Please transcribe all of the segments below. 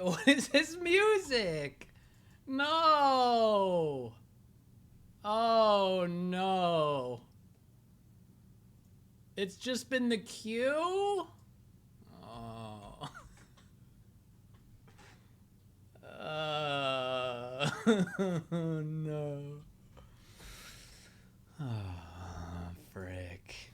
What is this music? No. Oh no. It's just been the queue? Oh. No. Oh, frick.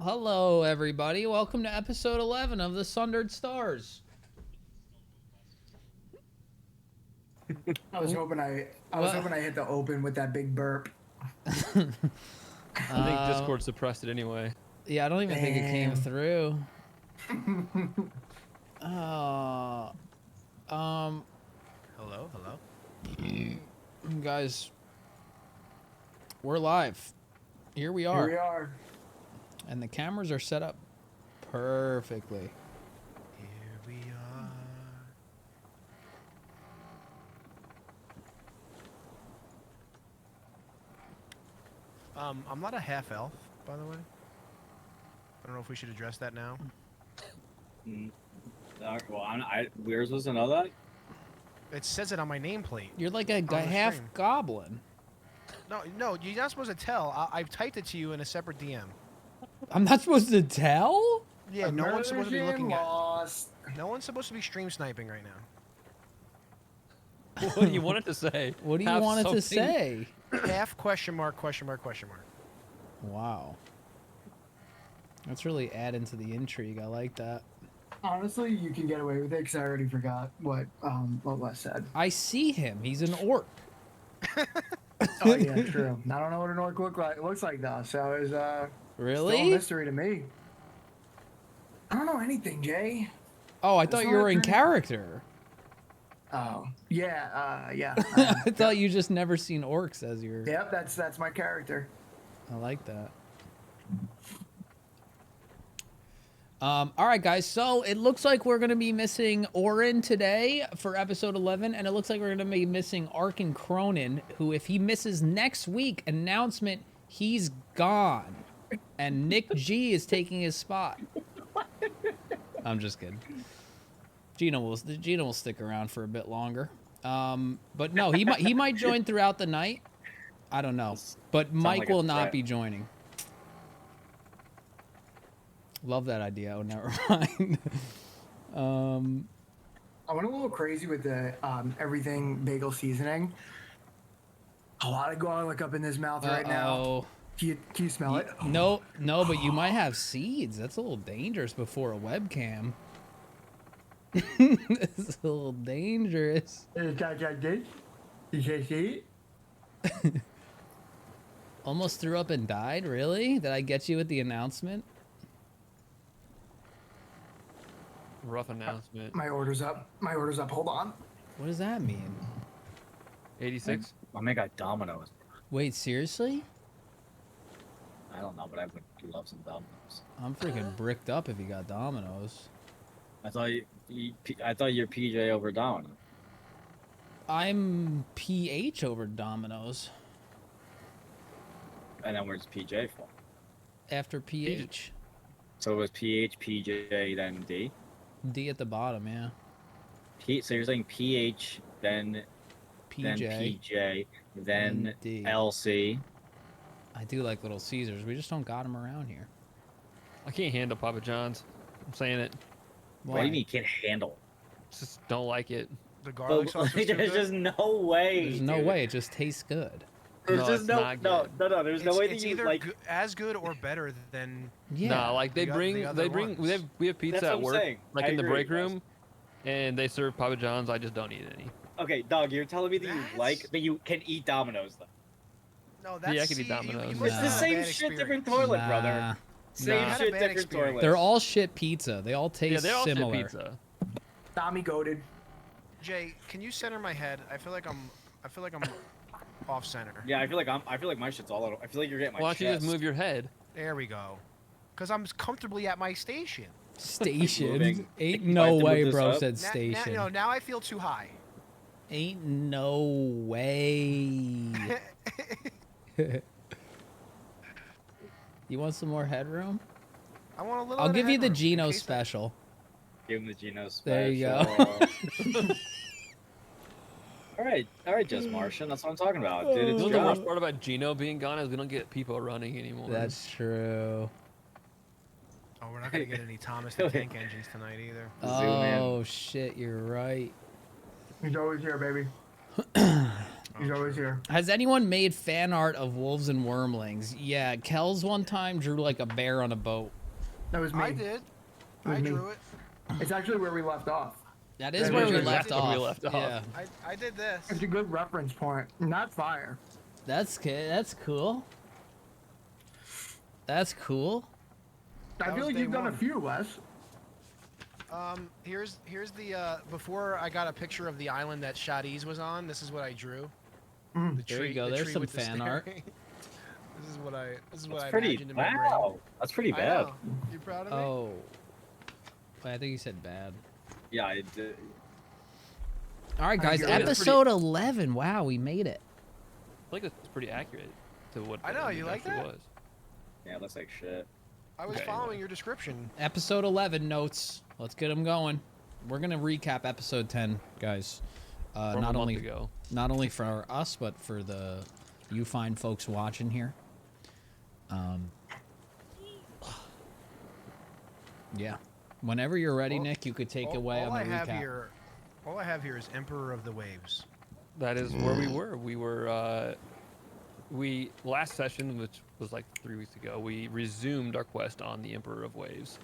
Hello, everybody. Welcome to episode 11 of the Sundered Stars. I was hoping I hit the open with that big burp. I think Discord suppressed it anyway. Yeah, I don't even think it came Damn. through. Uh, um, Hello. guys, we're live. Here we are. Here we are. And the cameras are set up perfectly. Here we are. I'm not a half elf, by the way. I don't know if we should address that now. Well, we're supposed to know that. It says it on my nameplate. You're like a the half stream. goblin. No, you're not supposed to tell. I've typed it to you in a separate DM. I'm not supposed to tell? Yeah, no one's supposed to be looking lost. at. No one's supposed to be stream sniping right now. What do you want it to say? What do you Have want it to something- say? Half question mark. Wow. That's really adding to the intrigue. I like that. Honestly, you can get away with it because I already forgot what Wes said. I see him. He's an orc. Oh yeah, true. I don't know what an orc looks like though, so it's still a Really? mystery to me. I don't know anything, Jay. Oh, I thought you were in character. Oh yeah, yeah. I thought you just never seen orcs as your. Yep, that's my character. I like that. All right, guys. So it looks like we're gonna be missing Orin today for episode 11, and it looks like we're gonna be missing Arkin Cronin, who, if he misses next week, announcement, he's gone, and Nick G is taking his spot. I'm just kidding. Gino will stick around for a bit longer. But no, he might join throughout the night. I don't know, but Mike like a will not threat. be joining. Love that idea. Oh, never mind. I went a little crazy with the everything bagel seasoning. A lot of garlic up in his mouth right now. Uh-oh. Can you smell it? No, but you might have seeds. That's a little dangerous before a webcam. It's a little dangerous. Almost threw up and died? Really? Did I get you with the announcement? Rough announcement. My order's up. Hold on. What does that mean? 86. I make got Dominoes. Wait, seriously? I don't know, but I would love some Dominoes. I'm freaking bricked up if you got Domino's. I thought I thought you're PJ over Domino. I'm PH over Domino's And then where's PJ from? after PH. So it was PH, PJ, then D. D at the bottom, yeah. So you're saying PH, then PJ. PJ, then D. LC. I do like Little Caesars. We just don't got them around here. I can't handle Papa John's. I'm saying it. What do you mean you can't handle? Just don't like it. The garlic sauce is too There's good. just no way. There's no dude. way. It just tastes good. There's No, just it's no, not no, good. no. There's no way that It's you either like. as good or better than. Yeah. Nah, like they The bring other ones. we have pizza That's at what I'm work, saying. like I in the agree, break room, and they serve Papa John's. I just don't eat any. Okay, dog, you're telling me that That's- you like that you can eat Dominoes though. No, that's Yeah, I could eat Domino's. It's It's Nah. the same shit, different toilet, brother. Nah. Same Nah. shit, Bad different experience. toilet. They're all shit pizza. They all taste Yeah, they're all similar. shit pizza. Tommy goaded. Jay, can you center my head? I feel like I'm off center. Yeah, I feel like my shit's all out. I feel like you're getting my Why don't you chest. just move your head? There we go. Because I'm comfortably at my station. Station. Moving. Ain't You no like to way, move this bro up? said station. Now I feel too high. Ain't no way. You want some more headroom? I want a little. I'll bit of give you the headroom in Gino case I- special. Give him the Gino special. There you go. all right, Just Martian. That's what I'm talking about, dude. You It's know the dropped. worst part about Gino being gone is we don't get people running anymore. That's true. Oh, we're not gonna get any Thomas the Tank engines tonight either. Zoom in. Oh shit, you're right. He's always here, baby. He's always here. Has anyone made fan art of wolves and wormlings? Yeah, Kells one time drew like a bear on a boat. That was me. I did. was I me. drew it. It's actually where we left off. That is That where is we exactly left where off. we left off. Yeah, I did this. It's a good reference point. Not fire. that's good. That's cool. That's cool. I That feel was like day you've done a one. few, Wes. Here's the before I got a picture of the island that Shadiz was on. This is what I drew. The There you go. the There's tree some with the fan art. staring. This is what I That's pretty. imagined in my brain. Wow, that's pretty I bad. know. You proud of me? Oh, I think you said bad. Yeah, I did. All right, guys. you're- Episode 11. Wow, we made it. I think that's pretty accurate to what I know, the you like actually that? was. Yeah, that's like shit. I was Okay. following your description. Episode 11 notes. Let's get them going. We're gonna recap episode 10, guys. From Not a month only ago. not only for us, but for the you fine folks watching here. Yeah. Whenever you're ready, All- Nick, you could take all, away all on I the have recap. here, all I have here is Emperor of the Waves. That is where we were. We were, we last session, which was like 3 weeks ago, we resumed our quest on the Emperor of Waves.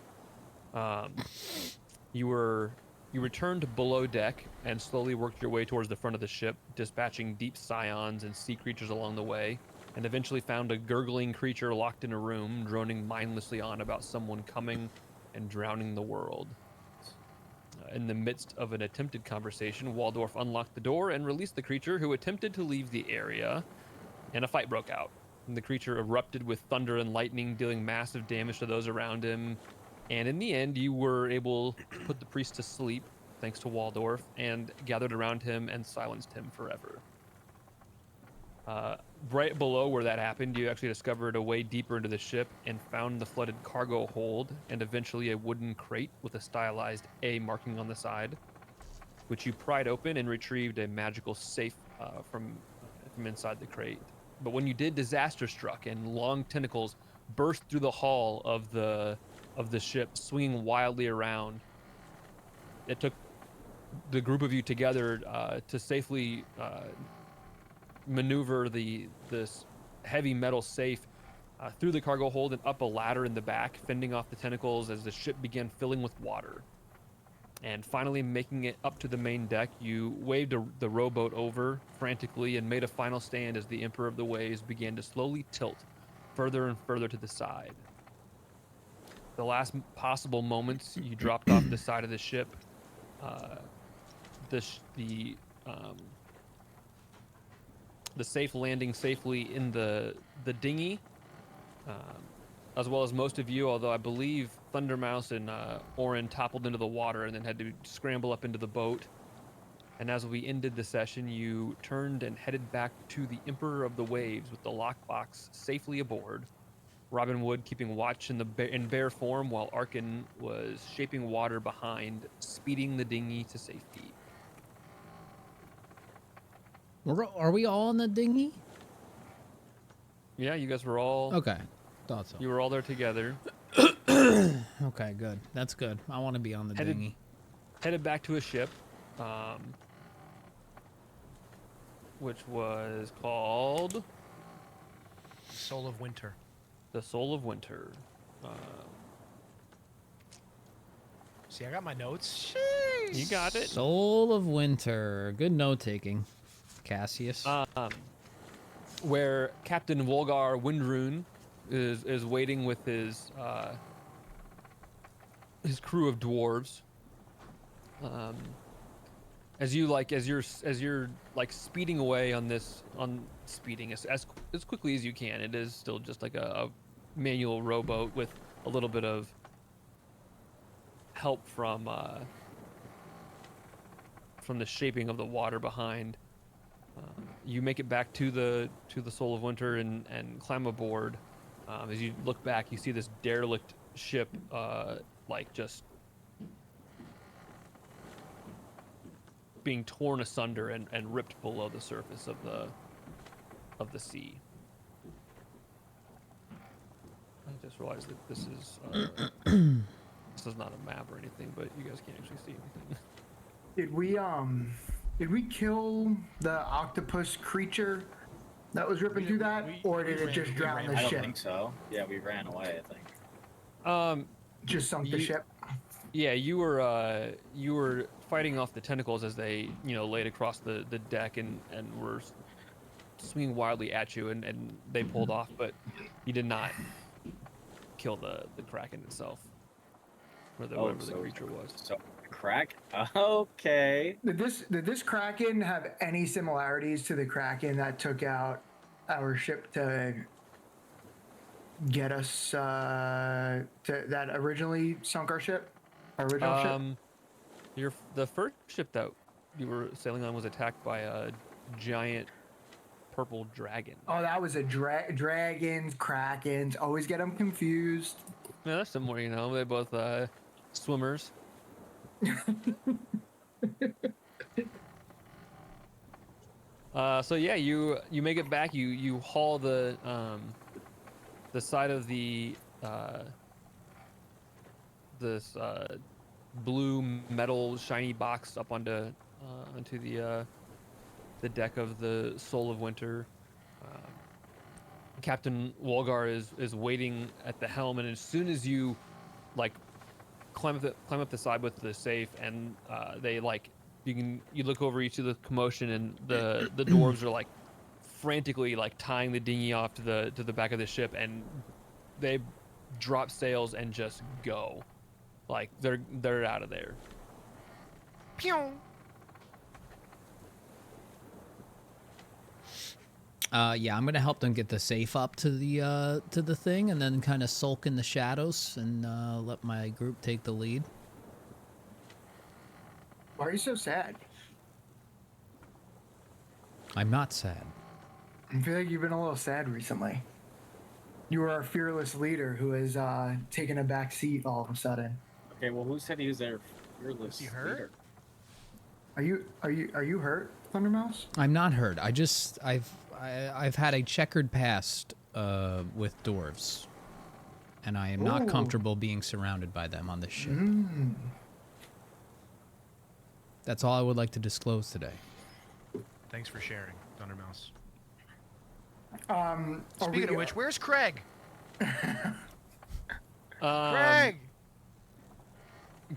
You returned below deck and slowly worked your way towards the front of the ship, dispatching deep scions and sea creatures along the way, and eventually found a gurgling creature locked in a room, droning mindlessly on about someone coming and drowning the world. In the midst of an attempted conversation, Waldorf unlocked the door and released the creature, who attempted to leave the area, and a fight broke out. And the creature erupted with thunder and lightning, dealing massive damage to those around him. And in the end, you were able to put the priest to sleep, thanks to Waldorf, and gathered around him and silenced him forever. Right below where that happened, you actually discovered a way deeper into the ship and found the flooded cargo hold and eventually a wooden crate with a stylized A marking on the side, which you pried open and retrieved a magical safe from inside the crate. But when you did, disaster struck and long tentacles burst through the hull of the ship, swinging wildly around. It took the group of you together to safely maneuver this heavy metal safe through the cargo hold and up a ladder in the back, fending off the tentacles as the ship began filling with water. And finally making it up to the main deck, you waved the rowboat over frantically and made a final stand as the Emperor of the Waves began to slowly tilt further and further to the side. The last possible moments, you dropped off the side of the ship. The safe landing safely in the dinghy, as well as most of you, although I believe Thundermouse and Orin toppled into the water and then had to scramble up into the boat. And as we ended the session, you turned and headed back to the Emperor of the Waves with the lockbox safely aboard. Robin Wood keeping watch in bear form, while Arkin was shaping water behind, speeding the dinghy to safety. Are we all in the dinghy? Yeah, you guys were all Okay. Thought so. you were all there together. Okay, good. That's good. I want to be on the Headed- dinghy. Headed back to a ship, which was called Soul of Winter. the Soul of Winter. See, I got my notes. You got it. Soul of Winter. Good note taking, Cassius. Where Captain Wolgar Windrune is waiting with his crew of dwarves. As you're speeding away as quickly as you can. It is still just like a manual rowboat with a little bit of help from the shaping of the water behind. You make it back to the Soul of Winter and climb aboard. As you look back, you see this derelict ship, just being torn asunder and ripped below the surface of the sea. I just realized that this is this is not a map or anything, but you guys can't actually see anything. Did we Did we kill the octopus creature that was ripping through that, or did it just drown the I don't ship? think so. Yeah, we ran away, I think. Just sunk the ship. Yeah, you were fighting off the tentacles as they, laid across the deck and were swinging wildly at you, and they pulled off, but you did not kill the kraken itself, or whatever the creature was. So crack. Okay. Did this kraken have any similarities to the kraken that took out our ship to get us to that originally sunk our ship? Our original ship? The first ship that you were sailing on was attacked by a giant purple dragon. Oh, that was a dragons, krakens. Always get them confused. Yeah, that's similar, They both swimmers. So yeah, you make it back. You haul the side of this blue metal shiny box up onto the deck of the Soul of Winter. Captain Wolgar is waiting at the helm, and as soon as you climb up the side with the safe, and you look over, you see the commotion, and the dwarves are frantically tying the dinghy off to the back of the ship, and they drop sails and just go, they're out of there. Pew! Yeah, I'm gonna help them get the safe up to the thing, and then kind of sulk in the shadows and let my group take the lead. Why are you so sad? I'm not sad. I feel like you've been a little sad recently. You were our fearless leader who has taken a back seat all of a sudden. Okay, well, who said he was their fearless You hurt? leader? Are you hurt, Thundermouse? I'm not hurt. I've had a checkered past with dwarves, and I am not Ooh. comfortable being surrounded by them on this ship. Mm. That's all I would like to disclose today. Thanks for sharing, Thundermouse. Are Speaking of which, where's Craig? Craig Craig!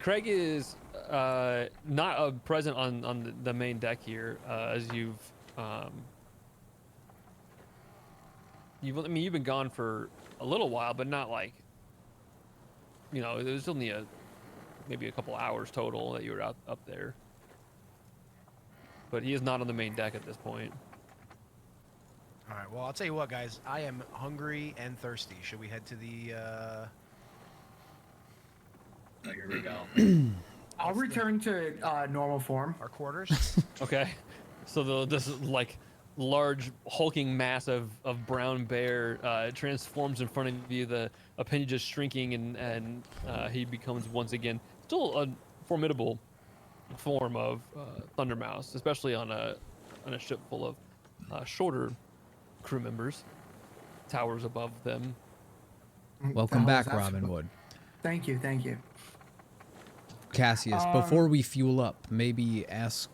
Craig is not present on the main deck here, as you've been gone for a little while, but not it was only maybe a couple hours total that you were up there. But he is not on the main deck at this point. All right, well, I'll tell you what, guys. I am hungry and thirsty. Should we head to the... Oh, here we go. I'll return to normal form. our quarters? Okay, so this large hulking mass of brown bear transforms in front of you. The appendage is shrinking, and he becomes once again still a formidable form of Thundermouse, especially on a ship full of shorter crew members. Towers above them. Welcome The hell back, is that Robin supposed- Wood. Thank you. Cassius, before we fuel up, maybe ask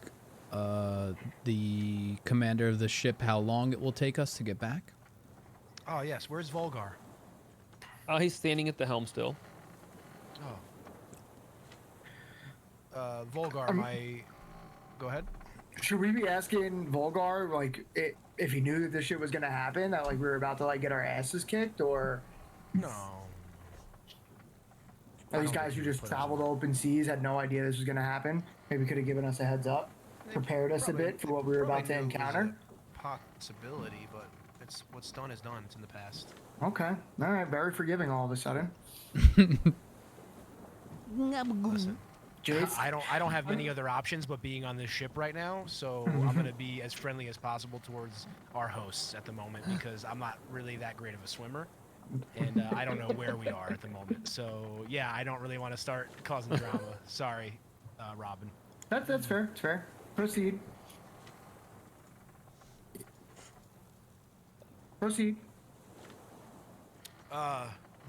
the commander of the ship how long it will take us to get back. Oh, yes. Where's Volgar? He's standing at the helm still. Oh. Volgar, Go ahead. Should we be asking Volgar if he knew that this shit was gonna happen? That we were about to get our asses kicked, or No. are these guys who just traveled to open seas had no idea this was gonna happen? Maybe could have given us a heads up, prepared us a bit for what we were about to encounter. Possibility, but what's done is done. It's in the past. Okay, all right, very forgiving all of a sudden. Listen, Jace, I don't have many other options but being on this ship right now, so I'm gonna be as friendly as possible towards our hosts at the moment because I'm not really that great of a swimmer, and I don't know where we are at the moment. So yeah, I don't really want to start causing drama. Sorry, Robin. that's fair. It's fair. Proceed.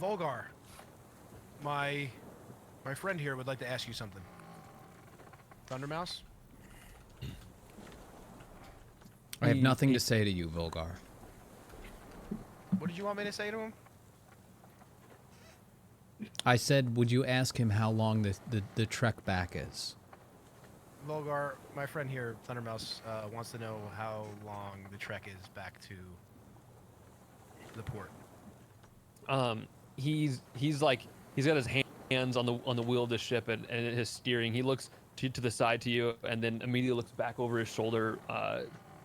Volgar, my friend here would like to ask you something. Thundermouse? I have He- nothing he- to say to you, Volgar. What did you want me to say to him? I said, would you ask him how long the trek back is? Volgar, my friend here, Thundermouse, wants to know how long the trek is back to the port. He's got his hands on the wheel of the ship and his steering. He looks to the side to you and then immediately looks back over his shoulder,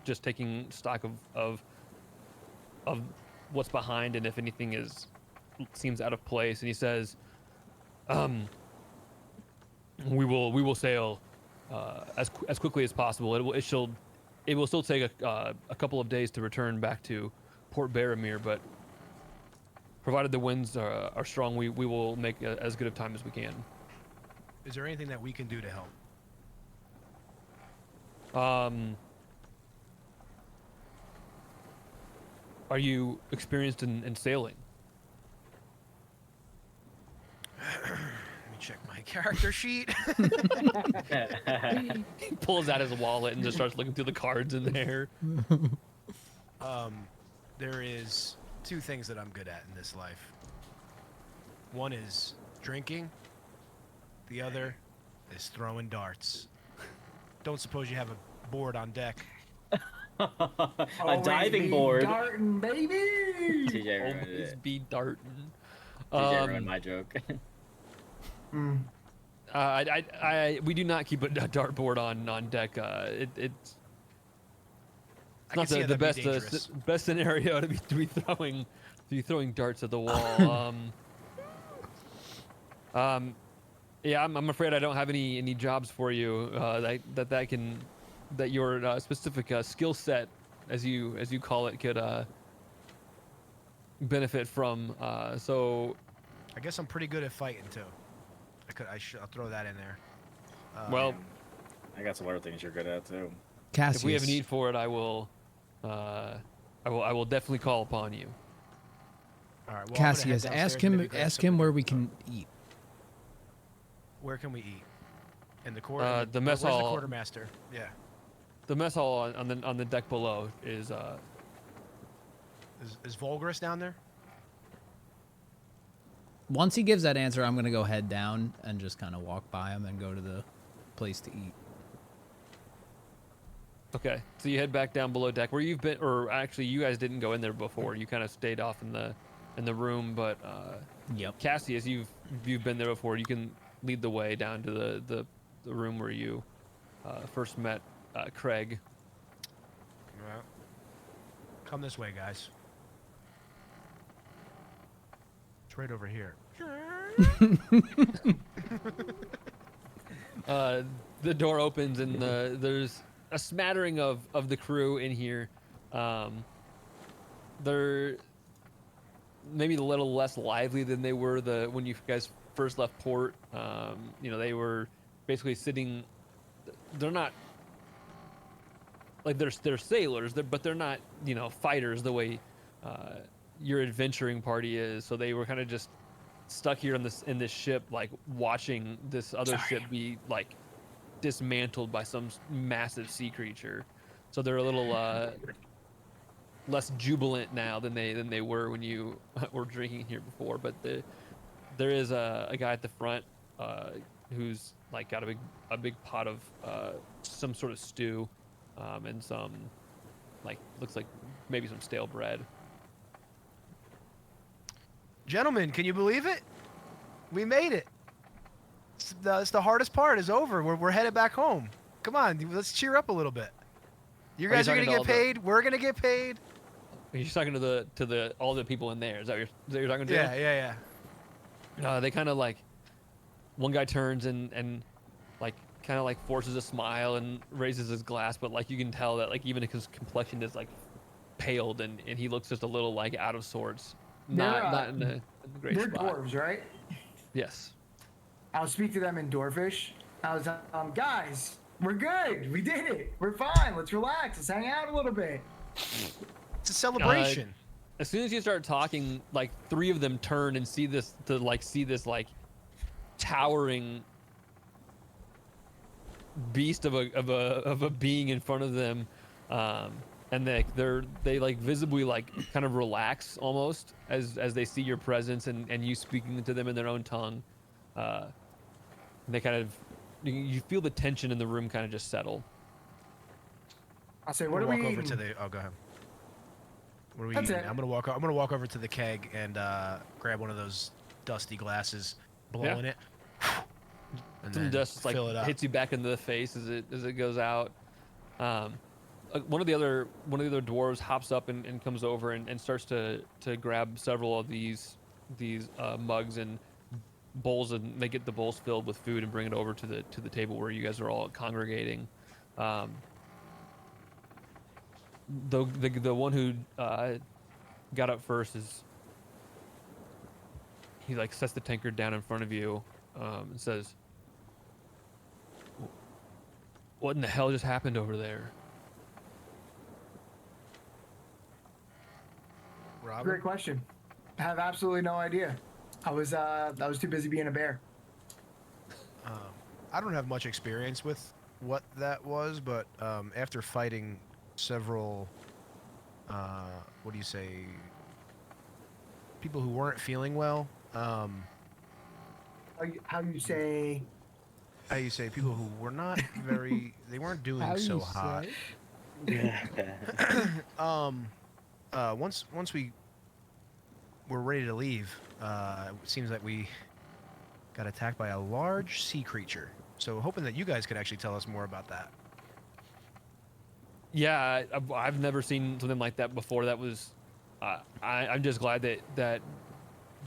just taking stock of what's behind and if anything seems out of place. And he says, "We will sail as quickly as possible. It will still take a couple of days to return back to Port Baromir, but provided the winds are strong, we will make as good of time as we can." Is there anything that we can do to help? Are you experienced in sailing? Let me check my character sheet. He pulls out his wallet and just starts looking through the cards in there. There is two things that I'm good at in this life. One is drinking. The other is throwing darts. Don't suppose you have a board on deck? A Always diving be board. Darting, baby. TJ ruined Always it. be darting. TJ ruined my joke. We do not keep a dartboard on deck. It's I not can see the how that'd be dangerous. best scenario to be throwing darts at the wall. Yeah, I'm afraid I don't have any jobs for you that your specific skill set, as you call it, could benefit from. So, I guess I'm pretty good at fighting too. I'll throw that in there. well, I got some other things you're good at too. Cassius. if we have a need for it, I will definitely call upon you. all right. Well, Cassius, I'm gonna head ask downstairs and him maybe grab ask him something. where we can eat. Where can we eat? In the quarter. The mess where's hall. the quartermaster? Yeah. The mess hall on the deck below is Is Volgarus down there? Once he gives that answer, I'm gonna go head down and just kind of walk by him and go to the place to eat. okay. So you head back down below deck where you've been, or actually you guys didn't go in there before. You kind of stayed off in the room, but Yep. Cassius, you've been there before. You can lead the way down to the room where you first met Craig. Well, come this way, guys. It's right over here. The door opens and there's a smattering of the crew in here. They're maybe a little less lively than they were when you guys first left port. They were basically sitting. They're not like they're sailors, but they're not fighters the way your adventuring party is. So they were kind of just stuck here in this ship, like watching this other ship be like dismantled by some massive sea creature. So they're a little less jubilant now than they were when you were drinking here before. But there is a guy at the front who's like got a big pot of some sort of stew and some looks like maybe some stale bread. Gentlemen, can you believe it? We made it. It's the hardest part is over. We're headed back home. Come on, let's cheer up a little bit. You Are you guys are talking gonna to get all the- paid. We're gonna get paid. You're talking to the all the people in there. Is that what you're talking to? Yeah. They kind of one guy turns and kind of forces a smile and raises his glass, but you can tell that even his complexion is paled and he looks just a little out of sorts. Not in a great They're spot. dwarves, right? Yes. I'll speak to them in Dwarfish. I was, guys, we're good. We did it. We're fine. Let's relax. Let's hang out a little bit. It's a celebration. As soon as you start talking, three of them turn and see this towering beast of a being in front of them. and they like visibly like kind of relax almost as they see your presence and you speaking to them in their own tongue. They kind of you feel the tension in the room kind of just settle. I'll say, I'm what gonna do walk we? over to the. Oh, go ahead. What are we That's eating? it. I'm gonna walk over to the keg and grab one of those dusty glasses, blow in it, and Some then dust like fill it up. hits you back into the face as it goes out. One of the other dwarves hops up and comes over and starts to grab several of these mugs and bowls, and they get the bowls filled with food and bring it over to the table where you guys are all congregating. The one who got up first he like sets the tankard down in front of you and says, "What in the hell just happened over there?" Robin? Great question. I have absolutely no idea. I was too busy being a bear. I don't have much experience with what that was, but after fighting several, what do you say, people who weren't feeling well, How you say? how you say, people who were not very, they weren't doing so hot. Once we were ready to leave, it seems like we got attacked by a large sea creature. So hoping that you guys could actually tell us more about that. Yeah, I've never seen something like that before. That was, I'm just glad that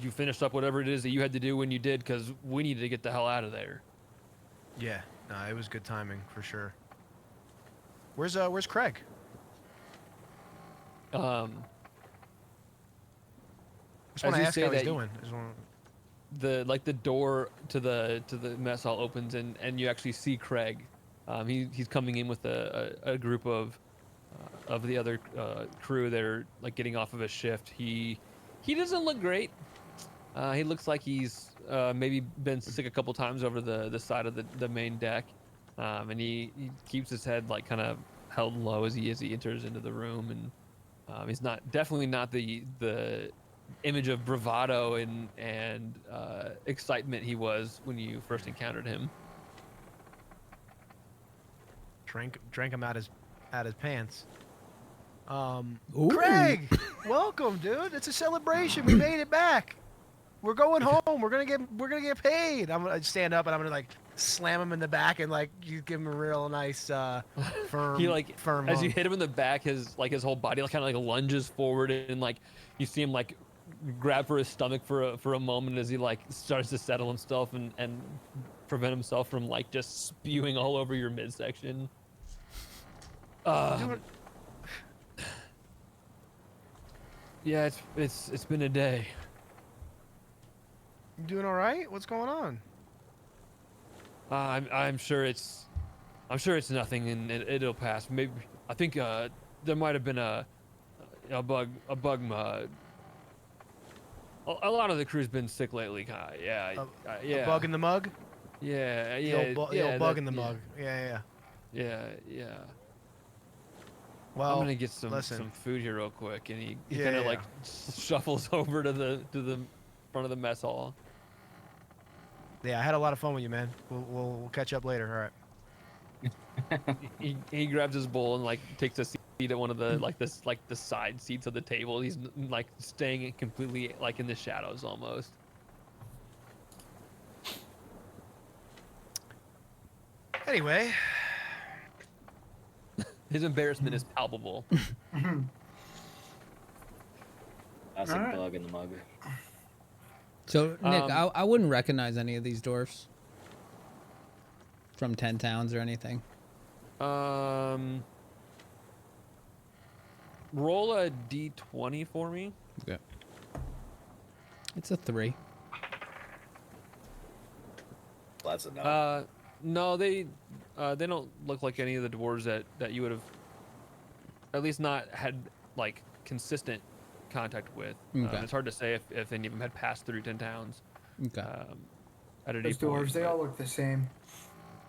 you finished up whatever it is that you had to do when you did, because we needed to get the hell out of there. Yeah, no, it was good timing for sure. Where's Craig? Um, Just want as to you ask say how he's that, doing. the door to the mess hall opens and you actually see Craig. He's coming in with a group of the other crew that are like getting off of a shift. He doesn't look great. He looks like he's maybe been sick a couple times over the side of the main deck, and he keeps his head like kind of held low as he enters into the room, and he's definitely not the image of bravado and excitement he was when you first encountered him. Drank him out his pants. Ooh. Craig, welcome, dude. It's a celebration. We made it back. We're going home. We're gonna get paid. I'm gonna stand up and I'm gonna like slam him in the back and like you give him a real nice firm. He like firm as you hug. hit him in the back, his whole body like kind of like lunges forward, and like you see him like grab for his stomach for a moment as he like starts to settle himself and prevent himself from like just spewing all over your midsection. Doing- Yeah, it's been a day. You doing all right? What's going on? I'm sure it's nothing, and it'll pass. Maybe I think there might have been a bug. A lot of the crew's been sick lately. Yeah. A bug in the mug? Yeah. The old bug in the mug. Yeah. Yeah. Well, I'm gonna get some listen. food here real quick, and he Yeah, kind of yeah. like shuffles over to the front of the mess hall. Yeah, I had a lot of fun with you, man. We'll catch up later. All right. He grabs his bowl and like takes a seat at one of the the side seats of the table. He's like staying completely like in the shadows almost. Anyway, His embarrassment is palpable. Classic Alright. bug in the mug. So Nick, I wouldn't recognize any of these dwarfs from 10 Towns or anything. Roll a d20 for me. Okay. It's a 3. That's enough. No, they don't look like any of the dwarves that you would have at least not had like consistent contact with. Okay. It's hard to say if any of them had passed through 10 towns. Okay. At any Those point, dwarves, they but- all look the same.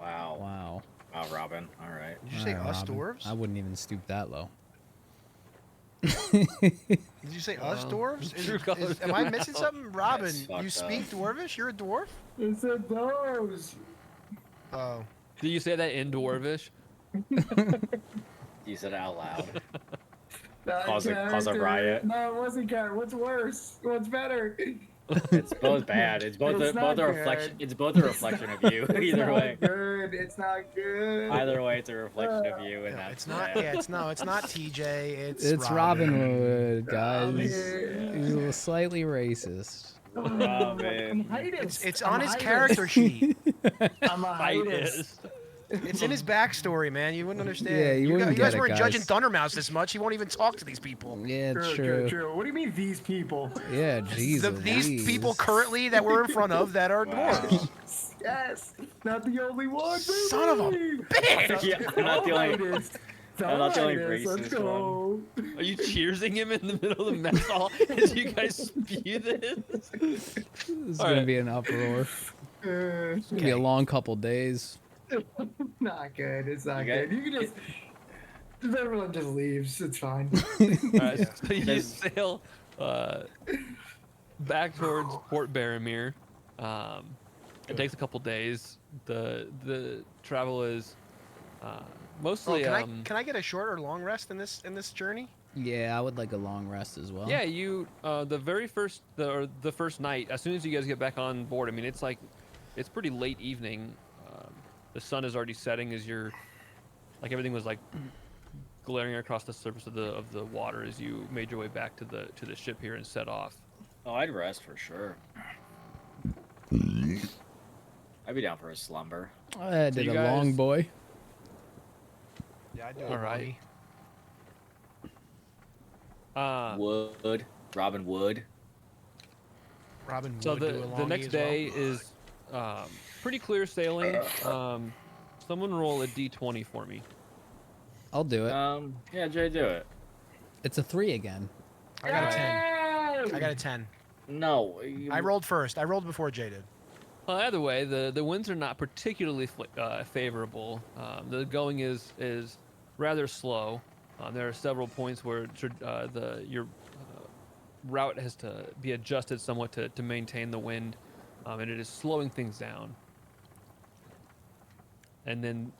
Wow. Wow. Wow, Robin. All right. did you say All right, us Robin. dwarves? I wouldn't even stoop that low. Did you say us Well, dwarves? true colors Am I come missing out. something? Robin, fucked you up. speak dwarvish? You're a dwarf? It's a those. Oh. Do you say that in Dwarvish? You said it out loud. That Cause a character- riot. No, it wasn't character. What's worse? What's better? It's both bad. It's both It's not a reflection. good. It's both a reflection of you. It's Either not way. good. It's not good. Either way, it's a reflection of you, and No, that's it's not. bad. Yeah, it's not TJ. It's Robin Hood, Robin. guys. He's a little slightly racist. Robin. It's on his character sheet. I'm a Fight hiatus. is. It's in his backstory, man. You wouldn't understand. Yeah, you wouldn't you guys get it, weren't judging guys. Thundermouse this much. He won't even talk to these people. Yeah, True, true. true. What do you mean these people? Yeah, Jesus. These people currently that we're in front of that are Wow. dwarves. Yes, not the only one. Son of a baby. bitch! Yeah, I'm not the only. Hiatus. I'm not the only Hiatus, Let's racist go. Are you cheersing him in the middle of the mess hall as you guys spew this? This is All gonna right. be an uproar. It's gonna be a Okay. long couple days. Not good. It's not You got- good. You can just everyone just leaves. It's fine. All right, so you There's- sail back towards Port Baromir. It takes a couple days. The travel is Oh, mostly. can I get a short or long rest in this journey? Yeah, I would like a long rest as well. Yeah, you the very first the first night. As soon as you guys get back on board, I mean, it's pretty late evening. The sun is already setting as you're everything was glaring across the surface of the water as you made your way back to the ship here and set off. Oh, I'd rest for sure. I'd be down for a slumber. I did you a long guys- boy. Yeah, I do. All right. Wood. Robin Wood. Robin would So do a the longie next as well. day is pretty clear sailing. Someone roll a d20 for me. I'll do it. Yeah, Jay, do it. It's a 3 again. I got a 10. I got a 10. No. I rolled first. I rolled before Jay did. Well, either way, the winds are not particularly favorable. The going is rather slow. There are several points where your route has to be adjusted somewhat to maintain the wind, and it is slowing things down. And then,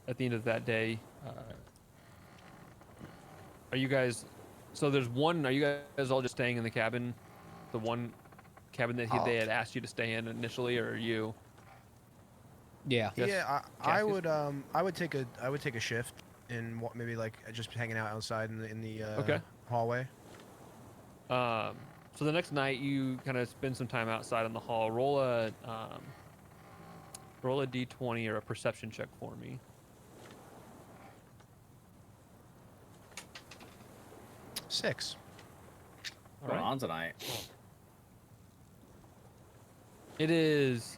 at the end of that day, are you guys? So there's one. Are you guys all just staying in the cabin? The one cabin that they had asked you to stay in initially, or are you? Yeah. Yes, Yeah, I Cassius? would take a shift in maybe just hanging out outside in the Okay. hallway. So the next night you kind of spend some time outside in the hall. Roll a d20 or a perception check for me. 6. All Going right. on tonight. It is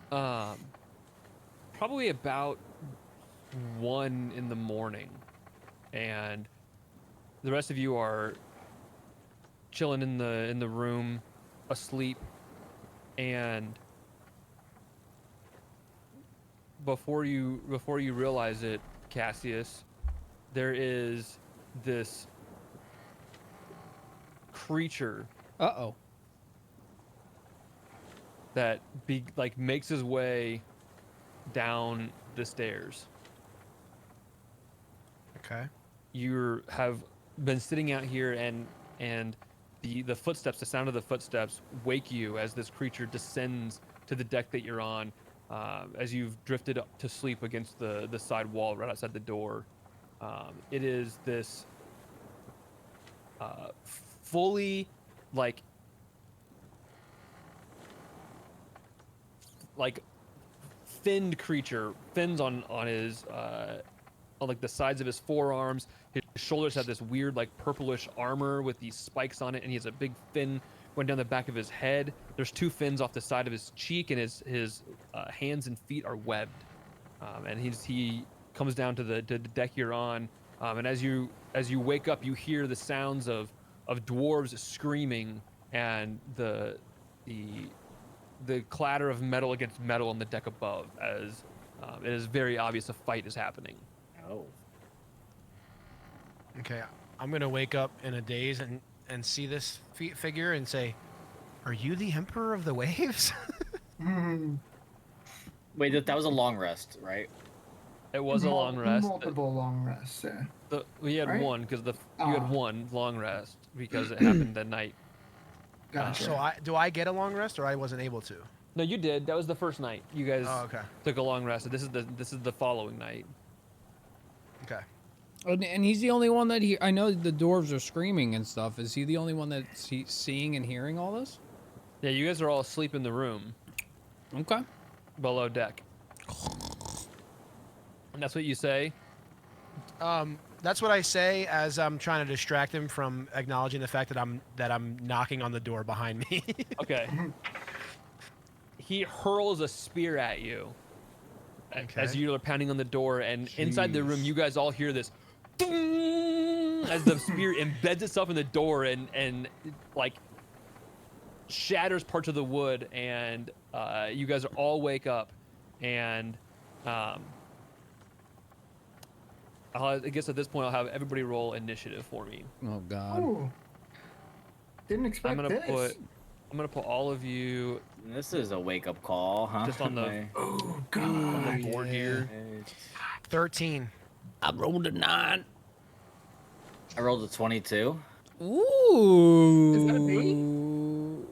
probably about 1 in the morning, and the rest of you are chilling in the room, asleep, and before you realize it, Cassius, there is this creature Uh-oh. that makes his way down the stairs. Okay. You have been sitting out here, and the footsteps, the sound of the footsteps, wake you as this creature descends to the deck that you're on, as you've drifted up to sleep against the side wall right outside the door. It is this fully finned creature, fins on his on the sides of his forearms. His shoulders have this weird purplish armor with these spikes on it, and he has a big fin going down the back of his head. There's 2 fins off the side of his cheek, and his hands and feet are webbed. And he comes down to the deck you're on, and as you wake up, you hear the sounds of dwarves screaming and the clatter of metal against metal on the deck above, as it is very obvious a fight is happening. Oh. Okay. I'm gonna wake up in a daze and see this figure and say, "Are you the Emperor of the Waves?" Wait, that was a long rest, right? It was a long rest. Multiple long rests. We had Right? one because you had Ah. one long rest because it happened that night. Gotcha. So do I get a long rest, or I wasn't able to? No, you did. That was the first night. You guys Oh, okay. took a long rest. This is the following night. Okay. And he's the only one that I know the dwarves are screaming and stuff. Is he the only one that's seeing and hearing all this? Yeah, you guys are all asleep in the room Okay. below deck. And that's what you say. That's what I say as I'm trying to distract him from acknowledging the fact that I'm knocking on the door behind me. Okay. He hurls a spear at you as you are pounding on the door, and inside the room, Jeez. you guys all hear this ding as the spear embeds itself in the door and like shatters parts of the wood, and you guys all wake up, and I guess at this point I'll have everybody roll initiative for me. Oh God. Ooh. Didn't expect I'm gonna put all of you This is a wake-up call, huh? just on the Oh on God. the board here. 13. I rolled a 9. I rolled a 22. Ooh. Is that a B?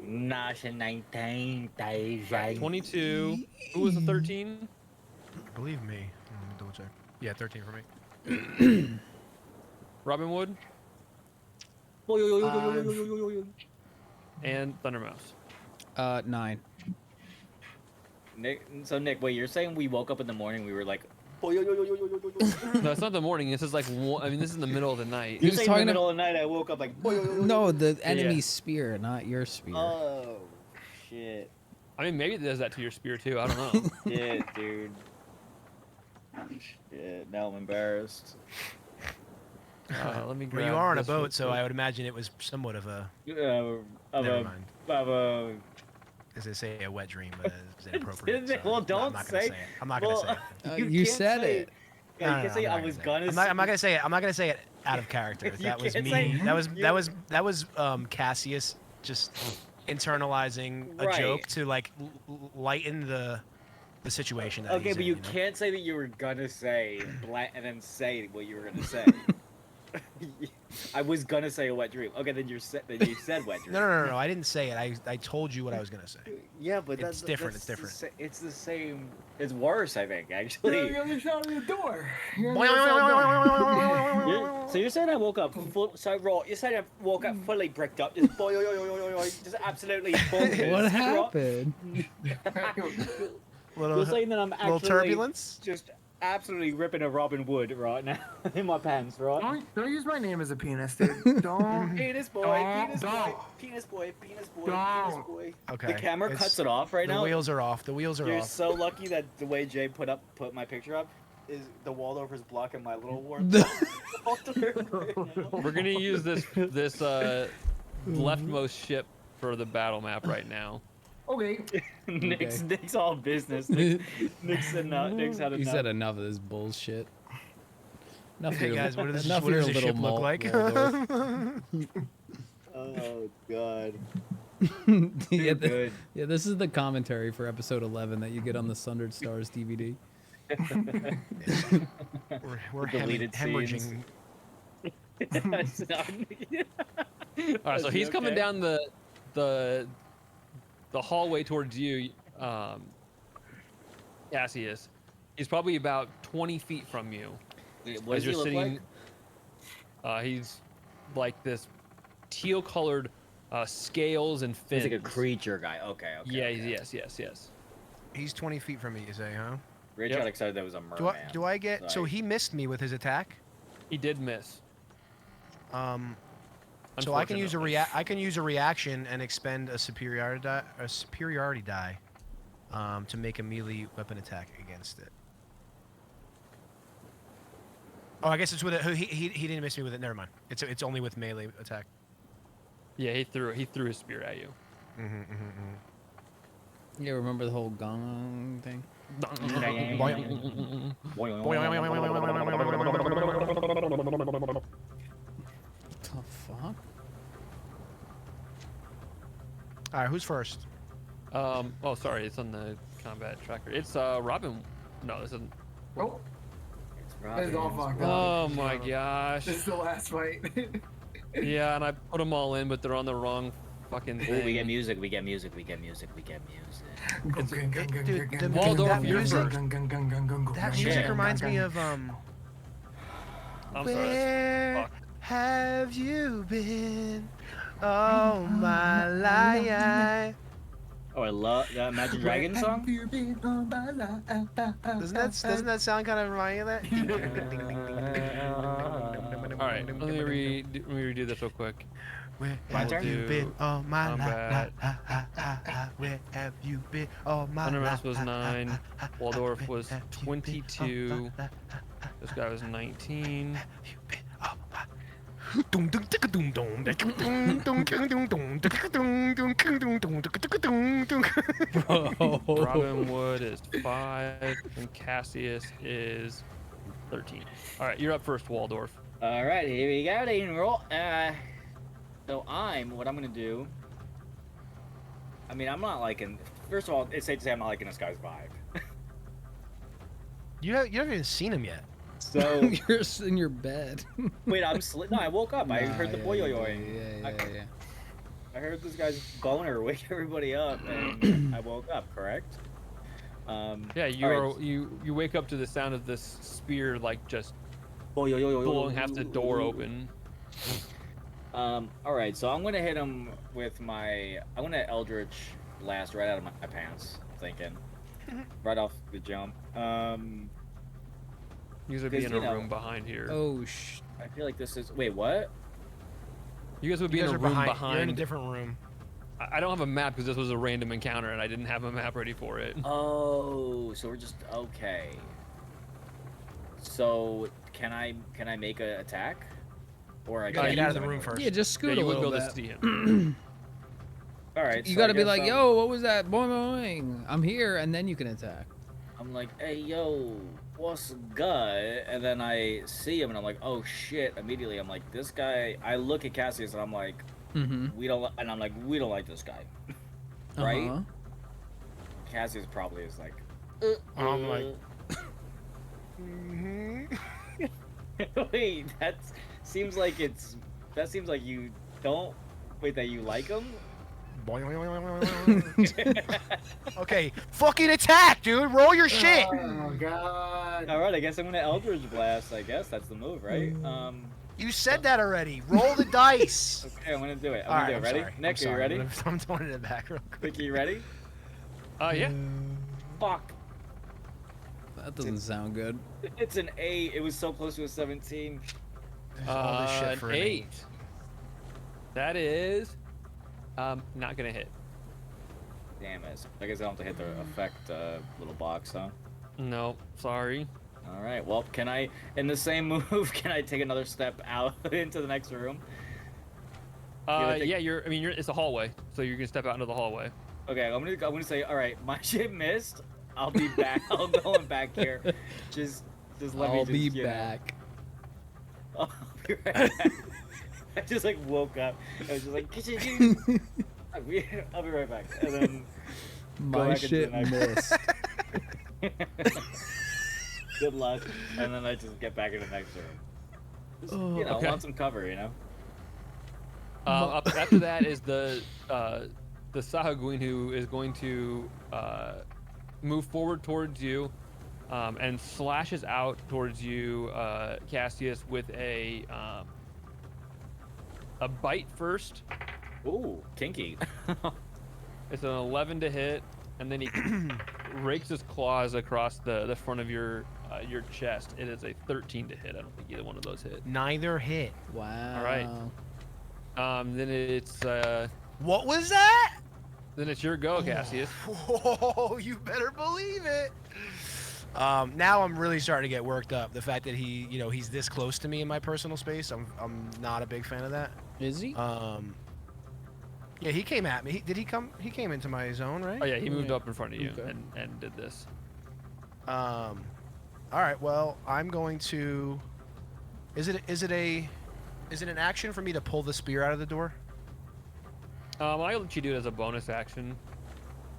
Nasha 19, 22. Who was the 13? Believe me. Let me double check. Yeah, 13 for me. Robin Wood and Thundermouse. 9. Nick, wait, you're saying we woke up in the morning, we were like, No, it's not the morning. This is like this is in the middle of the night. you're was saying in talking the middle of the night I woke up like, No, the enemy's Yeah. spear, not your spear. oh, shit. I mean, maybe it does that to your spear too. I don't know. Shit, dude. Shit, now I'm embarrassed. Let me Well, grab you are on a this real boat, so quick. I would imagine it was somewhat of a. Of Never a, mind. of a, As they say, a wet dream, but it's inappropriate. Didn't it? so Well, I'm don't not gonna say- it. I'm not gonna say it. You can't said say- it. Yeah, you can say I was gonna. I'm not gonna say it. I'm not gonna say it out of character. You That was can't me. say- That was Cassius just internalizing a Right. joke to like lighten the situation. That Okay, he's but in, you know? can't say that you were gonna say and then say what you were gonna say. I was gonna say a wet dream. Okay, then you said wet dream. No. I didn't say it. I told you what I was gonna say. Yeah, but It's different, it's that's different. It's the same. It's worse, I think. Actually. You're on the other side of the door. You're on the other side of the door. So you're saying I woke up full, so raw. You're saying I woke up fully bricked up, just just absolutely bonkers. What right? happened? You're saying that I'm little actually turbulence. just absolutely ripping a Robin Wood right now in my pants, right? Don't use my name as a penis, dude. Don't. Penis boy, Don't. penis boy, Don't. penis boy, penis boy, Don't. penis boy. Okay. The camera it's- cuts it off right the now. wheels are off. The wheels are You're off. so lucky that the way Jay put my picture up is the Waldorf blocking my little war. We're gonna use this leftmost ship for the battle map right now. Okay. Nick's all business. Nick's had enough. You said enough of this bullshit. Enough of Hey your- guys, what does enough what of your does this little ship look like? Waldorf. Oh god. yeah, Good. yeah, this is the commentary for episode 11 that you get on the Sundered Stars DVD. We're Deleted hemorrhaging. All right, so Is he's he coming okay? down the hallway towards you, Cassius. He's probably about 20 feet from you. What as does he you're look sitting. like? He's like this teal-colored scales and fins. He's like a creature guy. Okay. Yeah. Okay. Yes. He's 20 feet from me, you say, huh? Rich Yep. got excited that was a merman. Do I get? So Sorry. he missed me with his attack. He did miss. So I can use Unfortunately. I can use a reaction and expend a superiority die, to make a melee weapon attack against it. Oh, I guess it's with it. He didn't miss me with it. Never mind. It's only with melee attack. Yeah, he threw his spear at you. Yeah, remember the whole gong thing? fuck? All right, who's first? Oh, sorry, it's on the combat tracker. It's Robin. No, this isn't. Oh, It's this is all Robin's fucked up. Oh my gosh. This is the last fight. Yeah, and I put them all in, but they're on the wrong fucking thing. Ooh, we get music, we get music, we get music, we get music. Dude, Waldorf, that you're music, first. that Shit. music reminds me of I'm sorry. Where Fuck. have you been all my life? Oh, I love that Imagine Dragons song. Doesn't that sound kind of remind you of that? All right, let me redo this real quick. Where My have turn? you been all my Combat. life? Where have you been all my life? Thundermouse was 9. Waldorf was 22. This guy was 19. Robin Wood is 5, and Cassius is 13. All right, you're up first, Waldorf. All right, here we go. They can roll. So what I'm gonna do. I mean, I'm not liking. First of all, it's safe to say I'm not liking this guy's vibe. You haven't even seen him yet. So You're in your bed. wait, No, I woke up. I Nah, heard the yeah, boyoyoing. Yeah. I heard this guy's boner wake everybody up, and I woke up. Correct. Yeah, all right. you wake up to the sound of this spear like just Boyoyoyoyo. blowing half the door open. All right, so I'm gonna hit him with my. I'm gonna Eldritch Blast right out of my pants. I'm thinking, right off the jump. You guys would be Because, in a you know- room behind here. Oh I feel like this is. Wait, what? You guys would be You in guys a are room behind. behind. You're in a different room. I don't have a map because this was a random encounter and I didn't have a map ready for it. Oh, so we're just okay. So can I make an attack, or I You gotta gotta get out use of the it room anyway? first. Yeah, just Yeah, scoot you a wouldn't be little able to bit. see him. All right. You so I gotta be guess like, I'm- yo, what was that? Boing, boing. I'm here, and then you can attack. I'm like, hey, yo, what's good? And then I see him, and I'm like, oh shit! Immediately, I'm like, this guy. I look at Cassius, and I'm like, Mm-hmm. we don't like this guy, right? Uh-huh. Cassius probably is like, I'm like, wait, that seems like you don't. Wait, that you like him? okay, fucking attack, dude. Roll your shit. Oh god. All right, I guess I'm gonna Eldritch Blast. I guess that's the move, right? You said that already. Roll the dice. Okay, I'm gonna do it. All I'm right, gonna I'm do it. Ready? sorry. Nick, I'm are you sorry. ready? I'm throwing it back real quick. Nick, you ready? Yeah. Fuck. That doesn't sound good. It's an 8. It was so close to a 17. All this shit An for an 8. That is not gonna hit. Damn it. I guess I don't have to hit the effect little box, huh? No, sorry. All right. Well, can I, in the same move, can I take another step out into the next room? gonna take- Yeah, it's a hallway, so you're gonna step out into the hallway. Okay, I'm gonna say, all right, my shit missed. I'll be back. I'll go back here. Just let me. I'll just, be you know. back. I'll be right back. I just like woke up. I was just like, I'll be right back. And then My back into shit the next- missed. good luck. And then I just get back into the next room. Just, you know, Okay. want some cover, you know. Up after that is the Sahaguin, who is going to move forward towards you and slashes out towards you, Cassius, with a bite first. Ooh, kinky. It's an 11 to hit, and then he rakes his claws across the front of your chest. It is a 13 to hit. I don't think either one of those hit. Neither hit. Wow. All right. Then it's What was that? then it's your go, Cassius. Whoa, you better believe it. Now I'm really starting to get worked up. The fact that he's this close to me in my personal space, I'm not a big fan of that. Is he? Yeah, he came at me. Did he come? He came into my zone, right? Oh yeah, he moved up in front of you Okay. and did this. All right. Well, I'm going to. Is it a Is it an action for me to pull the spear out of the door? I'll let you do it as a bonus action.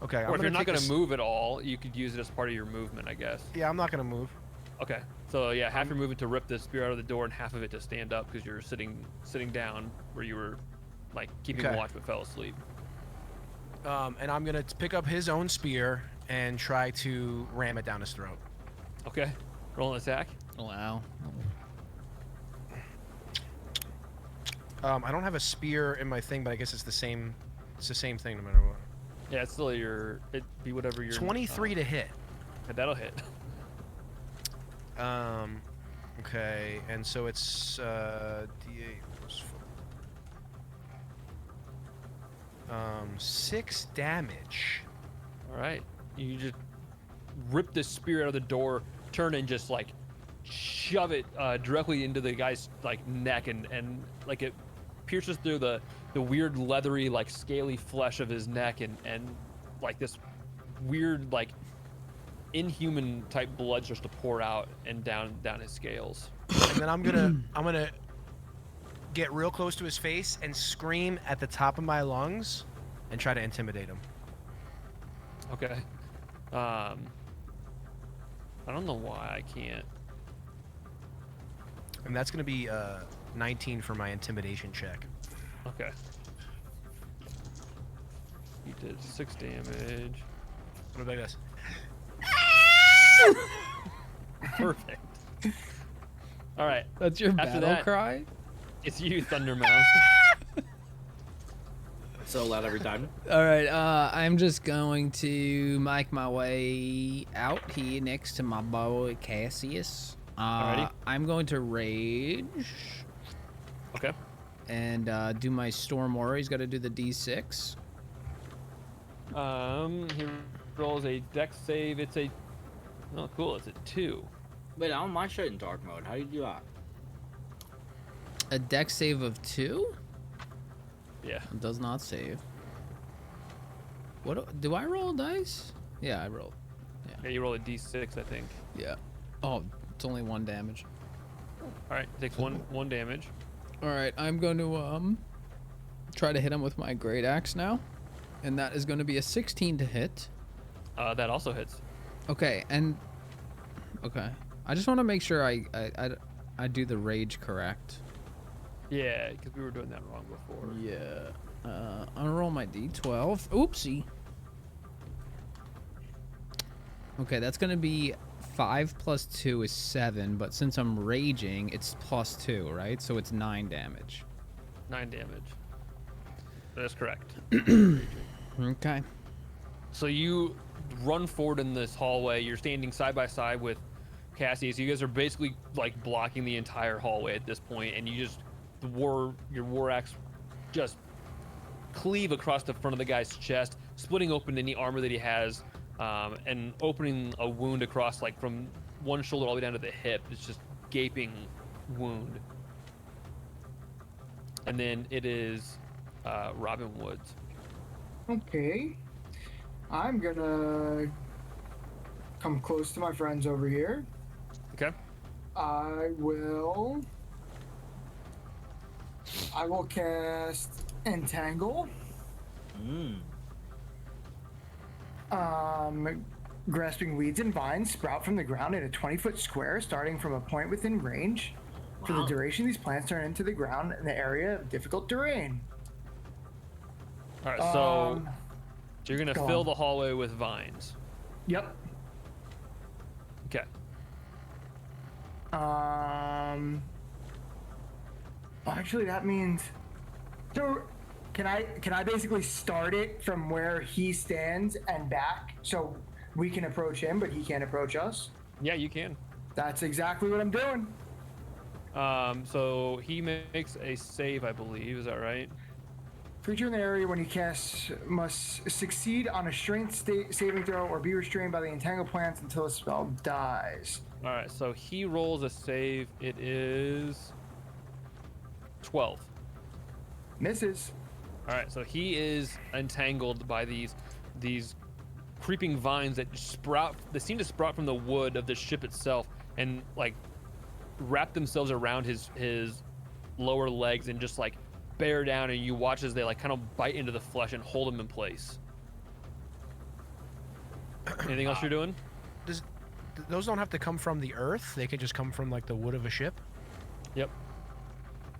Okay. Or if you're not going to move at all, you could use it as part of your movement, I guess. Yeah, I'm not gonna move. Okay. So yeah, half your movement to rip the spear out of the door, and half of it to stand up because you're sitting down where you were, like keeping Okay. watch but fell asleep. And I'm gonna pick up his own spear and try to ram it down his throat. Okay. Roll an attack. Wow. I don't have a spear in my thing, but I guess it's the same. It's the same thing no matter what. Yeah, it's still it'd be whatever your 23 to hit. That'll hit. Okay, and so it's D8 plus 4. 6 damage. All right. You just rip the spear out of the door, turn and just like shove it directly into the guy's like neck, and like it pierces through the weird leathery like scaly flesh of his neck, and like this weird like inhuman type blood starts to pour out and down his scales. And then I'm gonna get real close to his face and scream at the top of my lungs and try to intimidate him. Okay. I don't know why I can't. And that's gonna be 19 for my intimidation check. Okay. He did 6 damage. What about this? Perfect. All right. That's your After battle that- cry? It's you, Thundermouse. So loud every time. All right, I'm just going to make my way out here next to my boy Cassius. Alrighty. I'm going to rage Okay. and do my Storm Aura. He's got to do the D6. He rolls a dex save. It's a oh cool. It's a 2. Wait, I'm my shit in dark mode. How do you do that? A dex save of 2? Yeah. It does not save. Do I roll dice? Yeah, I rolled. Yeah. You roll a d6, I think. Yeah. Oh, it's only 1 damage. All right. Takes one damage. All right, I'm going to try to hit him with my great axe now, and that is going to be a 16 to hit. That also hits. Okay, I just want to make sure I do the rage correct. Yeah, because we were doing that wrong before. Yeah. I'm gonna roll my d12. Oopsie. Okay, that's gonna be 5 plus 2 is 7, but since I'm raging, it's plus 2, right? So it's 9 damage. 9 damage. That is correct. Okay. So you run forward in this hallway. You're standing side by side with Cassius. You guys are basically like blocking the entire hallway at this point, and you just your war axe just cleave across the front of the guy's chest, splitting open any armor that he has, and opening a wound across like from one shoulder all the way down to the hip. It's just gaping wound. And then it is Robin Woods. Okay. I'm gonna come close to my friends over here. Okay. I will cast Entangle. Grasping weeds and vines sprout from the ground in a 20-foot square, starting from a point within range. For the Wow. duration, these plants turn into the ground in the area of difficult terrain. All right. So Um, you're gonna go fill on. the hallway with vines. Yep. Okay. Actually, that means. So, can I basically start it from where he stands and back, so we can approach him, but he can't approach us? Yeah, you can. That's exactly what I'm doing. So he makes a save, I believe. Is that right? Creature in the area when he casts must succeed on a strength saving throw or be restrained by the entangled plants until the spell dies. All right. So he rolls a save. It is 12. Misses. All right. So he is entangled by these creeping vines that sprout. They seem to sprout from the wood of the ship itself and like wrap themselves around his lower legs and just like bear down, and you watch as they like kind of bite into the flesh and hold them in place. Anything else you're doing? Those don't have to come from the earth. They can just come from like the wood of a ship. Yep.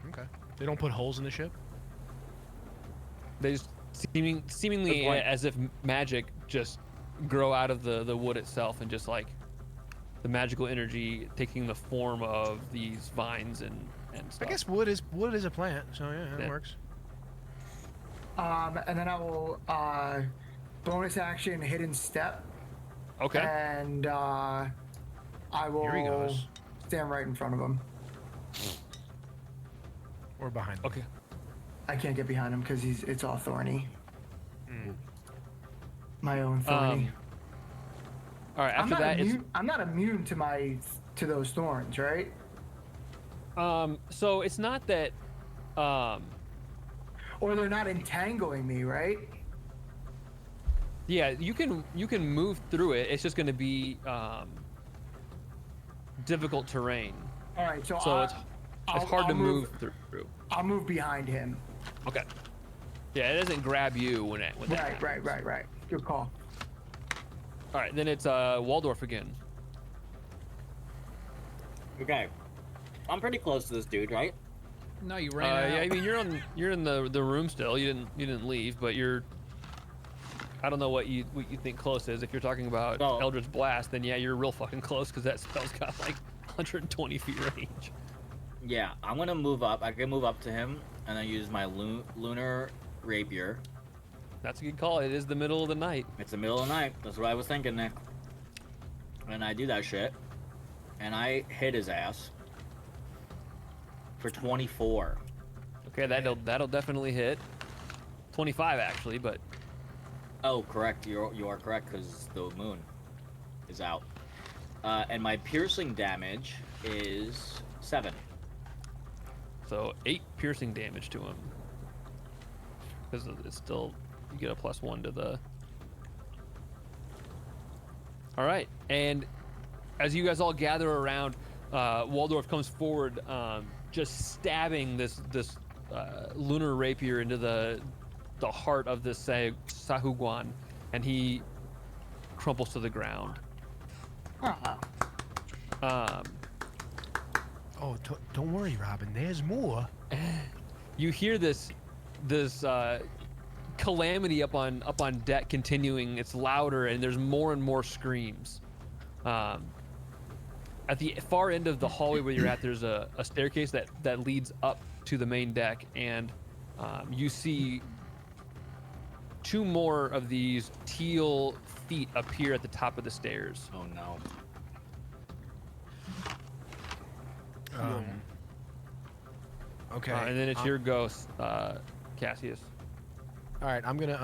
Okay. They don't put holes in the ship. They just seemingly as if magic just grow out of the wood itself, and just like the magical energy taking the form of these vines and stuff. I guess wood is a plant, so yeah, that works. And then I will bonus action hidden step. Okay. And I will Here he goes. stand right in front of him. Or behind him. Okay. I can't get behind him because it's all thorny. Mm. My own thorny. All right. After that, I'm not immune to those thorns, right? so it's not that. Or they're not entangling me, right? Yeah, you can move through it. It's just going to be difficult terrain. All right, so it's hard to move through. I'll move behind him. Okay. Yeah, it doesn't grab you when that happens. Right. Good call. All right, then it's Waldorf again. Okay. I'm pretty close to this dude, right? No, you ran out. Yeah, I mean you're in the room still. You didn't leave, but you're. I don't know what you think close is. If you're talking about Eldritch Blast, then yeah, you're real fucking close because that spell's got like 120 feet range. Yeah, I'm gonna move up. I can move up to him and then use my lunar rapier. That's a good call. It is the middle of the night. It's the middle of the night. That's what I was thinking, Nick. And I do that shit, and I hit his ass for 24. Okay, that'll definitely hit. 25 actually, but. Oh, correct. You are correct because the moon is out. And my piercing damage is 7. So 8 piercing damage to him. Because it's still, you get a +1 to the. All right, and as you guys all gather around, Waldorf comes forward, just stabbing this lunar rapier into the heart of this Sahuguan, and he crumples to the ground. Oh, don't worry, Robin. There's more. You hear this calamity up on deck continuing. It's louder, and there's more and more screams. At the far end of the hallway where you're at, there's a staircase that leads up to the main deck, and you see 2 more of these teal feet appear at the top of the stairs. Oh no. Okay. And then it's your ghost, Cassius. All right, I'm gonna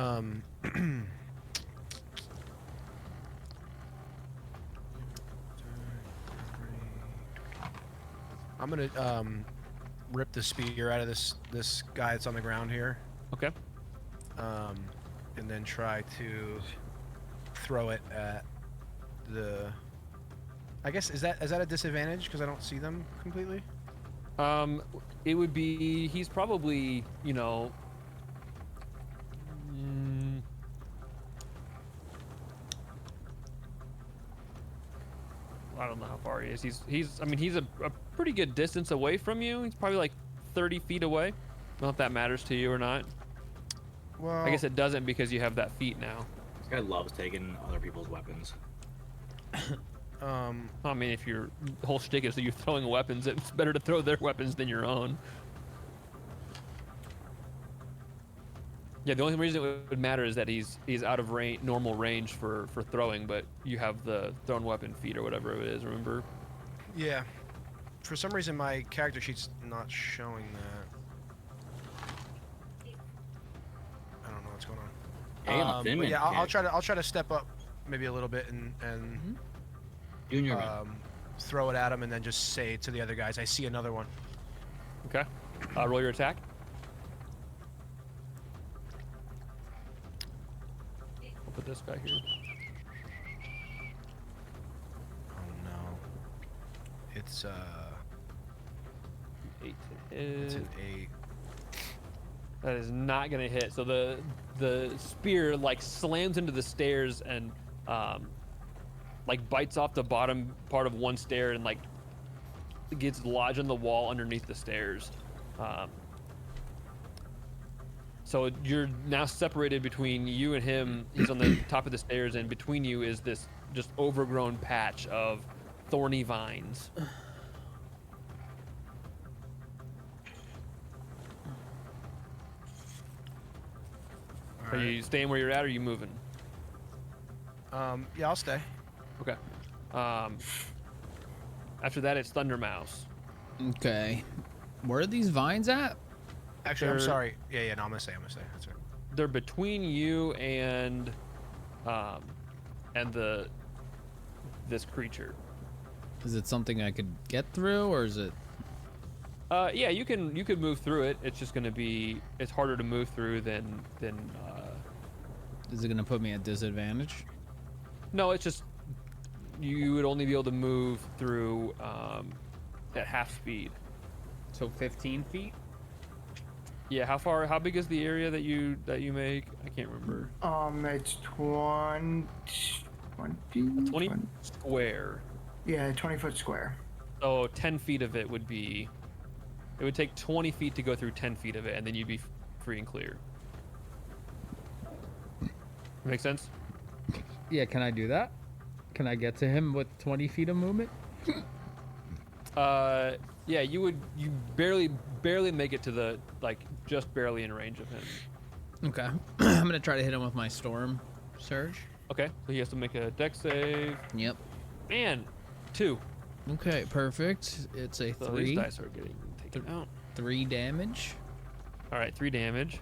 I'm gonna rip the spear out of this guy that's on the ground here. Okay. And then try to throw it at the. I guess is that a disadvantage because I don't see them completely? It would be, he's probably, I don't know how far he is. He's a pretty good distance away from you. He's probably like 30 feet away. I don't know if that matters to you or not. Well, I guess it doesn't because you have that feat now. This guy loves taking other people's weapons. I mean, if your whole shtick is that you're throwing weapons, it's better to throw their weapons than your own. Yeah, the only reason it would matter is that he's out of normal range for throwing, but you have the thrown weapon feat or whatever it is, remember? Yeah. For some reason, my character sheet's not showing that. I don't know what's going on. Yeah, yeah, I'll try to step up maybe a little bit and Junior throw it at him and then just say to the other guys, I see another one. Okay. Roll your attack. I'll put this guy here. Oh no. It's 8 to hit. It's an 8. That is not gonna hit. So the spear like slams into the stairs and like bites off the bottom part of one stair and like gets lodged on the wall underneath the stairs. So you're now separated between you and him. He's on the top of the stairs, and between you is this just overgrown patch of thorny vines. Are you staying where you're at, or are you moving? Yeah, I'll stay. Okay. After that, it's Thunder Mouse. Okay. Where are these vines at? Actually, I'm They're- sorry. Yeah, no, I'm gonna stay. That's right. They're between you and this creature. Is it something I could get through, or is it? Yeah, you could move through it. It's just gonna be harder to move through than Is it gonna put me at disadvantage? no. It's just you would only be able to move through at half speed. So 15 feet. Yeah, how big is the area that you make? I can't remember. It's 20 20 square. Yeah, 20-foot square. So 10 feet of it would be. It would take 20 feet to go through 10 feet of it, and then you'd be free and clear. Make sense? Yeah, can I do that? Can I get to him with 20 feet of movement? Yeah, you barely make it to the just barely in range of him. Okay. I'm gonna try to hit him with my storm surge. Okay, so he has to make a dex save. Yep. Man, 2. Okay, perfect. It's a So 3. these dice are getting taken out. 3 damage. All right, 3 damage.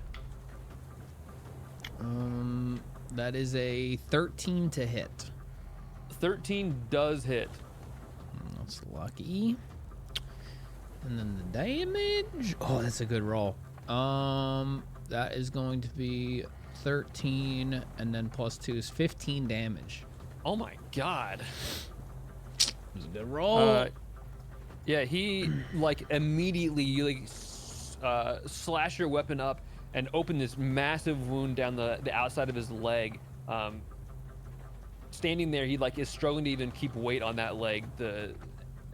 That is a 13 to hit. 13 does hit. That's lucky. And then the damage. Oh, that's a good roll. That is going to be 13, and then plus 2 is 15 damage. Oh my god. It was a good roll. Yeah, he immediately you slash your weapon up and open this massive wound down the outside of his leg. Standing there, he is struggling to even keep weight on that leg.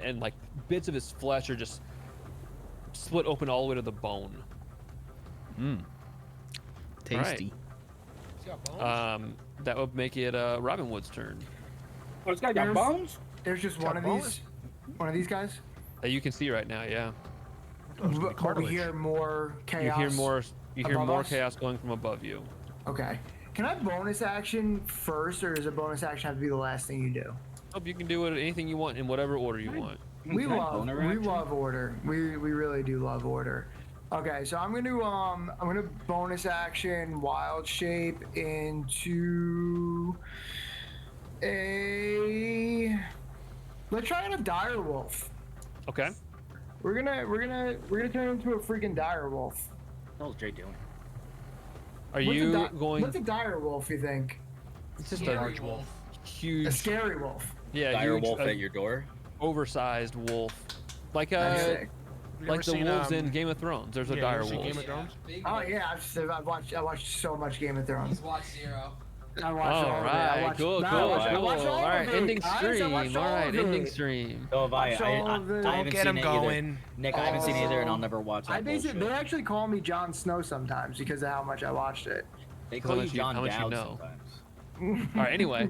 And bits of his flesh are just split open all the way to the bone. Tasty. He's got bones. That would make it Robin Wood's turn. Oh, this guy got bones? There's just Got one of bonus? these guys. That you can see right now, yeah. Oh, it's gonna be But we cartilage. hear more chaos. You hear above more us? chaos going from above you. Okay. Can I bonus action first, or does a bonus action have to be the last thing you do? Hope you can do anything you want in whatever order you want. We Can I love boner we action? love order. We really do love order. Okay, so I'm gonna bonus action wild shape into a. Let's try on a dire wolf. Okay. We're gonna turn into a freaking dire wolf. What the hell's Jay doing? Are What's you a going? What's a dire wolf? You think? It's just Scary a wolf. huge, A scary wolf. yeah, Dire huge, wolf at your door? oversized wolf, like That's sick. You like ever the seen, wolves in Game of Thrones. There's a yeah, you dire ever seen wolf. Game of Thrones? Oh yeah, I watched so much Game of Thrones. Watch Zero. I watched all All of it. right, cool. I watched All all right, of it, ending guys. I stream. watched All all right, of ending it. stream. So have I. Watch all of it. I Don't haven't get seen him it going. either. Nick, I haven't seen it either, and I'll never watch that They bullshit. actually call me Jon Snow sometimes because of how much I watched it. They How call you much you- John how much you Dowd know. sometimes. All right. Anyway,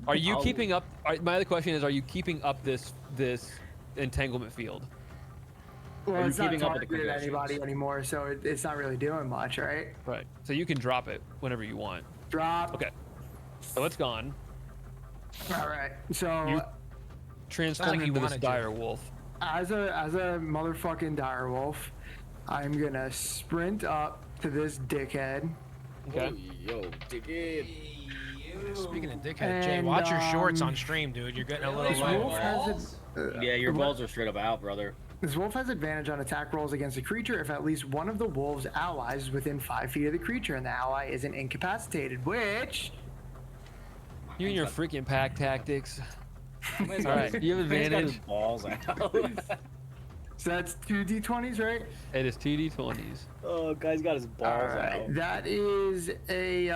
are you I'll- keeping up? My other question is: are you keeping up this entanglement field? Well, you it's not keeping up with the targeted at anybody Kardashians? anymore, so it's not really doing much, right? Right. So you can drop it whenever you want. Drop. Okay. So it's gone. All right. So You transformed like you into this wanted to. dire wolf. as a motherfucking dire wolf, I'm gonna sprint up to this dickhead. Okay. Yo, dickhead. Speaking of dickhead, Jay, And, watch your shorts on stream, dude. You're getting a little This low. wolf has Yeah, your balls are straight up out, brother. This wolf has advantage on attack rolls against a creature if at least one of the wolf's allies is within 5 feet of the creature and the ally isn't incapacitated, which You and your freaking pack tactics. Man's All got right, his- you have man's got his advantage. balls out. So that's 2d20s, right? It is 2d20s. Oh, guy's got his balls All right. out. That is a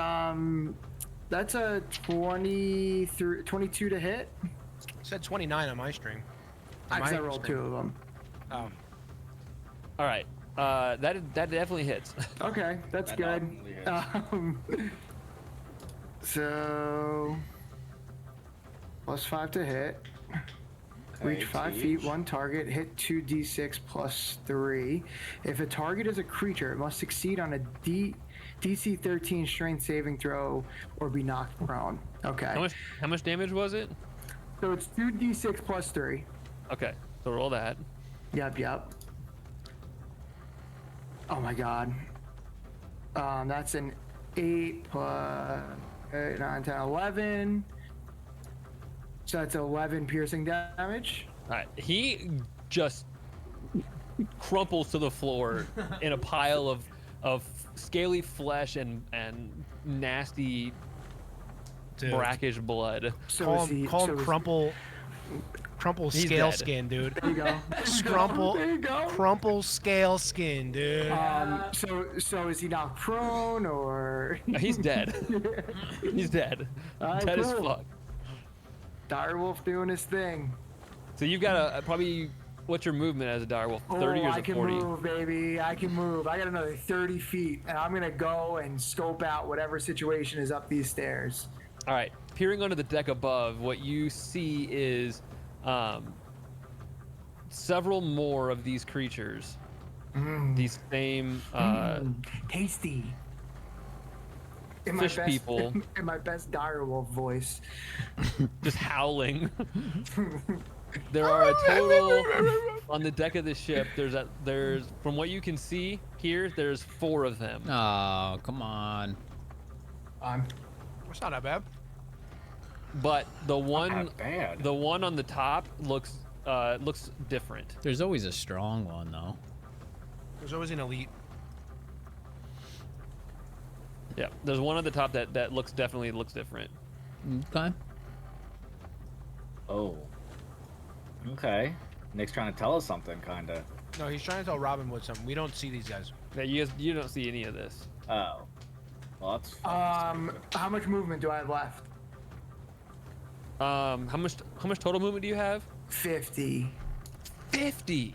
that's a 22 to hit. It said 29 on my stream. On I my rolled stream. 2 of them. Oh, All right, that definitely hits. Okay, that's That good. definitely hits. So +5 to hit. Reach Okay, 5 to feet, each. one target, hit 2d6 plus 3. If a target is a creature, it must succeed on a DC 13 strength saving throw or be knocked prone. Okay. How much damage was it? So it's 2d6 plus 3. Okay, so roll that. Yep. Oh my god. That's an 8 plus 8, 9, 10, 11. So that's 11 piercing damage. All right, he just crumples to the floor in a pile of scaly flesh and nasty dude. brackish blood. So Call is he, him, call so him is- Crumple He's scale dead. skin, dude. There you go. Scrumple, There you go. crumple scale skin, dude. So is he now prone or? He's dead. He's dead. Alright, Dead as cool. fuck. Direwolf doing his thing. So you've got a probably what's your movement as a direwolf? 30 or I is it can 40? move, baby. I can move. I got another 30 feet, and I'm gonna go and scope out whatever situation is up these stairs. All right, peering onto the deck above, what you see is several more of these creatures. These same Tasty. In Fish people. In my best direwolf voice. just howling. There are a total on the deck of the ship. There's from what you can see here, there's 4 of them. Oh, come on. It's not that bad. But the one Not bad. the one on the top looks different. There's always a strong one, though. There's always an elite. Yeah, there's one on the top that definitely looks different. Okay. Oh. Okay. Nick's trying to tell us something, kinda. No, he's trying to tell Robin Wood something. We don't see these guys. Yeah, you don't see any of this. Oh. Well, that's. How much movement do I have left? How much total movement do you have? 50. 50.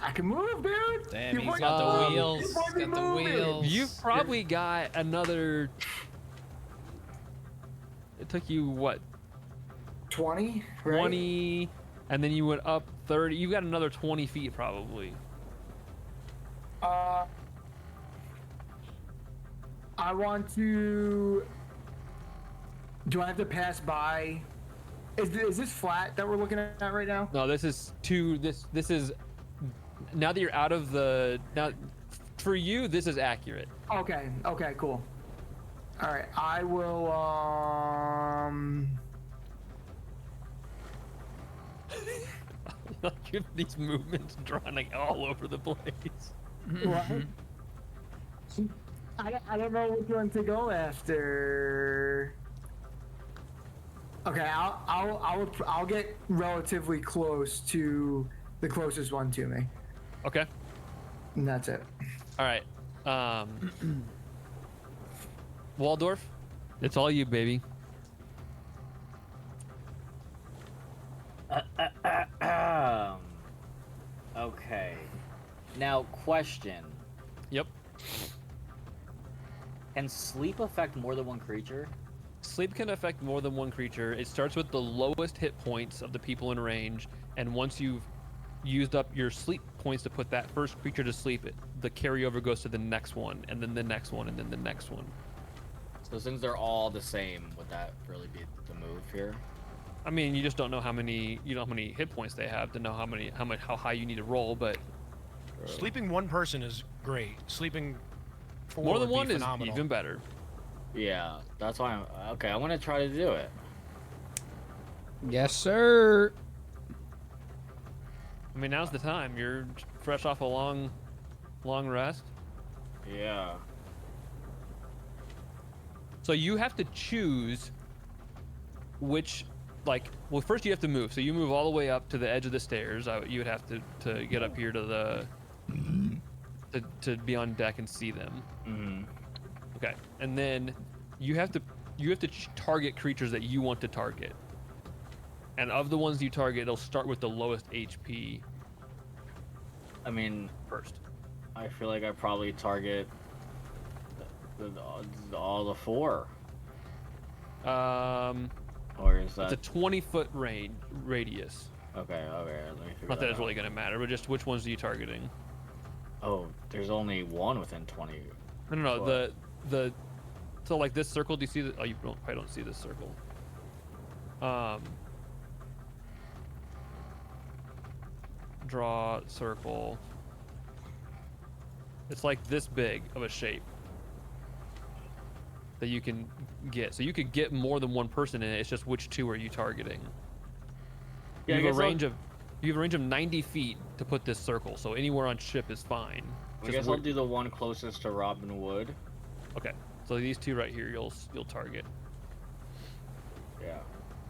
I can move, dude. Damn, You he's boy- got the Um, wheels. you He's boy be got the moving. wheels. You've probably got another. It took you what? 20, right? 20, and then you went up 30. You got another 20 feet probably. I want to. Do I have to pass by? Is this flat that we're looking at right now? No, this is this is now that you're out of the now for you this is accurate. Okay. Okay. Cool. All right. I will. You have these movements drawn like all over the place. What? I don't know which one to go after. Okay, I'll get relatively close to the closest one to me, Okay. and that's it. All right. Waldorf, it's all you, baby. Okay. Now, question. Yep. Can sleep affect more than one creature? Sleep can affect more than one creature. It starts with the lowest hit points of the people in range, and once you've used up your sleep points to put that first creature to sleep, the carryover goes to the next one, and then the next one, and then the next one. So since they're all the same, would that really be the move here? I mean, you just don't know how many hit points they have to know how high you need to roll, but Sleeping one person is great. Sleeping 4 more than would be one is phenomenal. even better. Yeah, that's why I'm okay. I'm gonna try to do it. Yes, sir. I mean, now's the time. You're fresh off a long rest. Yeah. So you have to choose which like, well, first you have to move. So you move all the way up to the edge of the stairs. You would have to get up here to the to be on deck and see them. Mm-hmm. Okay, and then you have to target creatures that you want to target. And of the ones you target, it'll start with the lowest HP I mean, first. I feel like I probably target all the 4. Or is that... It's a 20-foot radius. Okay, let me figure Not that it's out. really gonna matter, but just which ones are you targeting? Oh, there's only one within 20. No, What? so like this circle. Do you see the? Oh, you probably don't see this circle. Draw circle. It's like this big of a shape that you can get. So you could get more than one person in it. It's just which 2 are you targeting? Yeah, I you have guess a range of 90 feet to put this circle. So anywhere on ship is fine. I guess I'll do the one closest to Robin Wood. Okay. So these 2 right here, you'll target. Yeah.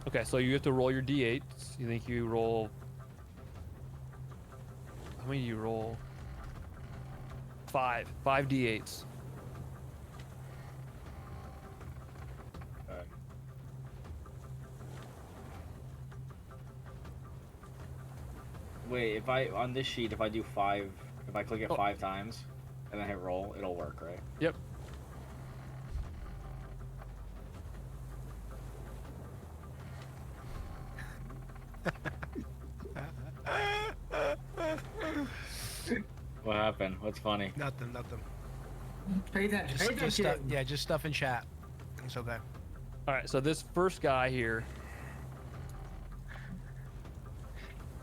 Okay, so you have to roll your d8s. You think you roll... How many do you roll? 5 d8s. Wait, if I on this sheet, if I do 5, if I click it Oh. 5 times and then hit roll, it'll work, right? Yep. What happened? What's funny? Nothing. Pay attention. Pay Just attention. stuff, just stuff in chat. It's okay. All right, so this first guy here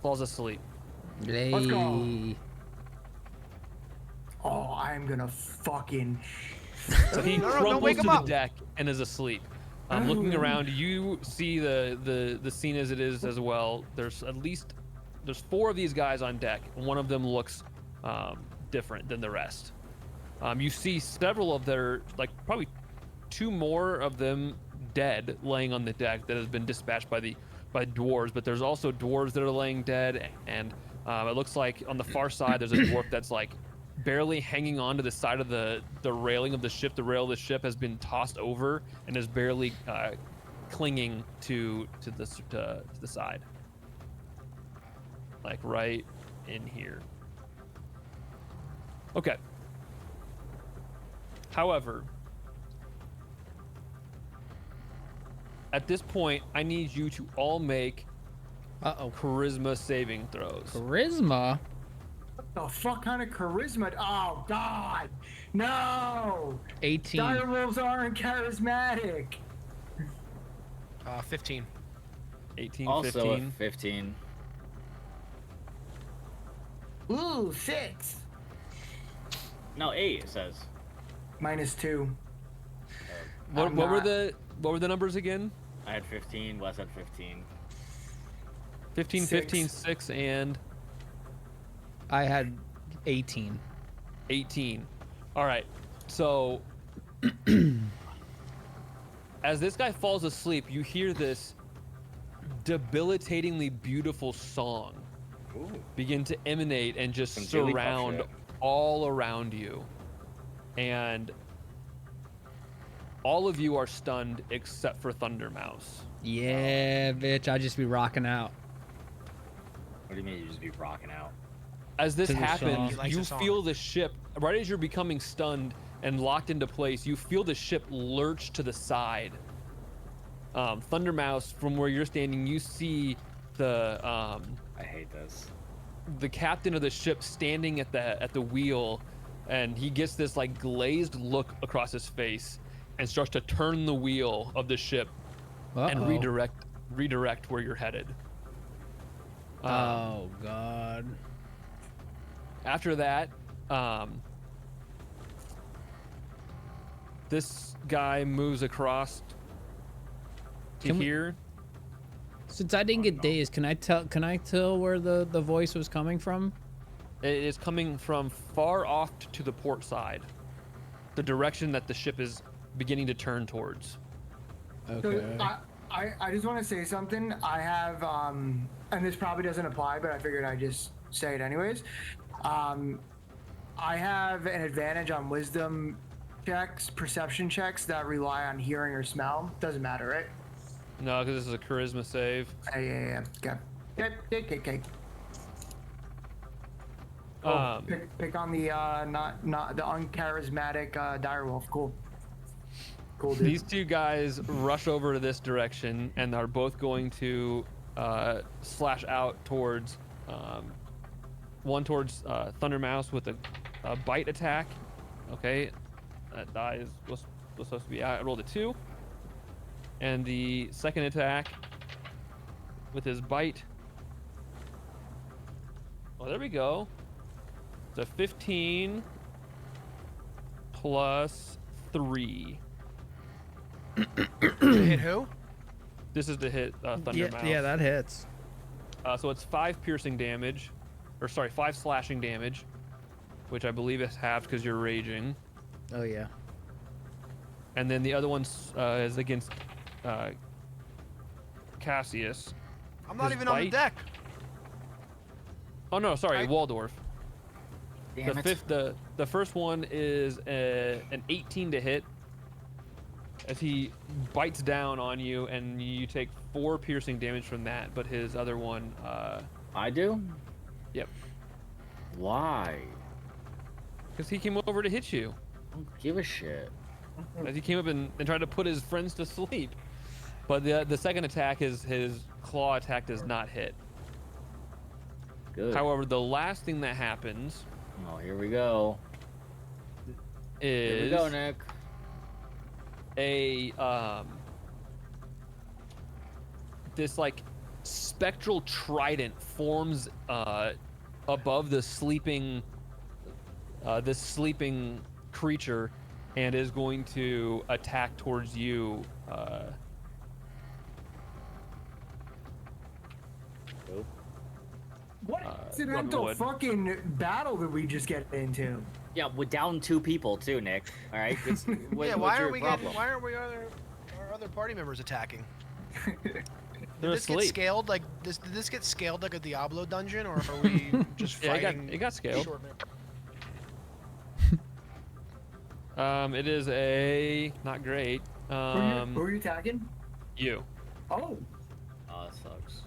falls asleep. Let's go. Hey. Oh, I'm gonna fucking. So he No, crumples wake to him the up. deck and is asleep. Looking around, you see the scene as it is as well. There's 4 of these guys on deck. One of them looks different than the rest. You see several of their, like probably 2 more of them dead laying on the deck that has been dispatched by dwarves, but there's also dwarves that are laying dead, and it looks like on the far side there's a dwarf that's like barely hanging on to the side of the railing of the ship. The rail of the ship has been tossed over and is barely clinging to the side, like right in here. Okay. However, at this point, I need you to all make charisma saving throws. Charisma? What the fuck kind of charisma? Oh God, no! 18. Direwolves aren't charismatic. 15. 18, Also 15. a 15. Ooh, 6. No, 8 it says. -2. What I'm were not- the numbers again? I had 15. Wes had 15. 15, 6. 15, 6, and I had 18. 18. All right. So as this guy falls asleep, you hear this debilitatingly beautiful song Ooh. begin to emanate and just Some Jigglypuff surround shit. all around you. And all of you are stunned except for Thundermouse. Yeah, bitch. I just be rocking out. What do you mean you just be rocking out? As this To the song. happens, He likes you the song. feel the ship, right as you're becoming stunned and locked into place, you feel the ship lurch to the side. Thundermouse, from where you're standing, you see I hate this. the captain of the ship standing at the wheel, and he gets this like glazed look across his face and starts to turn the wheel of the ship and Uh-oh. redirect where you're headed. Oh, God. After that, this guy moves across to Can we- here. Since I didn't get dazed, can I tell where the voice was coming from? It is coming from far off to the port side, the direction that the ship is beginning to turn towards. Okay. So, I just want to say something. I have, and this probably doesn't apply, but I figured I'd just say it anyways. Um, I have an advantage on wisdom checks, perception checks that rely on hearing or smell. Doesn't matter, right? No, because this is a charisma save. Yeah. Okay. Pick on the not the uncharismatic direwolf. Cool, dude. These two guys rush over to this direction and are both going to slash out towards one towards Thundermouse with a bite attack. Okay, that die was supposed to be. I rolled a 2, and the second attack with his bite. Oh, there we go. It's a 15 plus 3. Hit who? This is to hit Thundermouse. Yeah, that hits. So it's 5 piercing damage, or sorry, 5 slashing damage, which I believe is halved because you're raging. Oh yeah. And then the other one is against Cassius. I'm not His even on the bite- deck. Oh no, sorry, I- Waldorf. Damn it. The first one is an 18 to hit, as he bites down on you, and you take 4 piercing damage from that. But his other one, I do? yep, Why? because he came over to hit you. I don't give a shit. As he came up and tried to put his friends to sleep. But the second attack, his claw attack, does not hit. Good. However, the last thing that happens Oh, here we go. Here we is go, Nick. this like spectral trident forms above the sleeping this sleeping creature, and is going to attack towards you. Nope. What Robin accidental Wood. fucking battle did we just get into? Yeah, we're down 2 people too, Nick. All right. Why Why your problem? Why aren't we our other party members attacking? They're Did this get asleep. scaled like this? Did this get scaled like a Diablo dungeon, or are we just Yeah, fighting? it got scaled. short man- It is a not great. Who are you attacking? You. Oh, Oh, that sucks.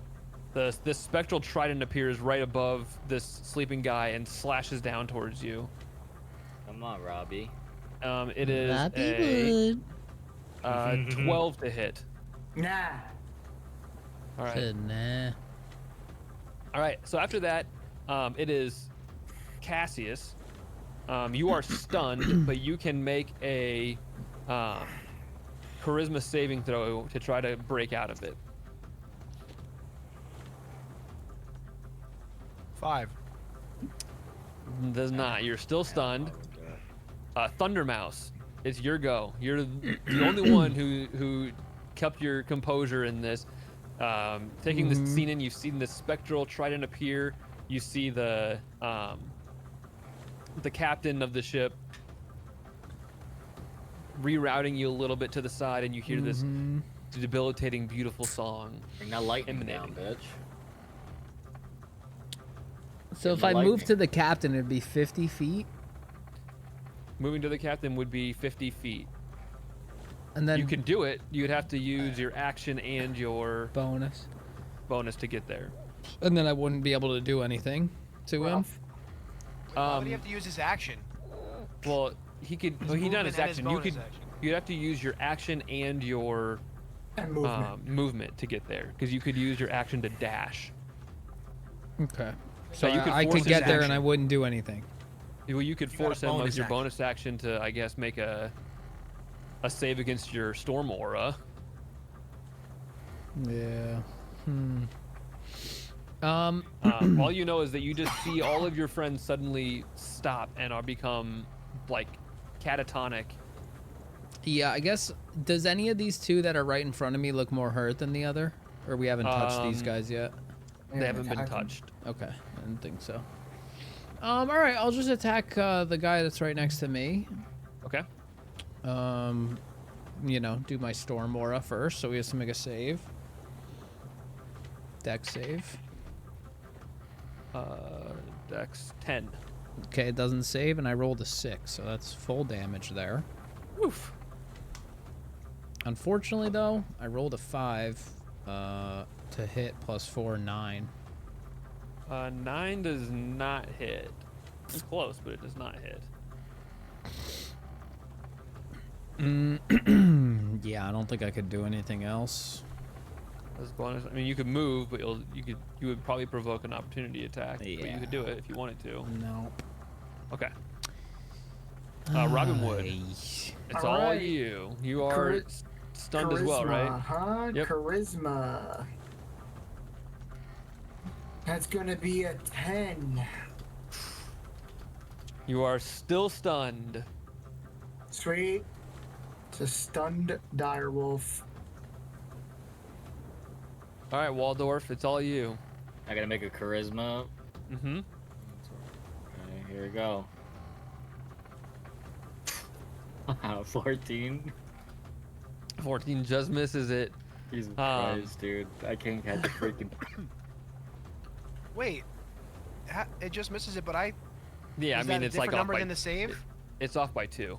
This spectral trident appears right above this sleeping guy and slashes down towards you. Come on, Robbie. It is a 12 to hit. nah. All right. Nah. All right. So after that, it is Cassius. You are stunned, but you can make a charisma saving throw to try to break out of it. 5. Does not. You're still stunned. Thundermouse, it's your go. You're the only one who kept your composure in this. Taking this scene in, you've seen the spectral trident appear. You see the captain of the ship rerouting you a little bit to the side, and you hear this debilitating, beautiful song. Bring that lightning Emanating. down, bitch. So if the I move lightning. to the captain, it'd be 50 feet, Moving to the captain would be 50 feet. and then You could do it. You'd have to use your action and your bonus, bonus to get there. and then I wouldn't be able to do anything to him. Why would he have to use his action? Well, he could. Well, he done his movement and his action. You bonus could. action. You'd have to use your action and your And movement. movement to get there, because you could use your action to dash. Okay. So you could I force could his get there and action. I wouldn't do anything. Well, you could You got a force him bonus as your action. bonus action to, I guess, make a save against your storm aura. Yeah. All you know is that you just see all of your friends suddenly stop and are become like catatonic. Yeah, I guess. Does any of these two that are right in front of me look more hurt than the other, or we haven't touched these guys yet? They haven't been attack 'em. touched. Okay, I didn't think so. All right, I'll just attack the guy that's right next to me. Okay. you know, do my Storm Aura first, so he has to make a save. Dex save. Dex 10. Okay, it doesn't save, and I rolled a 6, so that's full damage there. Oof. Unfortunately, though, I rolled a 5 to hit plus 4, 9. 9 does not hit. It's close, but it does not hit. Yeah, I don't think I could do anything else. As bonus, I mean, you could move, but you would probably provoke an opportunity attack. But you Yeah. could do it if you wanted to. Nope. Okay. Robin Wood, Ay. it's All all right. you. You are stunned as well, right? Huh? Yep. Charisma. That's gonna be a 10. You are still stunned. Sweet. It's a stunned direwolf. All right, Waldorf, it's all you. I gotta make a charisma. Mm-hmm. Okay, here we go. 14. 14 just misses it. Jesus Christ, dude. I can't catch a freaking. Wait, it just misses it, but I. Yeah, I Is mean that a it's like different off number by, than the save? It's off by 2.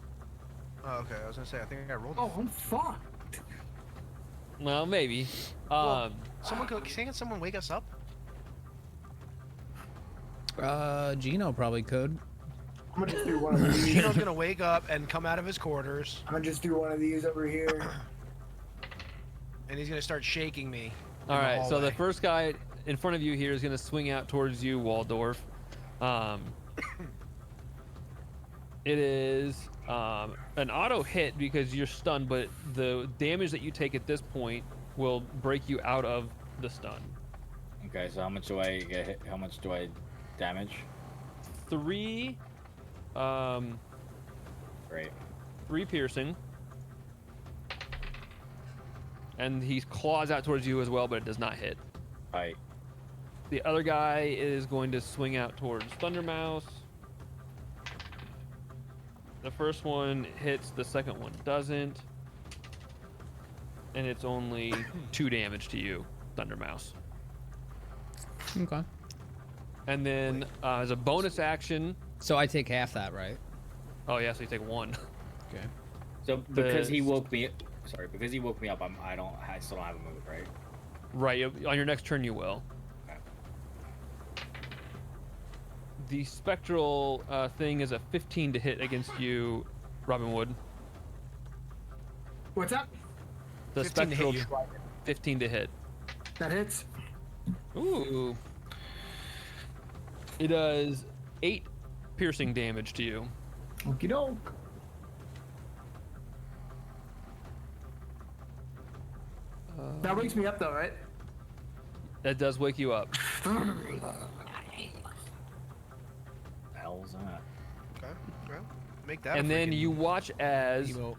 Oh, okay. I was gonna say I think I rolled. Oh, I'm fucked. Well, maybe. Well, can't someone wake us up? Gino probably could. I'm gonna just do one of these. Gino's gonna wake up and come out of his quarters, I'm gonna just do one of these over here. and he's gonna start shaking me. All in the right, so the hallway. first guy in front of you here is going to swing out towards you, Waldorf. It is an auto hit because you're stunned, but the damage that you take at this point will break you out of the stun. Okay, so how much do I get hit? How much do I damage? 3, Great. 3 piercing. And he claws out towards you as well, but it does not hit. Alright. The other guy is going to swing out towards Thundermouse. The first one hits, the second one doesn't. And it's only 2 damage to you, Thundermouse. Okay. And then as a bonus action, So I take half that, right? oh yeah, so you take 1. Okay. So because he The- woke me, because he woke me up, I still don't have a move, right? Right, on your next turn you will. Okay. The spectral thing is a 15 to hit against you, Robin Wood. What's up? The 15 to hit spectral you. trident, 15 to hit. That hits. Ooh. It does 8 piercing damage to you. Okie doke. That wakes me up though, right? That does wake you up. The hell's that? Okay. Well, make that. And a then freaking you watch as emote.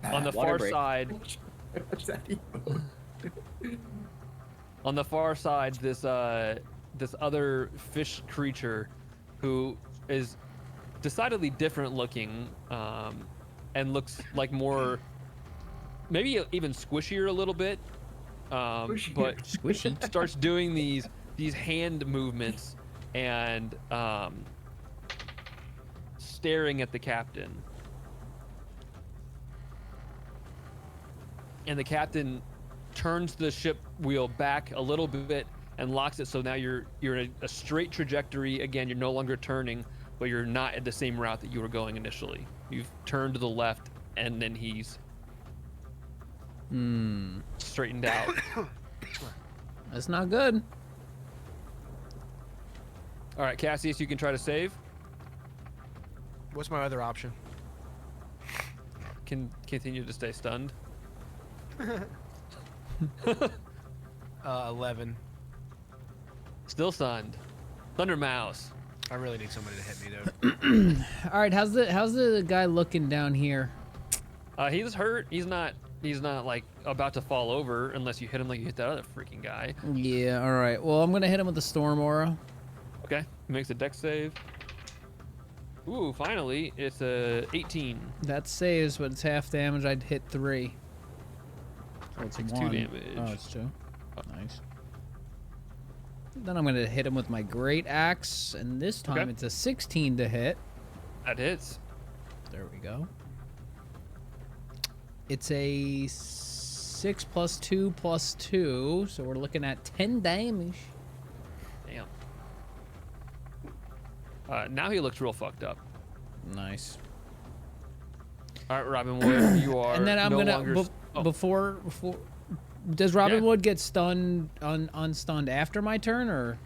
on the Water far break. side, What's that emote? this this other fish creature who is decidedly different looking and looks like more maybe even squishier a little bit Squishy. but Squishy. starts doing these hand movements and staring at the captain. And the captain turns the ship wheel back a little bit and locks it, so now you're in a straight trajectory again. You're no longer turning, but you're not at the same route that you were going initially. You've turned to the left, and then he's straightened out. That's not good. All right, Cassius, you can try to save. What's my other option? Can continue to stay stunned. 11. Still stunned. Thunder Mouse. I really need somebody to hit me, dude. All right, how's the guy looking down here? He's hurt. He's not like about to fall over unless you hit him like you hit that other freaking guy. Yeah, all right. Well, I'm going to hit him with the Storm Aura. Okay, he makes a dex save. Ooh, finally, it's a 18. That saves, but it's half damage. I'd hit 3. So it's Takes 1. 2 damage. Oh, it's 2. Nice. Then I'm gonna hit him with my great axe, and this time Okay. it's a 16 to hit. That hits. There we go. It's a 6 plus 2 plus 2, so we're looking at 10 damage. Damn. Now he looks real fucked up. Nice. All right, Robin Wood, you are And then I'm no gonna longer... before does Robin Yeah. Wood get stunned unstunned after my turn, or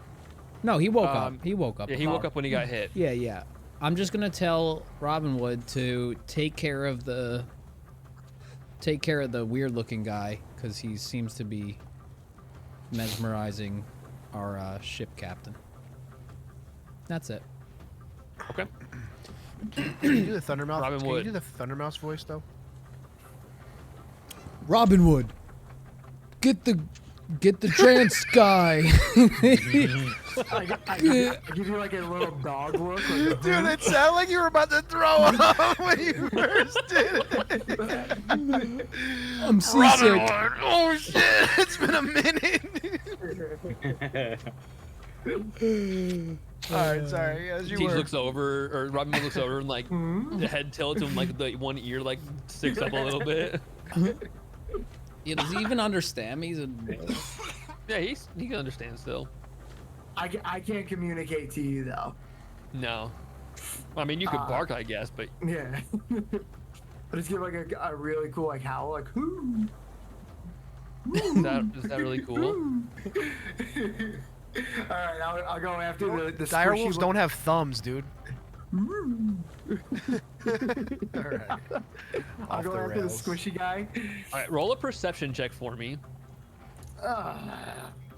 no? He woke up. He woke up. Yeah, he woke up when he got hit. Yeah. I'm just gonna tell Robin Wood to take care of the weird looking guy, because he seems to be mesmerizing our ship captain. That's it. Okay. Can you do the Thundermouth? Robin Can Wood. you do the Thundermouse voice though? Robin Wood, get the trance guy. I give you like a little dog look. Like, Dude, it sounded like you were about to throw up when you first did it. I'm seasick. Oh shit! It's been a minute. All right, sorry. As you Teach were. looks over, or Robin Wood looks over and like the head tilts and like the one ear like sticks up a little bit. Yeah, does he even understand me? He's a Yeah, he can understand still. I can't communicate to you though. No. I mean, you could bark, I guess, but Yeah. But just give like a really cool like howl, like whoo. is that really cool? All right, I'll go after the Direwolves squishy don't have thumbs, dude. All right. I'll Off go the after the rails. squishy guy. All right, roll a perception check for me. Oh,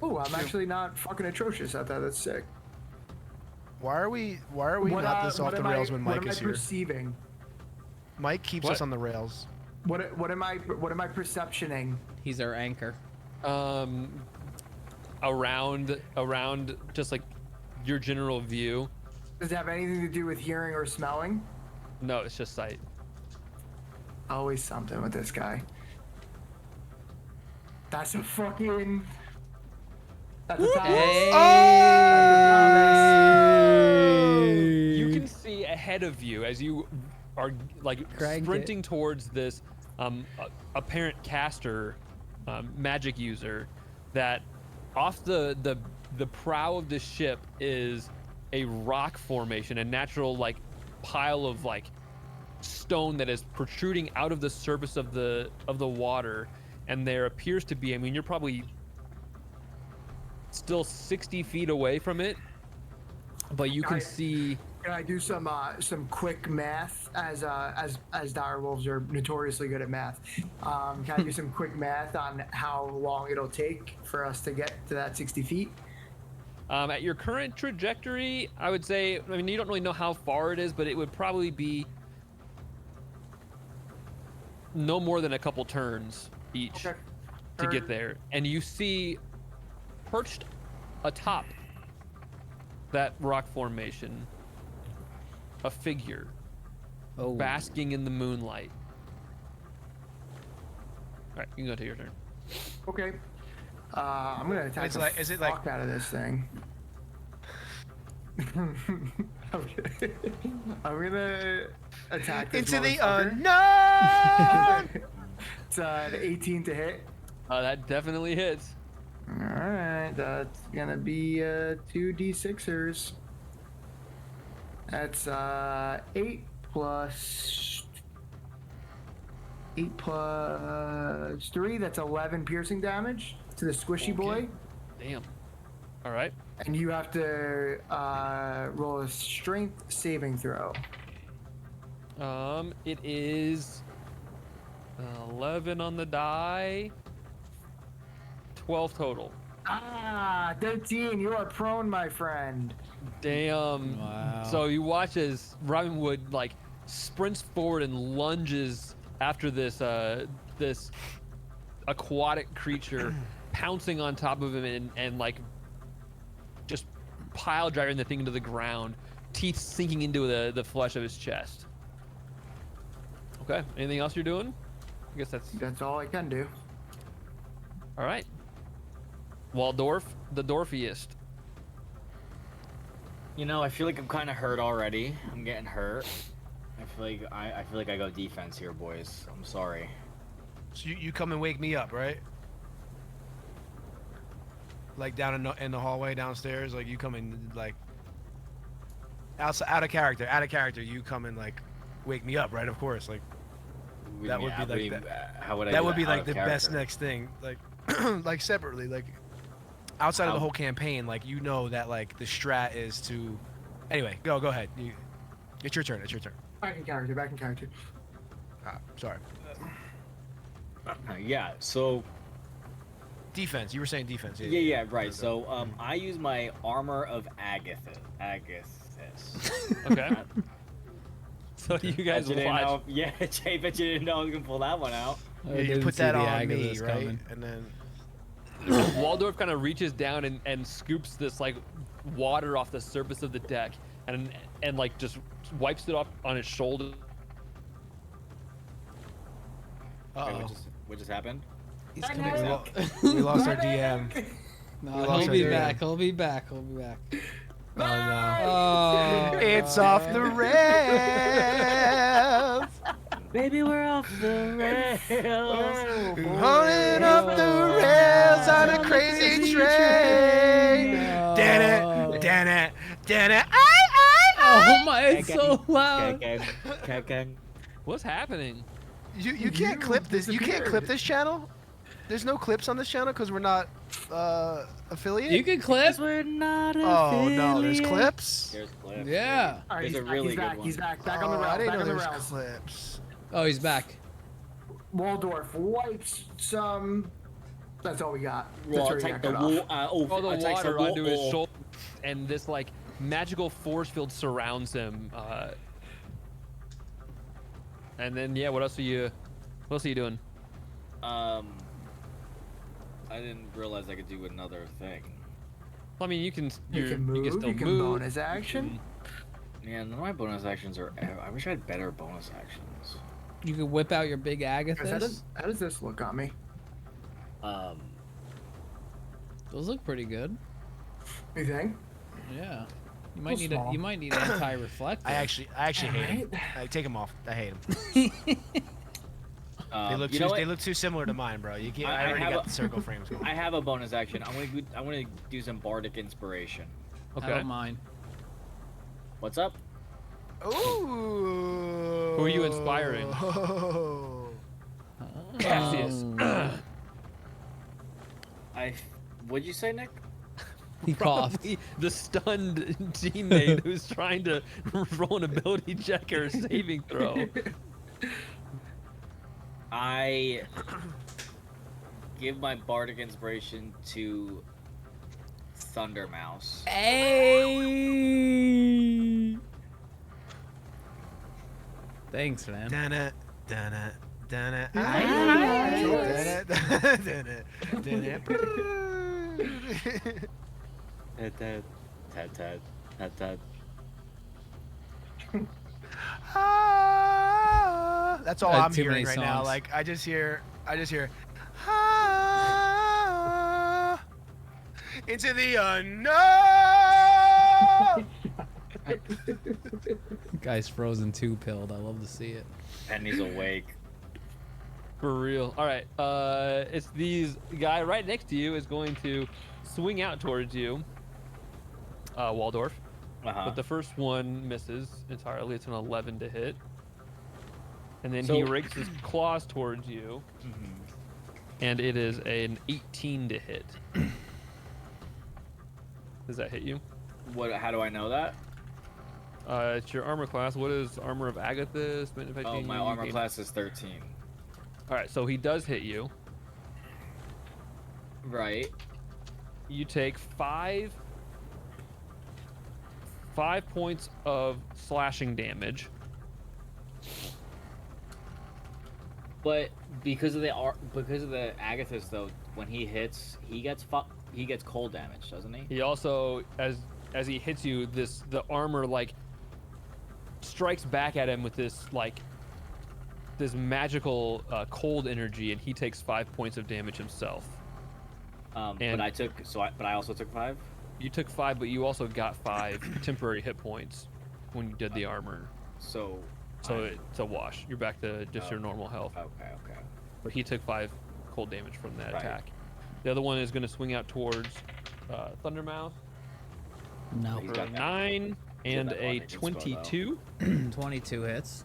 I'm actually not fucking atrocious at that. That's sick. Why are we not this off the rails when Mike is What am I here? perceiving? Mike keeps What? us on the rails. What am I perceptioning? he's our anchor. Around just like your general view. Does it have anything to do with hearing or smelling? No, it's just sight. Always something with this guy. That's a fucking. That's a You can see ahead of you as you are like Cranked sprinting towards this apparent caster, magic user, that off the prow of the ship is a rock formation, a natural like pile of like stone that is protruding out of the surface of the water, and there appears to be, I mean, you're probably still 60 feet away from it, but you can see. Can I do some quick math as direwolves are notoriously good at math? Can I do some quick math on how long it'll take for us to get to that 60 feet? At your current trajectory, I would say, I mean, you don't really know how far it is, but it would probably be no more than a couple turns each Okay. to get there. And you see perched atop that rock formation a figure Oh, basking in the moonlight. All right, you can go to your turn. Okay. I'm gonna attack Is the it fuck out of this thing. Okay. I'm gonna attack this Into the motherfucker. unknown. It's an 18 to hit. That definitely hits. All right, that's gonna be 2d6ers. That's 8 plus 3. That's 11 piercing damage to the squishy boy. Damn. All right. And you have to roll a strength saving throw. It is 11 on the die. 12 total. 13. You are prone, my friend. Damn. Wow. So you watch as Robin Wood like sprints forward and lunges after this this aquatic creature, pouncing on top of him and like just pile driving the thing into the ground. teeth sinking into the flesh of his chest. Okay. Anything else you're doing? I guess That's all I can do. all right. Waldorf, the Dorfiest. You know, I feel like I'm kind of hurt already. I'm getting hurt. I feel like I go defense here, boys. I'm sorry. So you come and wake me up, right? Like down in the hallway downstairs, like you come and like outside out of character. You come and like wake me up, right? Of course, like that would be like how would I? that do would be out like of the best character? next thing, like like separately, like outside of the whole campaign, like you know that like the strat is to. Anyway, go ahead. It's your turn. It's your turn. Back in character. Sorry. Yeah. So. Defense. You were saying defense. Yeah. Right. So I use my armor of Agathis. Okay. So you guys Bet you didn't watch. know, yeah, Jay, bet you didn't know I was gonna pull that one out. I Yeah, you didn't put see that the on me, Agathis right? coming. And then. Waldorf kind of reaches down and scoops this like water off the surface of the deck and like just wipes it off on his shoulder. Wait, Uh-oh. what just happened? He's We coming lo- back. We lost our DM. No, we lost he'll our be DM. back. He'll be back. He'll be back. Oh no. Oh, It's off the rails. Baby, we're off the rails. Holding up the rails on a crazy train. Dan it. Oh my! It's so loud. What's happening? You can't clip this. You can't clip this channel. There's no clips on this channel because we're not affiliate. You can clip. We're not Oh no, there's clips. There's clips. Yeah. All right, There's he's a really back. good He's one. back. Back on the Oh, rails. I didn't Back know on the there's rails. clips. Oh, he's back. Waldorf wipes some. That's all we got. That's Well, I'll where we take got the cut off. wool. All the I'll take water some onto his wool. shoulder, and this like magical force field surrounds him. And then yeah, what else are you doing? I didn't realize I could do another thing. I mean, you can You can move. still You can move. bonus action. Yeah, none of my bonus actions are. I wish I had better bonus actions. You can whip out your big Guys, Agathis. how does this look on me? Those look pretty good. You think? Yeah. You might need small. You might need anti-reflective. I actually hate him. Alright. Take him off. I hate him. You know They what? look too similar to mine, bro. You can't. I I already have got a- the circle frames going. I have a bonus action. I want to do some bardic inspiration. I Okay. don't mind. What's up? Ooh. Who are you inspiring? Cassius. What'd you say, Nick? He coughed. Probably the stunned teammate who's trying to roll an ability check or a saving throw. I give my bardic inspiration to Thundermouse. Hey. Thanks, man. Dun-it, dun-it, dun-it. Nice. Dun-it, dun-it, dun-it. Tat tat tat tat tat. Ah, that's all Had I'm too hearing many right now. songs. Like I just hear ah, into the unknown. Guy's frozen 2-pilled. I love to see it. Penny's awake. For real. All right. It's these guy right next to you is going to swing out towards you, Waldorf. But the first one misses entirely. It's an 11 to hit. And then he So- rakes his claws towards you, and it is an 18 to hit. Does that hit you? What? How do I know that? It's your armor class. What is armor of Agathis? Oh, my armor class is 13. All right, so he does hit you. Right. You take five points of slashing damage. But because of the Agathis though, when he hits, he gets cold damage, doesn't he? He also, as as he hits you, the armor like strikes back at him with this magical cold energy, and he takes 5 points of damage himself. But I also took 5. You took 5, but you also got 5 temporary hit points when you did the armor. So It's a wash. You're back to just your normal health. Okay. But he took 5 cold damage from that Right. attack. The other one is going to swing out towards Thundermouth No. He's for got a that. 9 and that a one inspo, 22 22 hits.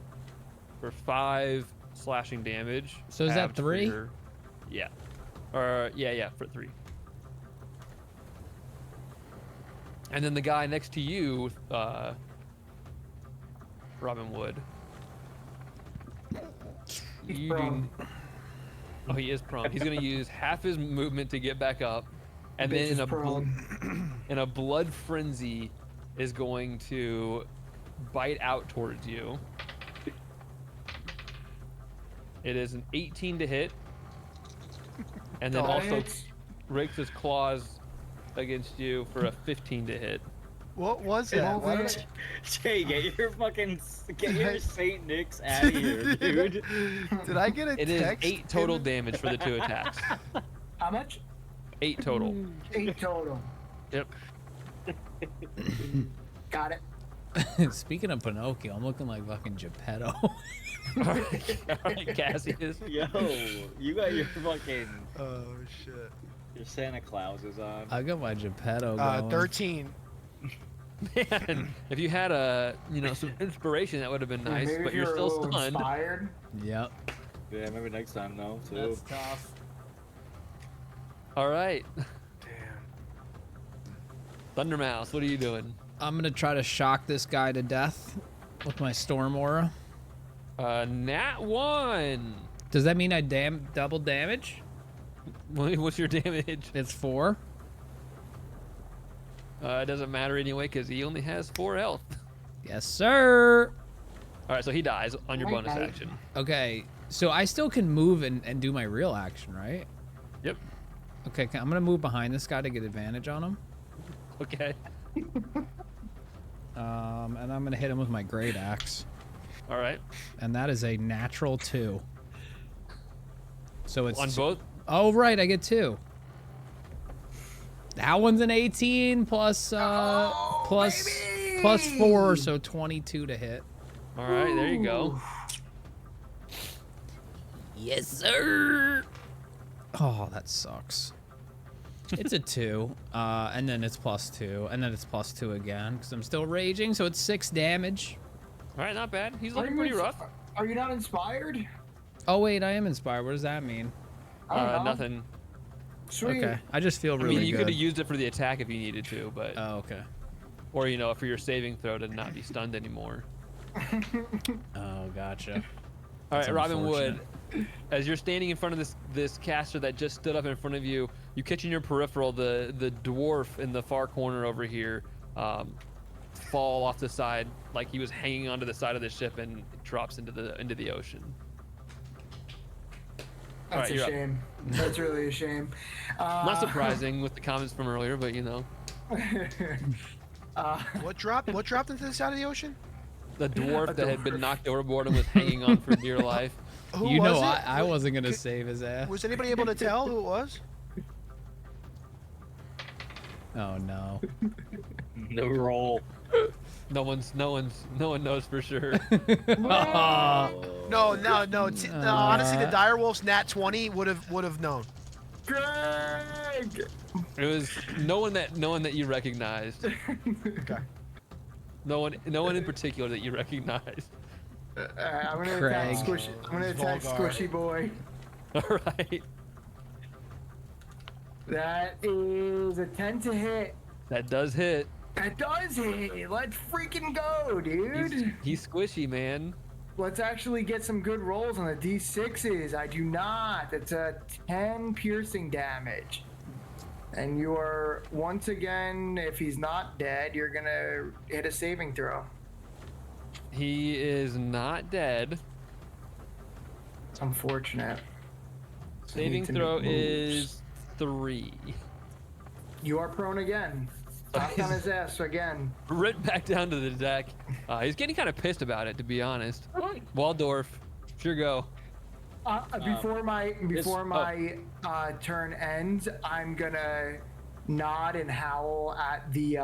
for 5 slashing damage. So is that halved for 3? Yeah. Or yeah, for 3. And then the guy next to you, Robin Wood. He's prone. Oh, he is prone. He's gonna use half his movement to get back up, and Bitch then is prone. in a blood frenzy, is going to bite out towards you. It is an 18 to hit, and then That also hits. rakes his claws against you for a 15 to hit. What was It that? won't What? hit. Jay, get your Saint Nick's out of here, dude. Did I get a It is text? 8 total damage for the 2 attacks. How much? 8 total. 8 total. Yep. Got it. Speaking of Pinocchio, I'm looking like fucking Geppetto. All right, Cassius. Yo, you got your fucking Oh shit. your Santa Claus is on. I got my Geppetto going. 13. Man, if you had some inspiration, that would have been nice. Maybe But if you're a still little stunned. Inspired. Yep. Yeah, maybe next time though too. That's tough. All right, Damn. Thundermouse, what are you doing? I'm gonna try to shock this guy to death with my Storm Aura. Nat 1. Does that mean I double damage? What's your damage? It's 4. It doesn't matter anyway because he only has 4 health. Yes, sir. All right, so he dies on your bonus Night-night. action. Okay, so I still can move and do my real action, right? Yep. Okay, I'm gonna move behind this guy to get advantage on him. Okay. And I'm gonna hit him with my great axe, All right. and that is a natural 2. So it's On both. Oh right, I get 2. That one's an 18 plus plus baby! plus 4, so 22 to hit. All right, there you go. Yes, sir. Oh, that sucks. It's a 2, and then it's plus 2, and then it's plus 2 again because I'm still raging. So it's 6 damage. All right, not bad. He's Are looking you pretty ins- rough. Are you not inspired? Oh wait, I am inspired. What does that mean? I don't know. Nothing. Sweet. Okay, I just feel I really mean, you could good. have used it for the attack if you needed to, but Oh, okay. or for your saving throw to not be stunned anymore. Oh, gotcha. All That's right, Robin Wood, unfortunate. as you're standing in front of this caster that just stood up in front of you, you catch in your peripheral the dwarf in the far corner over here fall off the side like he was hanging onto the side of the ship and drops into the ocean. That's Alright, a you're up. shame. That's really a shame. Not surprising with the comments from earlier, but What dropped? What dropped into the side of the ocean? the dwarf A that had been dwarf. knocked overboard and was hanging on for dear life. Who You was know, it? I wasn't gonna Could- save his ass. Was anybody able to tell who it was? Oh no. No roll. No one knows for sure. No. Honestly, the direwolf's nat 20 would have known. Greg! It was no one that you recognized. Okay. No one in particular that you recognized. I'm gonna Craig. attack Squishy. I'm gonna attack Volgar. Squishy Boy. All right, That is a 10 to hit. that does hit. That does hit. Let's freaking go, dude. He's squishy, man. Let's actually get some good rolls on the D6s. I do not. It's a 10 piercing damage. And you are, once again, if he's not dead, you're gonna hit a saving throw. He is not dead. It's unfortunate. I Saving need to throw make moves. is 3. You are prone again. Knocked on his ass again. Right back down to the deck. He's getting kind of pissed about it, to be honest. Waldorf, sure go. Before my turn ends, I'm gonna nod and howl at the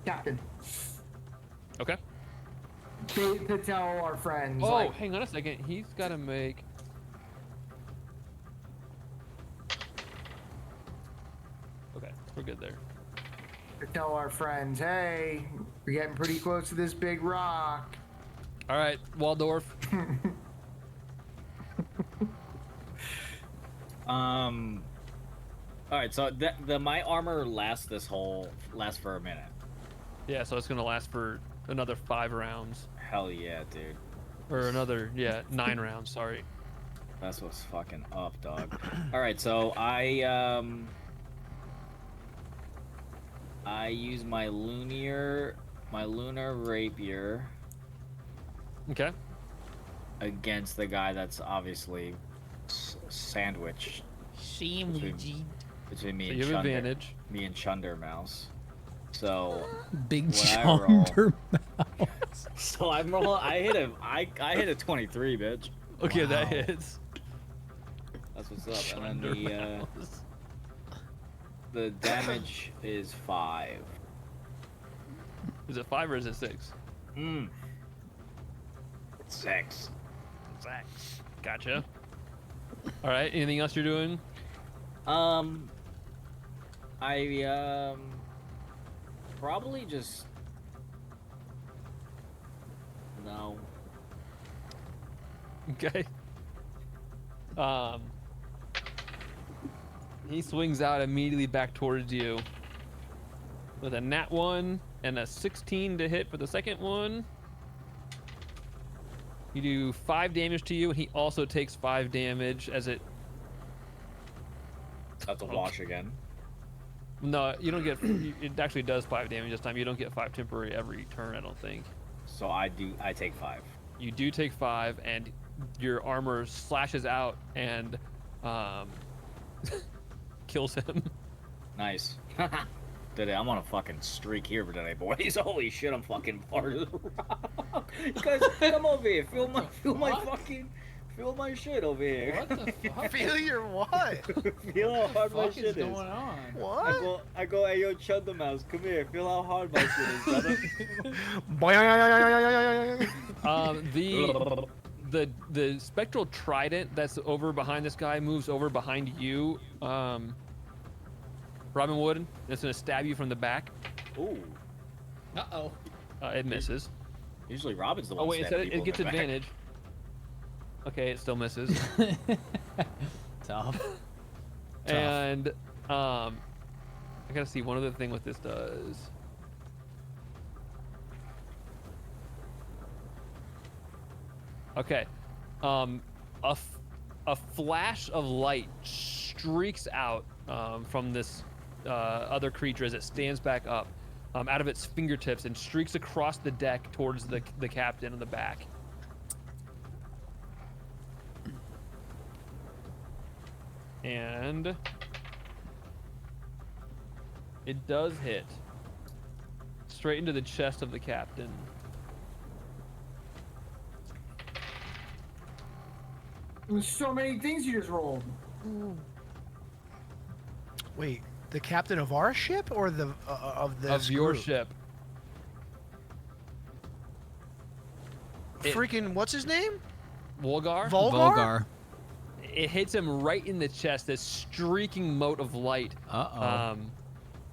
captain. Okay. To tell our friends. Oh, like, hang on a second. He's got to make. Okay, we're good there. to tell our friends, hey, we're getting pretty close to this big rock. All right, Waldorf. All right, so my armor lasts for a minute. Yeah, so it's gonna last for another 5 rounds, Hell yeah, dude. or another 9 rounds. Sorry. That's what's fucking up, dog. All right, so I use my lunar rapier Okay. against the guy that's obviously sandwiched Sandwichy. between me So and you have Chunder. advantage. Me and Chunder Mouse. So Big when I roll- chunder. so I'm roll. I hit a 23, bitch. Okay, that Wow. hits. That's what's up. And Chunder then mouse. the damage is 5. Is it 5 or is it 6? 6. Gotcha. All right. Anything else you're doing? I probably just no. Okay. He swings out immediately back towards you with a nat 1 and a 16 to hit for the second one. You do 5 damage to you, and he also takes 5 damage as it. That's a wash again. No, you don't get. It actually does 5 damage this time. You don't get 5 temporary every turn, I don't think. So I take 5. You do take 5, and your armor slashes out and kills him. Nice. Today I'm on a fucking streak here for today, boys. Holy shit, I'm fucking part of the rock. Guys, come over here. Feel my shit over here. What the fuck? Feel your what? Feel how hard my What shit is is. going on? What? I go, hey yo, Chunder Mouse, come here. Feel how hard my shit is, brother. The spectral trident that's over behind this guy moves over behind you, Robin Wood. It's gonna stab you from the back. Ooh. Uh-oh. It misses. Usually Robin's the one. Oh wait, stabbing it people in gets the back. advantage. Okay, it still misses. Tough. And I gotta see one other thing what this does. Okay, a flash of light streaks out from this other creature as it stands back up out of its fingertips and streaks across the deck towards the captain in the back. And it does hit straight into the chest of the captain. There's so many things you just rolled. Wait, the captain of our ship or the of this Of your group? ship. It- Freaking what's his name? Volgar? Volgar? It hits him right in the chest, this streaking mote of light, Uh-oh.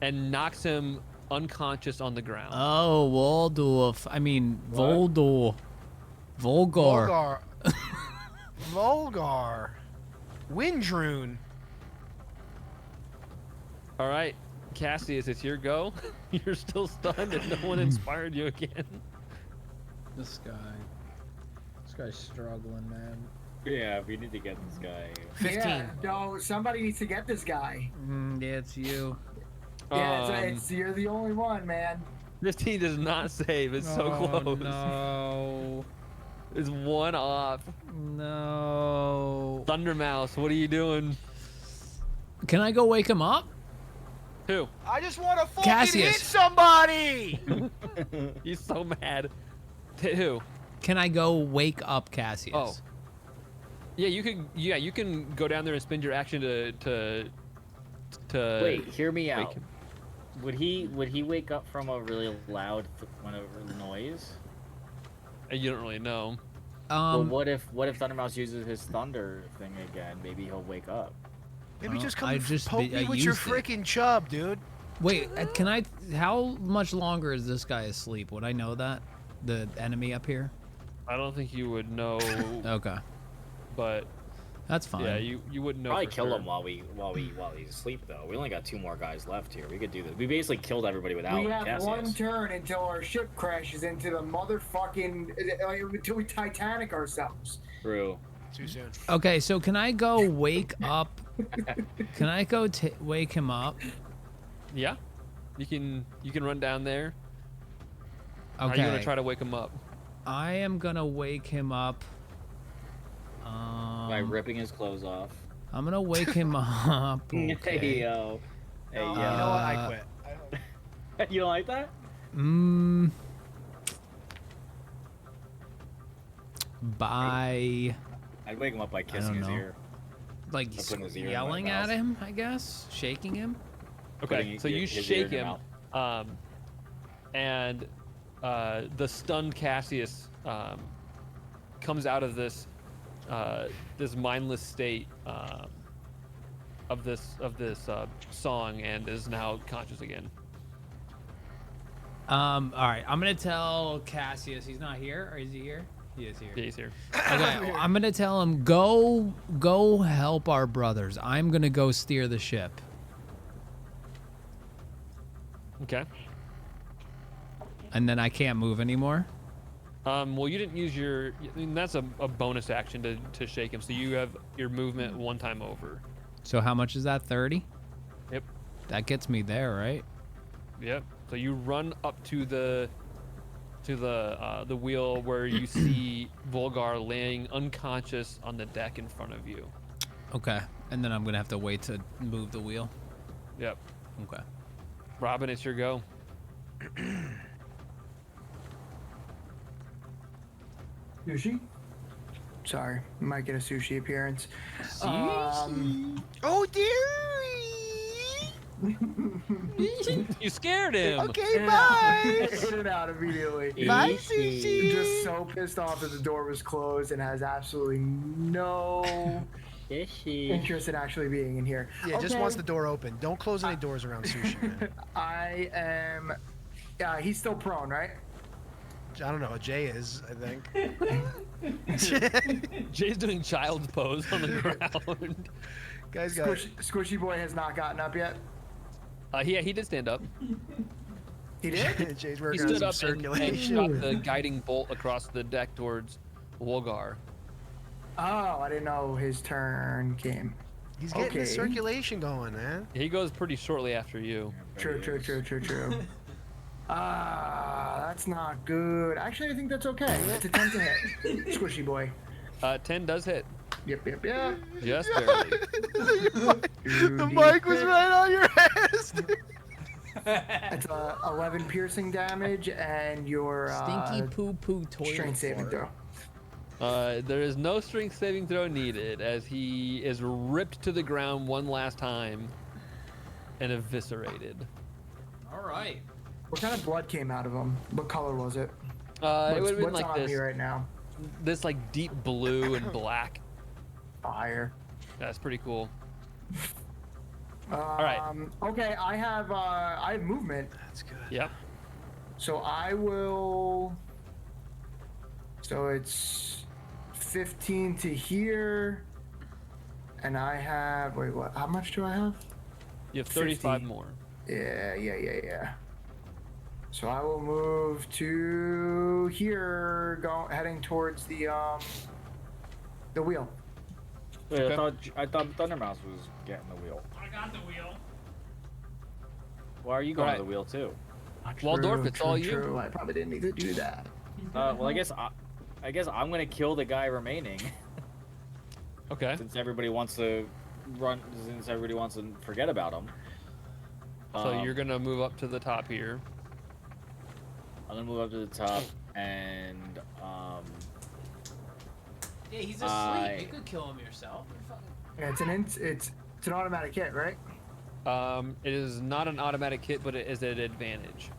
and knocks him unconscious on the ground. Oh, Waldorf. I mean, What? Voldor. Volgar. Volgar. Volgar. Windrune. All right, Cassius, it's your go. You're still stunned and no one inspired you again. This guy's struggling, man. Yeah, we need to get this guy. 15. Yeah, no, somebody needs to get this guy. Yeah, it's you. Yeah, you're the only one, man. 15 does not save. It's so Oh, close. No. It's 1 off. No. Thundermouse, what are you doing? Can I go wake him up? Who? I just want to fucking Cassius. hit somebody. He's so mad. Who? Can I go wake up Cassius? Oh. Yeah, you could. Yeah, you can go down there and spend your action to. Wait, hear me wake out. him. Would he wake up from a really loud noise? You don't really know. Well, what if Thundermouse uses his thunder thing again? Maybe he'll wake up. Maybe just come I and just poke I me with your used it. freaking chub, dude. Wait, can I? How much longer is this guy asleep? Would I know that? The enemy up here? I don't think you would know, Okay, but that's fine. yeah, you wouldn't know. Probably for kill sure. him while he's asleep though. We only got 2 more guys left here. We could do this. We basically killed everybody without We have Cassius. one turn until our ship crashes into the motherfucking until we Titanic ourselves. True. Too soon. Okay, so can I go wake up? Can I go wake him up? Yeah, you can run down there. Okay. Are you gonna try to wake him up? I am gonna wake him up. By ripping his clothes off. I'm gonna wake him up. Hey Okay. yo. Hey No, yo. you know what? I quit. You don't like that? By I'd wake him up by kissing his know. ear. like I'll put his ear in my yelling at mouth. him, I guess, shaking him. Okay, Putting so you his ear shake in your him, mouth. and the stunned Cassius comes out of this this mindless state of this song and is now conscious again. All right, I'm gonna tell Cassius. He's not here, or is he here? He is here. Yeah, he's here. Okay, I'm gonna tell him go help our brothers. I'm gonna go steer the ship. Okay. And then I can't move anymore. Well, you didn't use your. I mean, that's a bonus action to shake him. So you have your movement 1 time over. So how much is that? 30? Yep. That gets me there, right? Yep. So you run up to the wheel where you see Volgar laying unconscious on the deck in front of you. Okay. And then I'm gonna have to wait to move the wheel. Yep. Okay. Robin, it's your go. Sushi? Sorry, might get a sushi appearance. Oh dearie. You scared him. Okay, bye. In and out immediately. Bye, sushi. Just so pissed off that the door was closed and has absolutely no interest in actually being in here. Yeah, just Okay. wants the door open. Don't close any doors around sushi, man. I am. He's still prone, right? I don't know. Jay is, I think. Jay's doing child's pose on the ground. Guys got. Squishy boy has not gotten up yet. He did stand up. He did? Jay's He working on stood some up and circulation. shot the guiding bolt across the deck towards Wolgar. Oh, I didn't know his turn came. He's getting the Okay. circulation going, man. He goes pretty shortly after you. True. That's not good. Actually, I think that's okay. It's a 10 to hit. Squishy boy. 10 does hit. Yep. Just barely. The mic was right on your ass. It's 11 piercing damage and your Stinky poo poo toilet. strength saving fart. throw. There is no strength saving throw needed as he is ripped to the ground one last time and eviscerated. All right. What kind of blood came out of him? What color was it? It would have been What's like on this, me right now? this like deep blue and black. Fire. That's pretty cool. right. Okay, I have movement, That's good. Yep. so I will. So it's 15 to here, and I have. Wait, what? How much do I have? You have 35 50. more. Yeah. So I will move to here, heading towards the wheel. Wait, Okay. I thought Thundermouse was getting the wheel. I got the wheel. Why are you going Alright. to the wheel too? Waldorf, it's all you. True. I probably didn't need to do that. Well, I guess I'm gonna kill the guy remaining Okay. since everybody wants to forget about him. So you're gonna move up to the top here. I'm gonna move up to the top and Yeah, he's asleep. I- You could kill him yourself. Yeah, it's an automatic hit, right? It is not an automatic hit, but it is an advantage.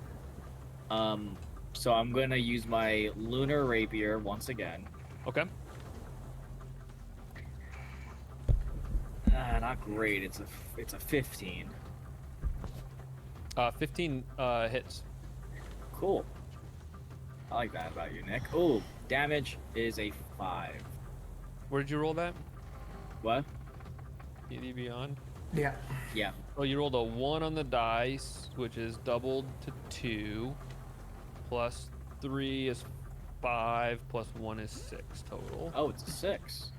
so I'm gonna use my lunar rapier once again. Okay. Not great. It's a 15. 15 hits. Cool. I like that about you, Nick. Oh, damage is a 5. Where did you roll that? What? D&D Beyond? Yeah. Yeah. Oh, you rolled a 1 on the dice, which is doubled to 2. Plus 3 is 5. Plus 1 is 6 total. Oh, it's a 6.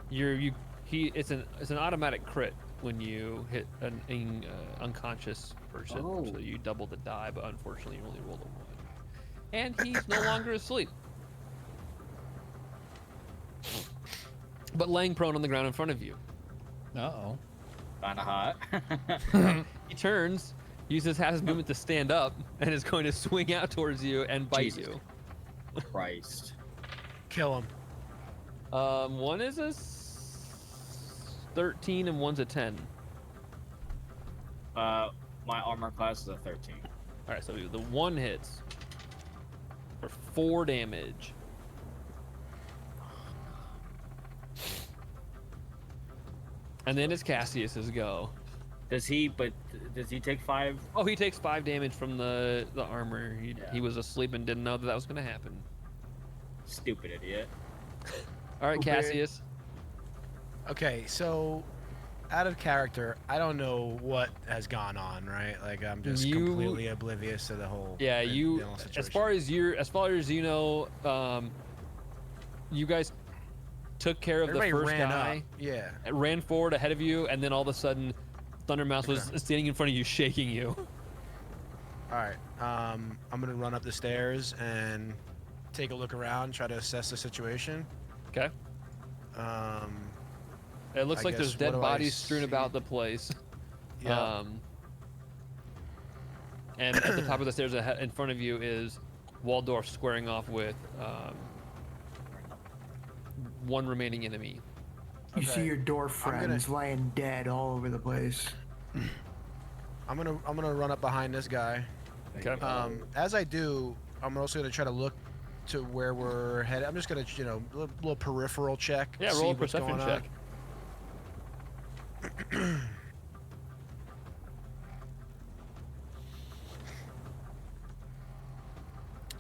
It's an automatic crit when you hit an unconscious person. Oh. So you double the die, but unfortunately you only rolled a 1. And he's no longer asleep. But laying prone on the ground in front of you. Uh-oh. Kinda hot. He turns, uses half his movement to stand up, and is going to swing out towards you and bite Jesus. you. Christ. Kill him. One is a 13 and one's a 10. My armor class is a 13. All right, so the 1 hits for 4 damage. And then it's Cassius's go. Does he take 5? Oh, he takes 5 damage from the armor. He Yeah. was asleep and didn't know that was going to happen. Stupid idiot. All right, Okay. Cassius. Okay, so out of character, I don't know what has gone on, right? Like I'm just You- completely oblivious to the whole. Yeah, the you. whole As situation. far as you know, you guys took care of Everybody the first ran guy. up. Yeah. Ran forward ahead of you, and then all of a sudden, Thundermouse was standing in front of you, shaking you. All right. I'm gonna run up the stairs and take a look around, try to assess the situation. Okay. It looks I like there's guess, dead what do I bodies strewn see? about the place. Yeah. And at the top of the stairs in front of you is Waldorf squaring off with one remaining enemy. You see Okay. your dwarf I'm gonna- friends laying dead all over the place. I'm gonna run up behind this guy. Okay. As I do, I'm also gonna try to look to where we're headed. I'm just gonna, little peripheral check. Yeah, see roll a what's perception going check.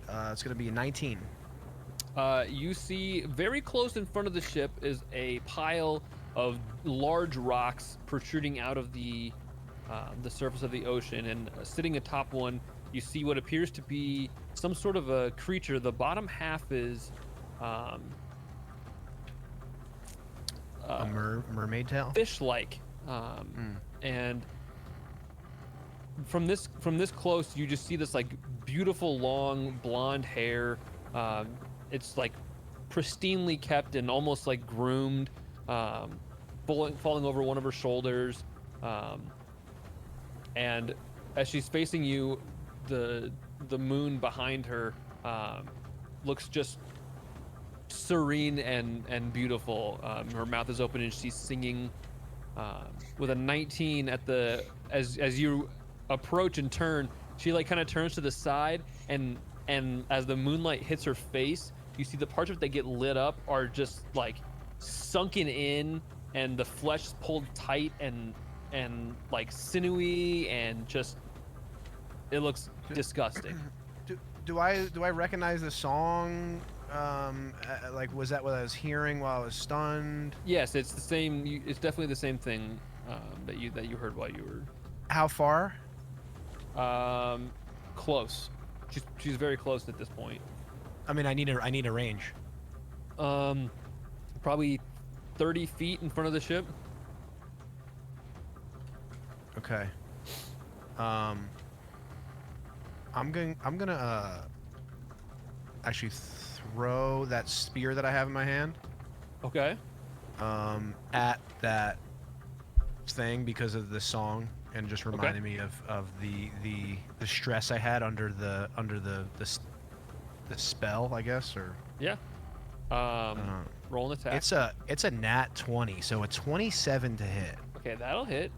on. It's gonna be a 19. You see very close in front of the ship is a pile of large rocks protruding out of the surface of the ocean, and sitting atop one, you see what appears to be some sort of a creature. The bottom half is A mermaid tail. fish-like, and from this close, you just see this like beautiful long blonde hair. It's like pristinely kept and almost like groomed, falling over one of her shoulders, and as she's facing you, the moon behind her looks just serene and beautiful. Her mouth is open and she's singing with a 19 at the as you approach and turn. She like kind of turns to the side, and as the moonlight hits her face, you see the parts of it that get lit up are just like sunken in, and the flesh is pulled tight and like sinewy, and just it looks disgusting. Do I recognize the song? Like, was that what I was hearing while I was stunned? Yes, it's the same. It's definitely the same thing that you heard while you were How far? close. She's very close at this point. I mean, I need a range. Probably 30 feet in front of the ship. Okay. I'm gonna actually throw that spear that I have in my hand Okay. at that thing because of the song and just reminded me of the stress I had under the spell, I guess, or Yeah. Roll an attack. it's a nat 20, so a 27 to hit. Okay, that'll hit.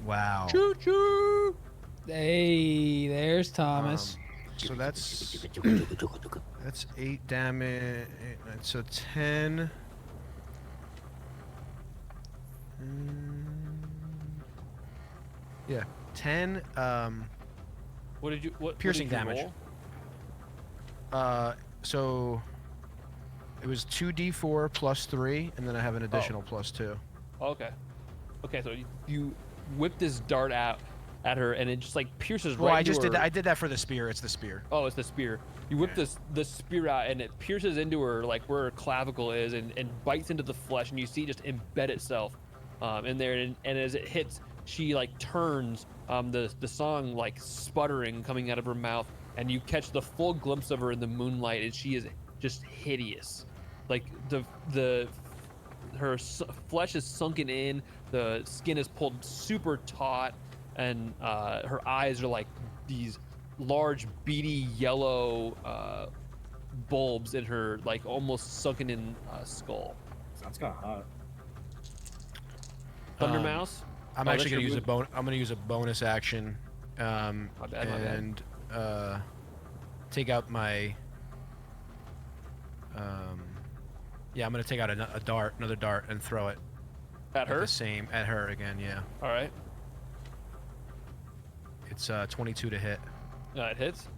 Wow. Choo choo. Hey, there's Thomas. So that's 8 damage. So 10. Yeah, 10. What did you? What Piercing what did you damage. roll? So it was 2d4 plus 3, and then I have an additional plus 2. Okay. Okay, so you whip this dart out at her, and it just like pierces Well, right I just into did her. that. I did that for the spear. It's the spear. Oh, it's the spear. You whip the spear out, and it pierces into her, like where her clavicle is, and bites into the flesh, and you see it just embed itself in there. And as it hits, she like turns, the song like sputtering coming out of her mouth, and you catch the full glimpse of her in the moonlight, and she is just hideous. Like her flesh is sunken in, the skin is pulled super taut, and her eyes are like these large beady yellow bulbs in her like almost sunken in skull. Sounds kind of hot. Thunder Mouse. I'm Oh, actually that's gonna use your I'm gonna use a bonus action, My bad. and take out my. Yeah, I'm gonna take out another dart, and throw it At her. at her again. Yeah, All right. it's 22 to hit, It hits.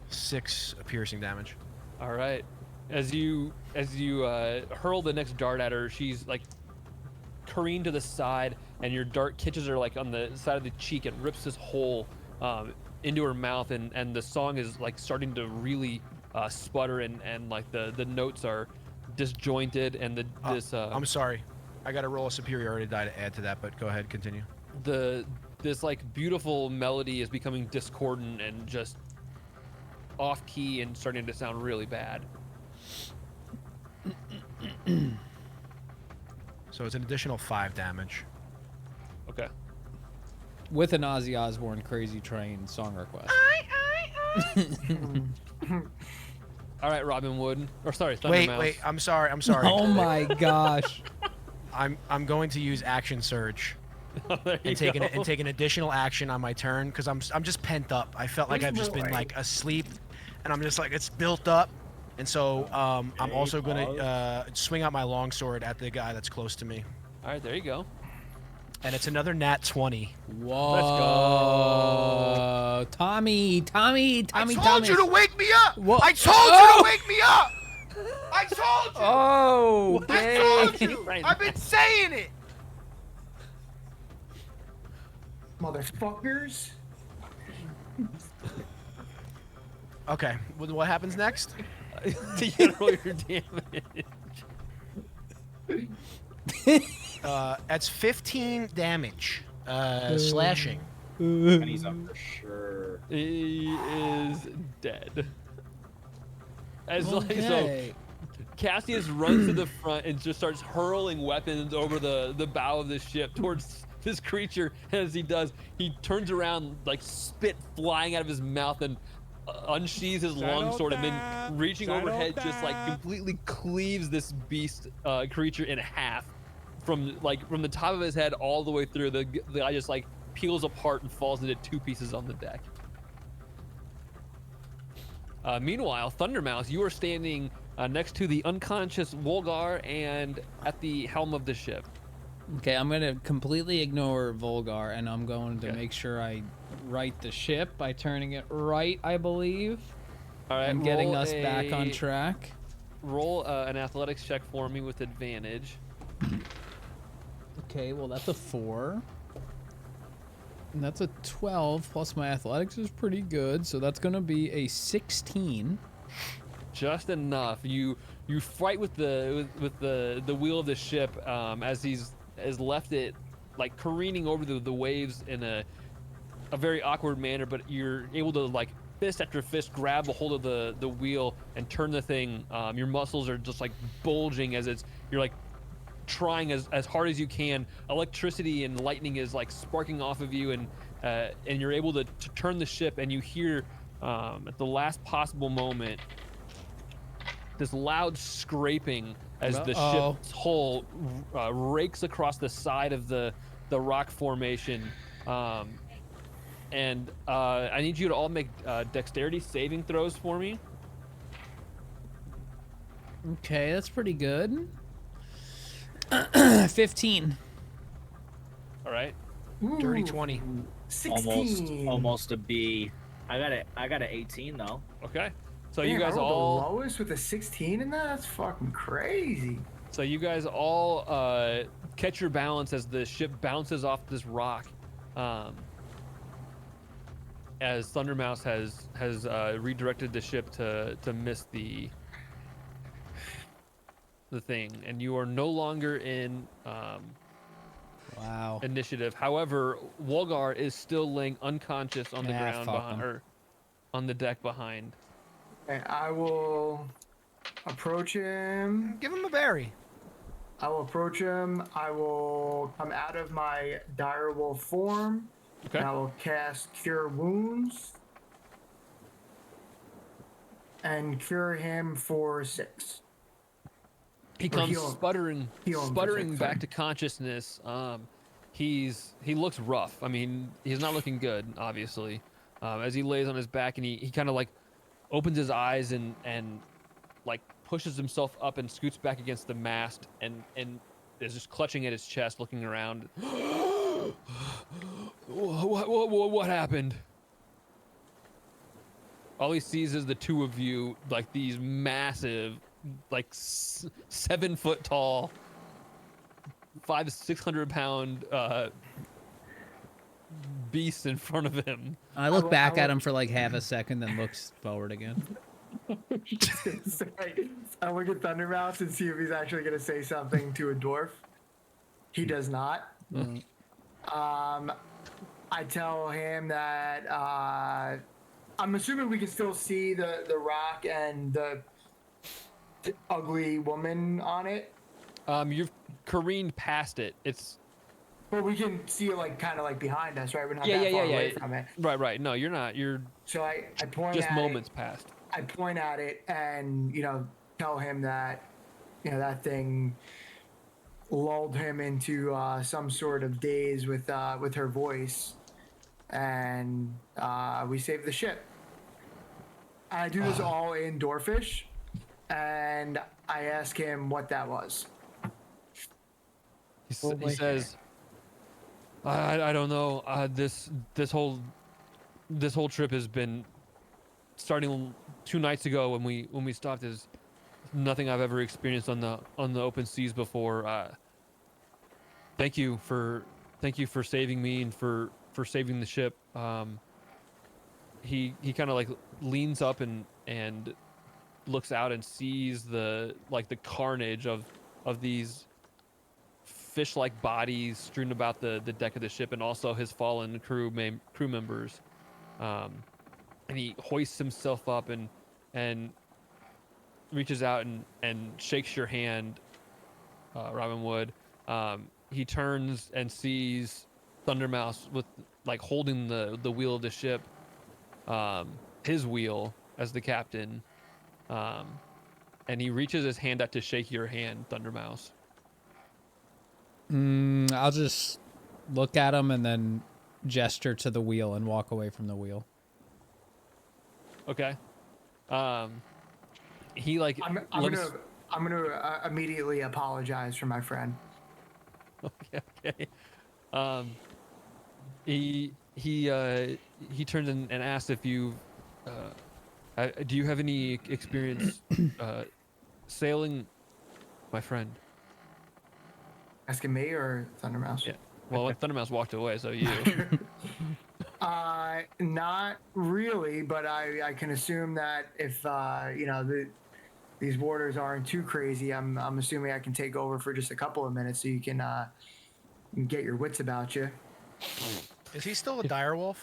6 piercing damage. All right. As you hurl the next dart at her, she's like careened to the side, and your dart catches her like on the side of the cheek and rips this hole into her mouth, and the song is like starting to really sputter, and like the notes are disjointed, and I'm sorry, I got to roll a superiority die to add to that, but go ahead, continue. this like beautiful melody is becoming discordant and just off key and starting to sound really bad. So it's an additional 5 damage. Okay. With an Ozzy Osbourne Crazy Train song request. All right, Robin Wood. Or sorry, Thunder Wait, Mouse. I'm sorry. Oh my gosh. I'm going to use action surge There you and take go. an additional action on my turn because I'm just pent up. I felt like I've just been Right. like asleep, and I'm just like it's built up, and so I'm also gonna swing out my longsword at the guy that's close to me, All right, there you go. and it's another nat 20. Whoa. Let's go. Tommy. I told you to wake me up. Whoa. I told you to wake me up. I told you. Oh, I told you. I've been saying it. Motherfuckers. Okay, what happens next? You gotta roll your damage. That's 15 damage, slashing. And he's up for sure. He is dead. As so Okay. Cassius runs to the front and just starts hurling weapons over the bow of the ship towards this creature. And as he does, he turns around, like spit flying out of his mouth, and unsheathes his longsword, and then reaching overhead just like completely cleaves this beast creature in half from the top of his head all the way through. The guy just like peels apart and falls into 2 pieces on the deck. Meanwhile, Thundermouse, you are standing next to the unconscious Volgar and at the helm of the ship. Okay, I'm going to completely ignore Volgar, and I'm going to Okay. make sure I right the ship by turning it right, I believe. All right, And getting roll us back on a- track. Roll an athletics check for me with advantage. Okay, well, that's a 4. And that's a 12, plus my athletics is pretty good, so that's going to be a 16. Just enough. You fight with the wheel of the ship as he's left it like careening over the waves in a very awkward manner, but you're able to like fist after fist grab a hold of the wheel and turn the thing. Your muscles are just like bulging as you're like trying as hard as you can. Electricity and lightning is like sparking off of you, and you're able to turn the ship, and you hear at the last possible moment this loud scraping as the Uh-oh. ship's hull rakes across the side of the rock formation. And I need you to all make dexterity saving throws for me. Okay, that's pretty good. 15. All right. Dirty Ooh, 20. 16. Almost a B. I got a 18 though. Okay. So Damn, you guys I rolled all. the lowest with a 16 in that? That's fucking crazy. So you guys all catch your balance as the ship bounces off this rock, as Thundermouse has redirected the ship to miss the thing, and you are no longer in Wow. initiative. However, Wolgar is still laying unconscious on the Yeah, ground fuck behind, him. or on the deck behind. Okay, I will approach him. Give him a berry. I will approach him. I will come out of my direwolf form. Okay. And I will cast Cure Wounds. And cure him for 6. He Or comes heal him. sputtering Heal him for sputtering 6, back sorry. to consciousness. He looks rough. I mean, he's not looking good, obviously. As he lays on his back, and he kind of like opens his eyes and like pushes himself up and scoots back against the mast, and is just clutching at his chest, looking around. What happened? All he sees is the two of you, like these massive, like 7 foot tall, 500-600 pound beasts in front of him. I look will- back I at will- him for like half a second, then looks forward again. Sorry. I look at Thundermouse and see if he's actually going to say something to a dwarf. He does not. Mm. I tell him that I'm assuming we can still see the rock and the ugly woman on it, You've careened past it. It's but we can see it like kind of like behind us, right? We're not that far away from it. right. No, you're not. You're So I point just at moments past. I point at it and tell him that that thing lulled him into some sort of daze with her voice, and we saved the ship. I do this all in Dwarfish, and I ask him what that was. He says, I don't know. This whole trip has been starting 2 nights ago when we stopped. Is nothing I've ever experienced on the open seas before. Thank you for saving me and for saving the ship. He kind of like leans up and looks out and sees the carnage of these fish-like bodies strewn about the deck of the ship, and also his fallen crew members. And he hoists himself up and reaches out and shakes your hand, Robin Wood. He turns and sees Thundermouse with like holding the wheel of the ship, his wheel as the captain, and he reaches his hand out to shake your hand, Thundermouse. I'll just look at him and then gesture to the wheel and walk away from the wheel. Okay. He like I'm gonna immediately apologize for my friend. Okay. He turns and asks if you do you have any experience sailing, my friend? Asking me or Thundermouse? Yeah. Well, Thundermouse walked away, so you. Not really, but I can assume that if these warders aren't too crazy, I'm assuming I can take over for just a couple of minutes so you can get your wits about you. Is he still a direwolf?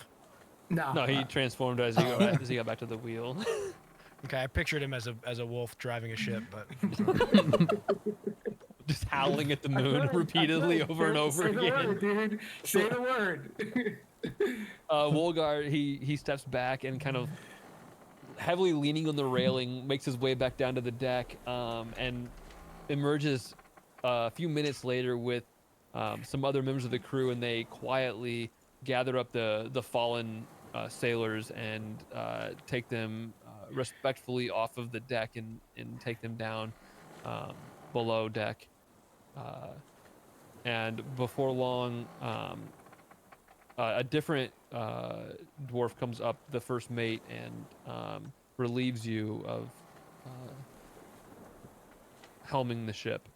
No, No, he transformed as he got back to the wheel. Okay, I pictured him as a wolf driving a ship, but just howling at the moon repeatedly over and over Say the again. word, dude. Say the word. Wolgar, he steps back and kind of heavily leaning on the railing, makes his way back down to the deck, and emerges a few minutes later with some other members of the crew, and they quietly gather up the fallen sailors and take them respectfully off of the deck and take them down below deck. And before long, a different dwarf comes up, the first mate, and relieves you of helming the ship.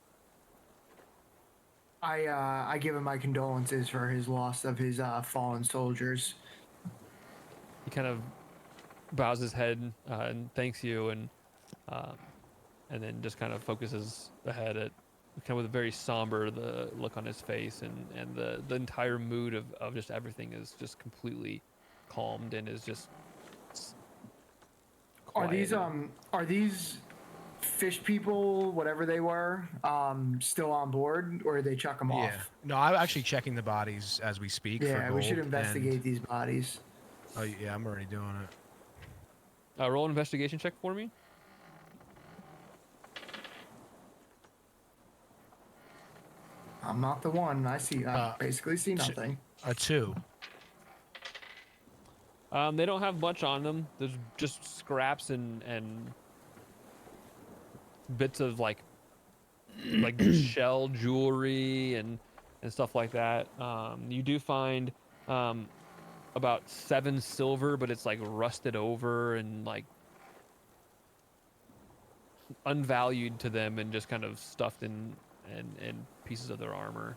I give him my condolences for his loss of his fallen soldiers. He kind of bows his head and thanks you, and then just kind of focuses ahead at kind of with a very somber the look on his face, and the entire mood of just everything is just completely calmed and is just quieted. Are these fish people, whatever they were, still on board, or did they chuck them Yeah. off? No, I'm actually checking the bodies as we speak. Yeah, for we should gold, investigate and- these bodies. Oh yeah, I'm already doing it. Roll an investigation check for me. I'm not the one. I basically see nothing. A 2. They don't have much on them. There's just scraps and bits of like shell jewelry and stuff like that. You do find about 7 silver, but it's like rusted over and like unvalued to them and just kind of stuffed in pieces of their armor.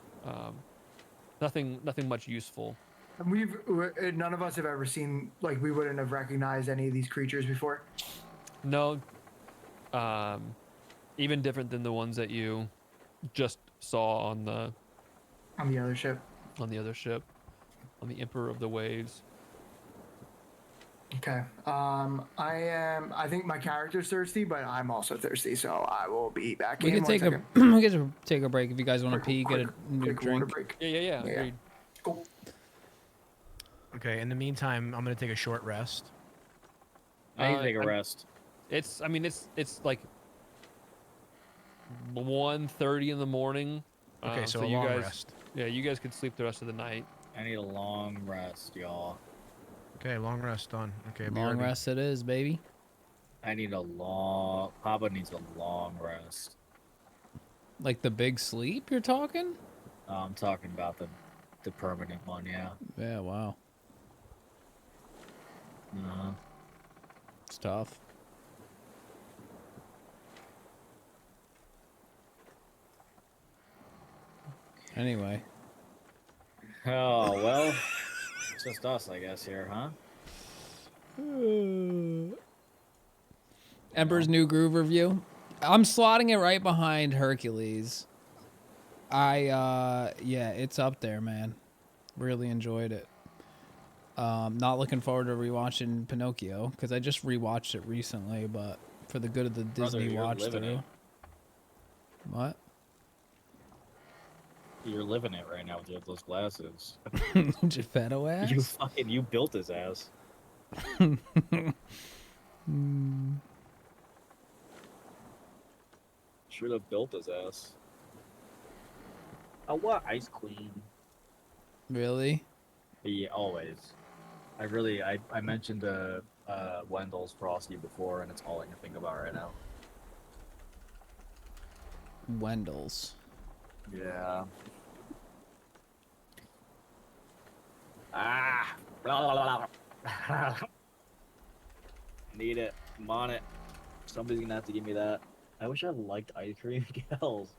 Nothing much useful. And none of us have ever seen, like, we wouldn't have recognized any of these creatures before. No. Even different than the ones that you just saw on the other ship. on the other ship, on the Emperor of the Waves. Okay. I think my character's thirsty, but I'm also thirsty, so I will be back We in can one take second. we can take a break if you guys want to pee, get a new quick water drink. break. Yeah. Yeah. Agreed. Cool. Okay. In the meantime, I'm gonna take a short rest. I need to take a rest. It's like 1:30 in the morning. Okay, so a you long guys, rest. yeah, you guys could sleep the rest of the night. I need a long rest, y'all. Okay, long rest done. Okay, be Long ready. rest it is, baby. I need a long. Papa needs a long rest. Like the big sleep you're talking? I'm talking about the permanent one, yeah. Yeah, wow. It's tough. Anyway, Oh well, it's just us, I guess here, huh? Emperor's New Groove review. I'm slotting it right behind Hercules. Yeah, it's up there, man. Really enjoyed it. Not looking forward to rewatching Pinocchio because I just rewatched it recently, but for the good of the Brother, Disney you're watch living through. it. What? You're living it right now with those glasses. Geppetto ass? You built his ass. Should have built his ass. I want ice queen. Really? Yeah, always. I mentioned Wendell's Frosty before, and it's all I can think about right now. Wendell's. Yeah. Ah! Blah, blah, blah. Need it. I'm on it. Somebody's gonna have to give me that. I wish I liked ice cream gals.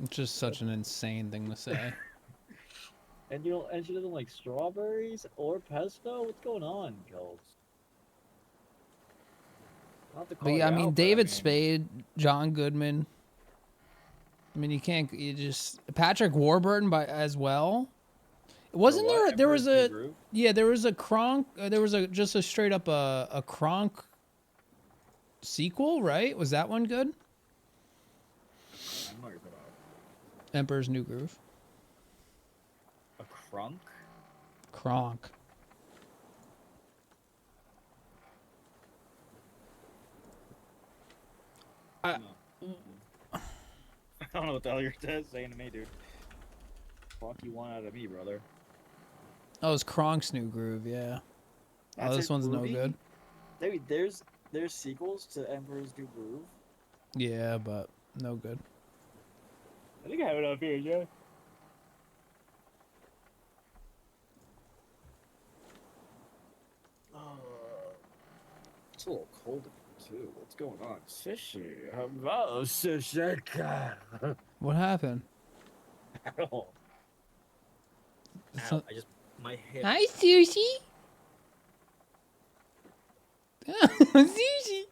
It's just such an insane thing to say. And and she doesn't like strawberries or pesto? What's going on, gals? I'll have to call But yeah, I you mean, out, David but Spade, John Goodman. I mean, Patrick Warburton as well. Wasn't there was a Kronk, there was just a straight up a Kronk sequel, right? Was that one good? I'm not gonna put Emperor's New Groove. A crunk? Kronk. I don't know what the hell you're saying to me, dude. Fuck you want out of me, brother. Oh, it's Kronk's New Groove, yeah. Oh, That's this a one's no movie? good. Dude, there's sequels to Emperor's New Groove. Yeah, but no good. I think I have it up here, yeah. It's a little cold in here, too. What's going on? Sissy. Hello, Sissy. What happened? Ow. It's Ow, not- I just... My hip. Hi, Sushi. Sushi.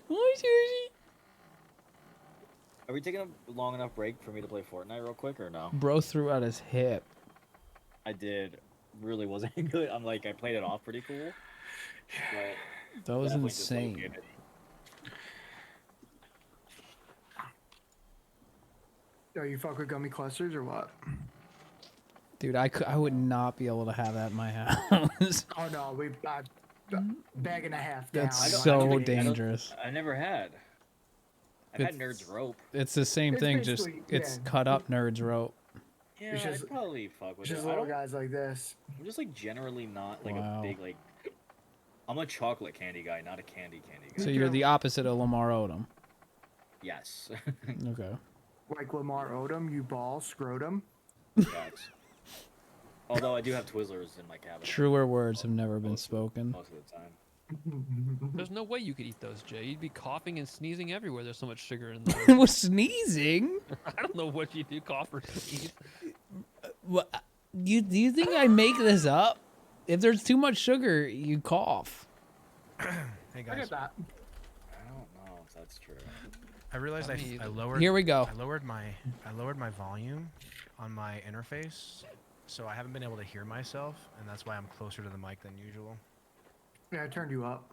Hi, Sushi. Are we taking a long enough break for me to play Fortnite real quick, or no? Bro threw out his hip. I did. Really wasn't good. I'm like, I played it off pretty cool. But That was definitely insane. dislocated. Oh, you fuck with gummy clusters or what? Dude, I would not be able to have that in my house. Oh no, we bag and a half down. That's I don't so think- dangerous. I never had. I've had Nerd's Rope. It's the same It's thing, just basically- it's yeah. cut up nerds rope. Yeah, just- I'd probably fuck with Just it. I little don't, guys like this. I'm just like generally not like Wow. a big like. I'm a chocolate candy guy, not a candy guy. So you're the opposite of Lamar Odom. Yes. Okay. Like Lamar Odom, you ball, scrotum. Facts. Although I do have Twizzlers in my cabinet. Truer words have never been spoken. Most of the time. There's no way you could eat those, Jay. You'd be coughing and sneezing everywhere. There's so much sugar in those. Was sneezing? I don't know what you do, cough or sneeze. What? Do you think I make this up? If there's too much sugar, you cough. Hey I guys, get that. I don't know if that's true. I realized I mean, I lowered. Here we go. I lowered my volume on my interface, so I haven't been able to hear myself, and that's why I'm closer to the mic than usual. Yeah, I turned you up.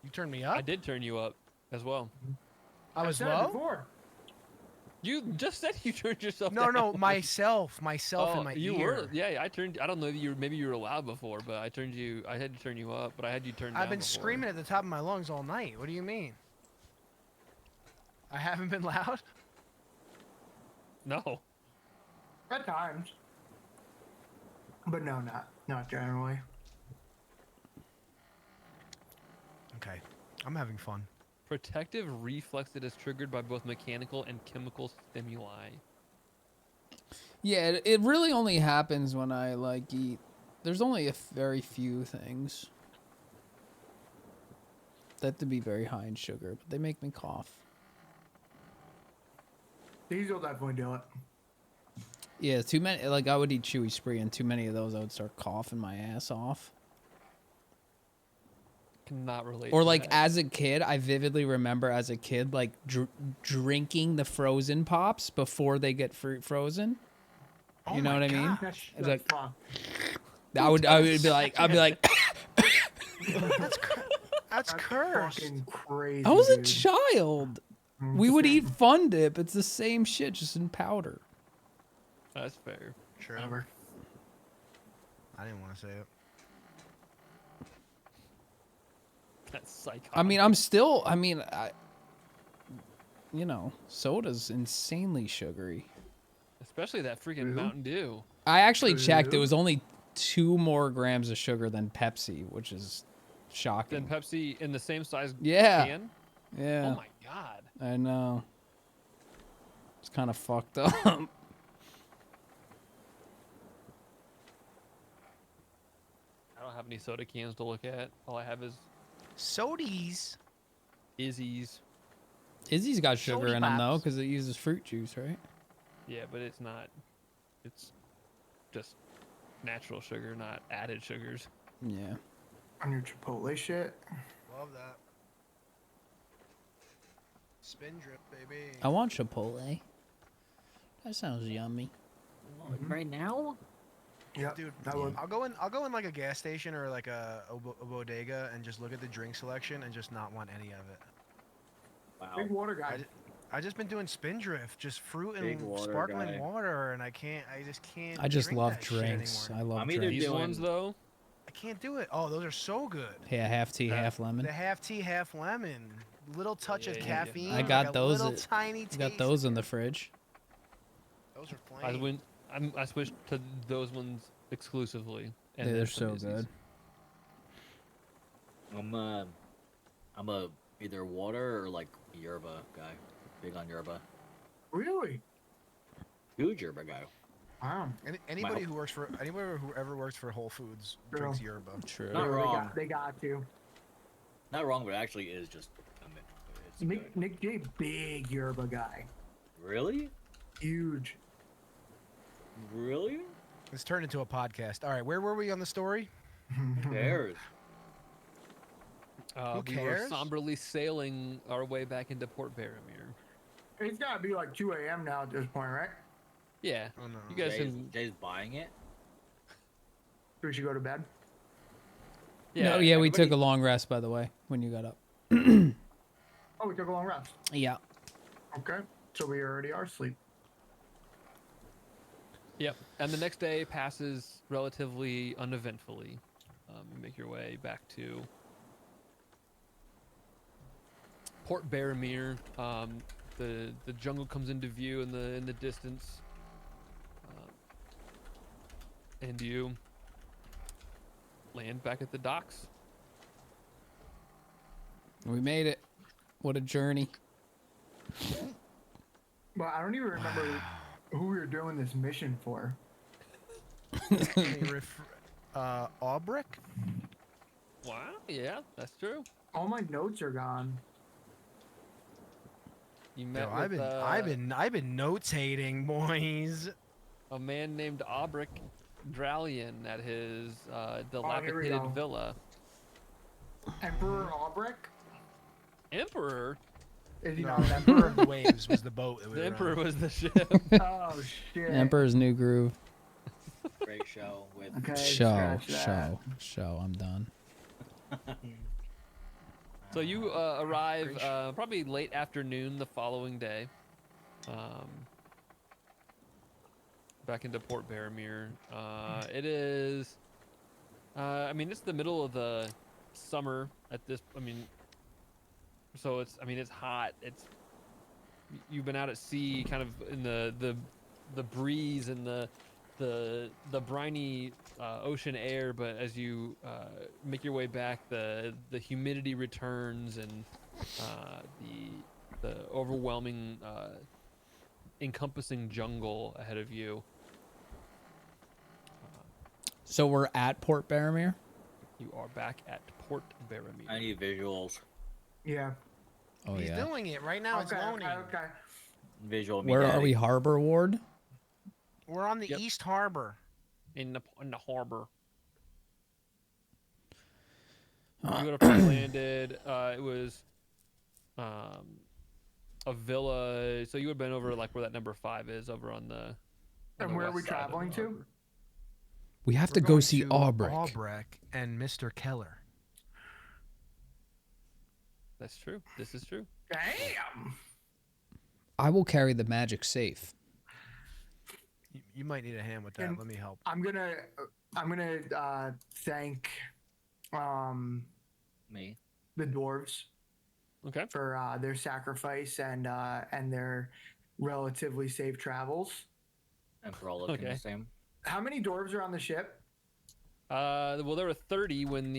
You turned me I up. did turn you up as well. I was said it low. before. You just said you turned yourself No, down. no, myself in my you ear. were, yeah. I turned. I don't know that maybe you were loud before, but I turned you. I had to turn you up, but I had you turned down. I've been before. screaming at the top of my lungs all night. What do you mean? I haven't been loud. No. At times. But no, not generally. Okay, I'm having fun. Protective reflex that is triggered by both mechanical and chemical stimuli. Yeah, it really only happens when I like eat. There's only a very few things that have to be very high in sugar, but they make me cough. These will definitely do it. Yeah, too many. Like I would eat Chewy Spree, and too many of those, I would start coughing my ass off. Cannot relate. Or to like that. as a kid, I vividly remember as a kid like drinking the frozen pops before they get frozen. Oh You know my what I mean? God. That's, It's that's like- fuck. I would be like, That's cursed. Fucking crazy. I was a dude. child. We would eat Fun Dip. It's the same shit, just in powder. That's fair. Sure. Whatever. I didn't want to say it. That's psychotic. I mean, soda's insanely sugary. especially that freaking True. Mountain Dew. I actually checked. It True. was only 2 more grams of sugar than Pepsi, which is Then shocking. Pepsi in the same size Yeah. can. Yeah, Oh my god. I know. It's kind of fucked up. I don't have any soda cans to look at. All I have is Sodies. Izzy's. Izzy's got sugar Sody in them though, Pops. because it uses fruit juice, right? Yeah, but it's not. It's just natural sugar, not added sugars. Yeah. On your Chipotle shit. Love that. Spin drip, baby. I want Chipotle. That sounds yummy. Right now? Yep. Dude, that would. I'll go in like a gas station or like a bodega and just look at the drink selection and just not want any of it. Wow. Big water guy. I just been doing spindrift, just fruit Big and water sparkling guy. water, and I just can't. I just drink love that shit drinks. I anymore. love I'm either drinks. These doing- ones though, I can't do it. Oh, those are so good. Yeah, half tea, half lemon. The half tea, half lemon. Little touch of yeah, yeah. caffeine. I got like those A little at- tiny I taste. got those in the fridge. Those are I plain. I switched to those ones exclusively. And They're then some so Izzy's. good. I'm a either water or like yerba guy. Big on yerba. Really? Huge yerba guy. Wow. Anybody who ever works for Whole Foods True. drinks yerba. True. Not Yeah, wrong. They got to. Not wrong, but it actually is just. I mean, it's good. Nick J, big yerba guy. Really? Huge. Really? It's turned into a podcast. All right, where were we on the story? Who cares? Who We were cares? somberly sailing our way back into Port Barrowmere. It's gotta be like 2 a.m. now at this point, right? Yeah. Oh no. You guys can. Jay's buying it. We should go to bed. No, yeah, we took everybody- a long rest, by the way, when you got up. Oh, we took a long rest. Yeah. Okay. So we already are asleep. Yep. And the next day passes relatively uneventfully. You make your way back to Port Barrowmere. The jungle comes into view in the distance, and you land back at the docks. We made it. What a journey. But I don't even remember who we were doing this mission for. Aubric? Wow. Yeah, that's true. All my notes are gone. You met Yo, with I've been notating, boys. a man named Aubric Dralian at his here we dilapidated go. villa. Emperor Albrecht? Emperor? Is he No, not an Emperor emperor? of the Waves was the boat that we The were Emperor on. was the ship. Oh shit. Emperor's New Groove. Great show with. Okay. Show, scratch that. show. I'm done. So you arrive probably late afternoon the following day, back into Port Barrowmere. It is, I mean, it's the middle of the summer at this. I mean, so it's hot. You've been out at sea, kind of in the breeze and the briny ocean air, but as you make your way back, the humidity returns and the overwhelming, encompassing jungle ahead of you. So we're at Port Barrowmere? You are back at Port Barrowmere. I need visuals. Yeah. Oh, He's yeah. doing it right now. It's Okay, loading. okay. Visual. me Where are daddy. we? Harbor Ward? We're on the Yep. East Harbor. in the harbor. You would have probably landed. It was a villa. So you would have been over like where that number 5 is, over on the. on And the where are west we side of the traveling to? harbor. We have We're to go going see to Aubric. Aubric and Mr. Keller. That's true. This is true. Damn. I will carry the magic safe. You might need a hand with that. And- Let me help. I'm gonna thank Me. the dwarves Okay. for their sacrifice and their relatively safe travels. And for all looking Okay. the same. How many dwarves are on the ship? Well, there were 30 when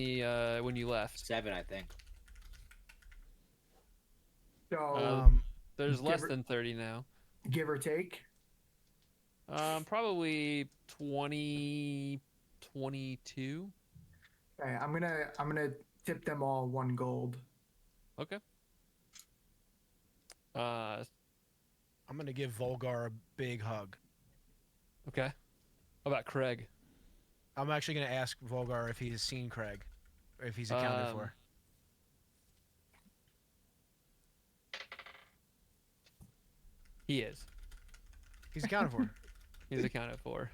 when you left. 7, I think. So There's less Give or- than 30 now. give or take. Probably 20, 22. Okay, I'm gonna tip them all 1 gold. Okay. I'm gonna give Volgar a big hug. Okay. How about Craig? I'm actually gonna ask Volgar if he's seen Craig, or if he's accounted for. He is. He's accounted for. He's accounted for.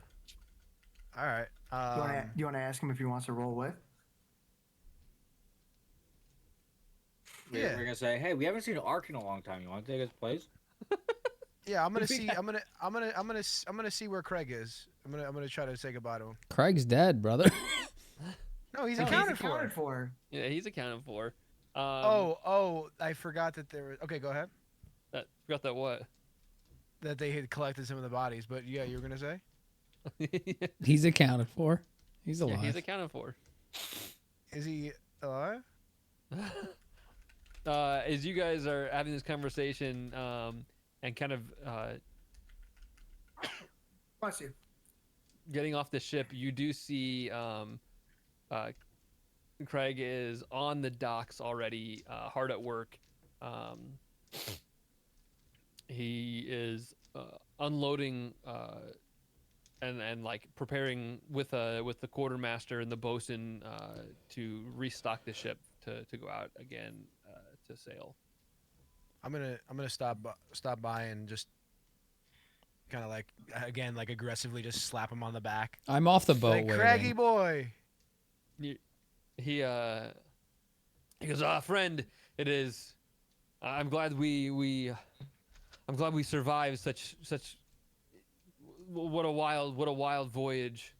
All right. Do you want to ask him if he wants to roll with? We're gonna say, hey, we haven't seen Ark in a long time. You want to take his place? Yeah, I'm gonna see. I'm gonna see where Craig is. I'm gonna try to say goodbye to him. Craig's dead, brother. No, he's No, accounted he's accounted for. Yeah, he's accounted for. Oh, I forgot that there was. Okay, go ahead. Forgot that what? That they had collected some of the bodies, but yeah, you were gonna say. He's accounted for. He's Yeah, alive. he's accounted for. Is he alive? As you guys are having this conversation, and kind of Bless you. getting off the ship, you do see Craig is on the docks already, hard at work. He is unloading and like preparing with the quartermaster and the bosun to restock the ship to go out again to sail. I'm gonna stop by and just kind of like again like aggressively just slap him on the back. I'm off the boat Like, waiting. Craggy boy. He goes, friend, it is. I'm glad we survived such. What a wild voyage.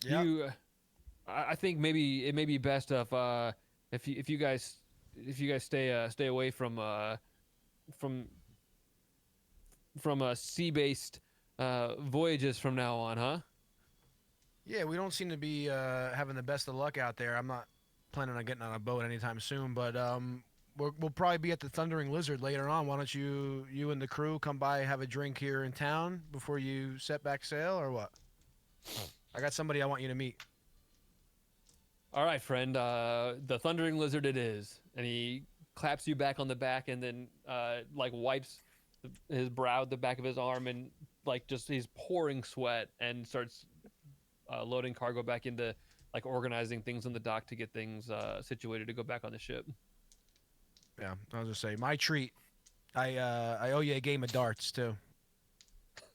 Yep. I think maybe it may be best if you guys stay away from sea-based voyages from now on, huh? Yeah, we don't seem to be having the best of luck out there. I'm not planning on getting on a boat anytime soon, but we'll probably be at the Thundering Lizard later on. Why don't you and the crew come by, have a drink here in town before you set back sail, or what? I got somebody I want you to meet. All right, friend. The Thundering Lizard it is, and he claps you back on the back, and then like wipes his brow at the back of his arm, and like just he's pouring sweat, and starts loading cargo back into like organizing things on the dock to get things situated to go back on the ship. Yeah, I was just say my treat. I owe you a game of darts too.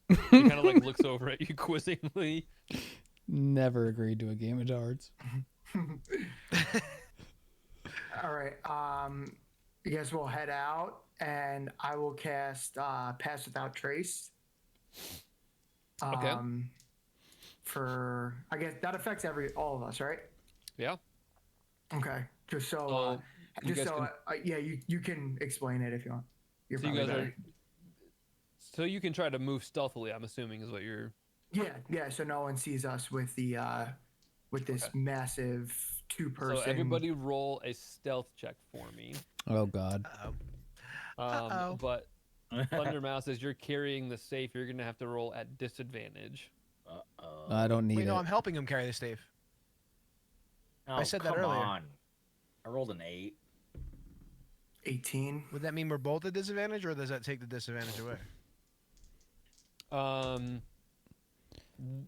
He kind of like looks over at you quizzingly. Never agreed to a game of darts. All right. I guess we'll head out, and I will cast Pass Without Trace. Okay. I guess that affects all of us, right? Yeah. Okay. Just so. So you just guys so. Yeah, you can explain it if you want. You're So you probably guys better. So you can try to move stealthily, I'm assuming, is what you're. Yeah. So no one sees us with the with this massive two-person. So everybody roll a stealth check for me. Oh God. Uh-oh. But Thunder Mouse, as you're carrying the safe, you're gonna have to roll at disadvantage. I don't need Wait, no, it. I'm helping him carry the safe. Oh, I said that come earlier. on. I rolled an 8. 18. Would that mean we're both at disadvantage, or does that take the disadvantage away?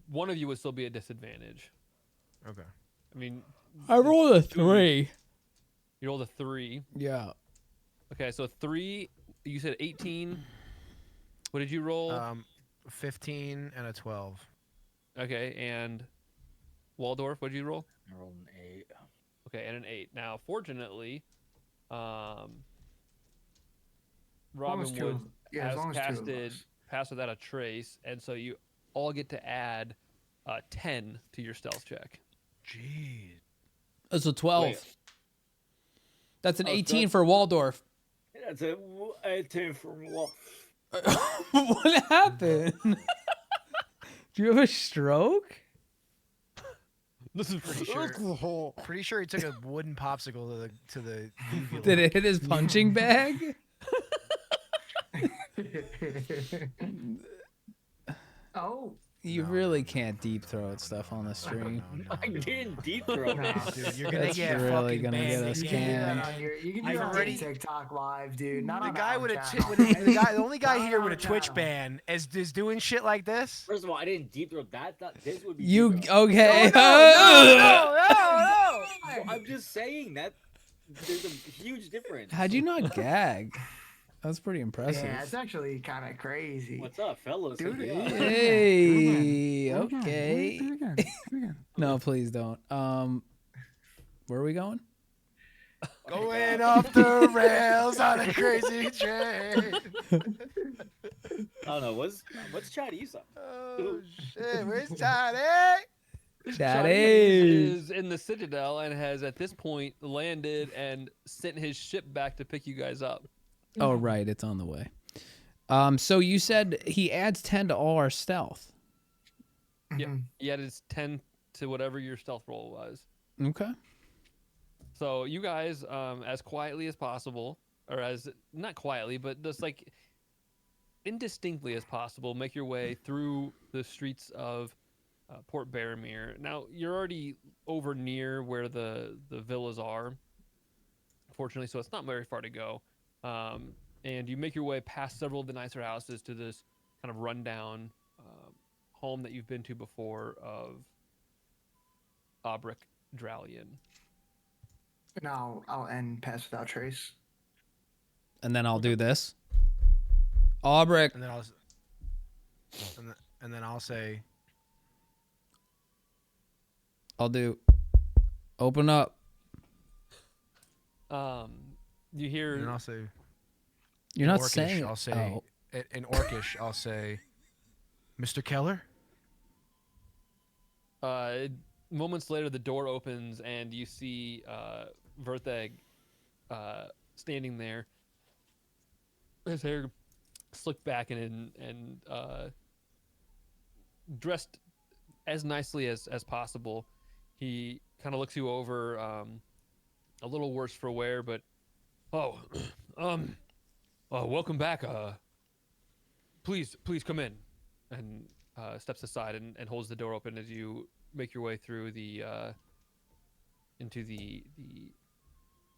One of you would still be at disadvantage. Okay. I mean, I rolled a 3. you rolled a 3. Yeah. Okay, so 3. You said 18. What did you roll? 15 and a 12. Okay, and Waldorf, what did you roll? I rolled an 8. Okay, and an 8. Now, fortunately, Robin Almost Wood two. Yeah, as has long as two of casted us. Pass Without a Trace, and so you all get to add 10 to your stealth check. Jeez. That's a 12. Wait. That's an Oh, 18 that's- for Waldorf. That's a 10 from what? What happened? Do you have a stroke? This is Pretty sure. Pretty sure he took a wooden popsicle to the uvula. Did it hit his punching bag? Oh. You really can't deep throat stuff on the stream. I didn't deep throat No. it. Dude, you're gonna That's get really fucking gonna banned get us You can do that canned. on your, you can do I've that already- on TikTok live, dude. Not The on guy our with a channel. the only guy Not here on with a our Twitch channel. ban is doing shit like this. First of all, I didn't deep throat that. This would be You deep throat. okay? No. Well, I'm just saying that there's a huge difference. How'd you not gag? That's pretty impressive. Yeah, it's actually kind of crazy. What's up, fellas? Dude, Hey, Do it okay. again. No, please don't. Where are we going? Going off the rails on a crazy train. I don't know. What's Chinese up? Oh shit! Where's Johnny? Daddy. is in the Citadel and has at this point landed and sent his ship back to pick you guys up. Oh, right. It's on the way. So you said he adds 10 to all our stealth. Yep. Mhm. He added 10 to whatever your stealth roll was. Okay. So you guys, as quietly as possible, or as not quietly, but just like indistinctly as possible, make your way through the streets of Port Barrymere. Now you're already over near where the villas are, fortunately, so it's not very far to go. And you make your way past several of the nicer houses to this kind of rundown home that you've been to before of Aubric Dralian. And I'll end Pass Without Trace. And then I'll do this. Aubric. And then I'll say, I'll do. Open up. You hear? and then I'll say, You're in not Orcish, saying it. I'll say, Oh. in Orcish, I'll say, Mr. Keller. Moments later, the door opens and you see Vertheg standing there, his hair slicked back and dressed as nicely as possible. He kind of looks you over, a little worse for wear, but welcome back. Please come in, and steps aside and holds the door open as you make your way through the into the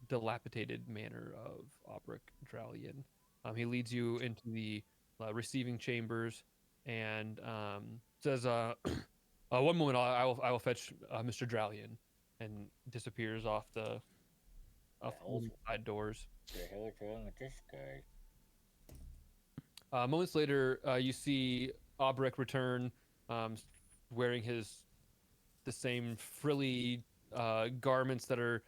dilapidated manor of Aubric Dralian. He leads you into the receiving chambers and says, "One moment, I will fetch Mr. Dralian," and disappears off the side doors. The hell is wrong with this guy? Moments later, you see Aubric return, wearing the same frilly garments that are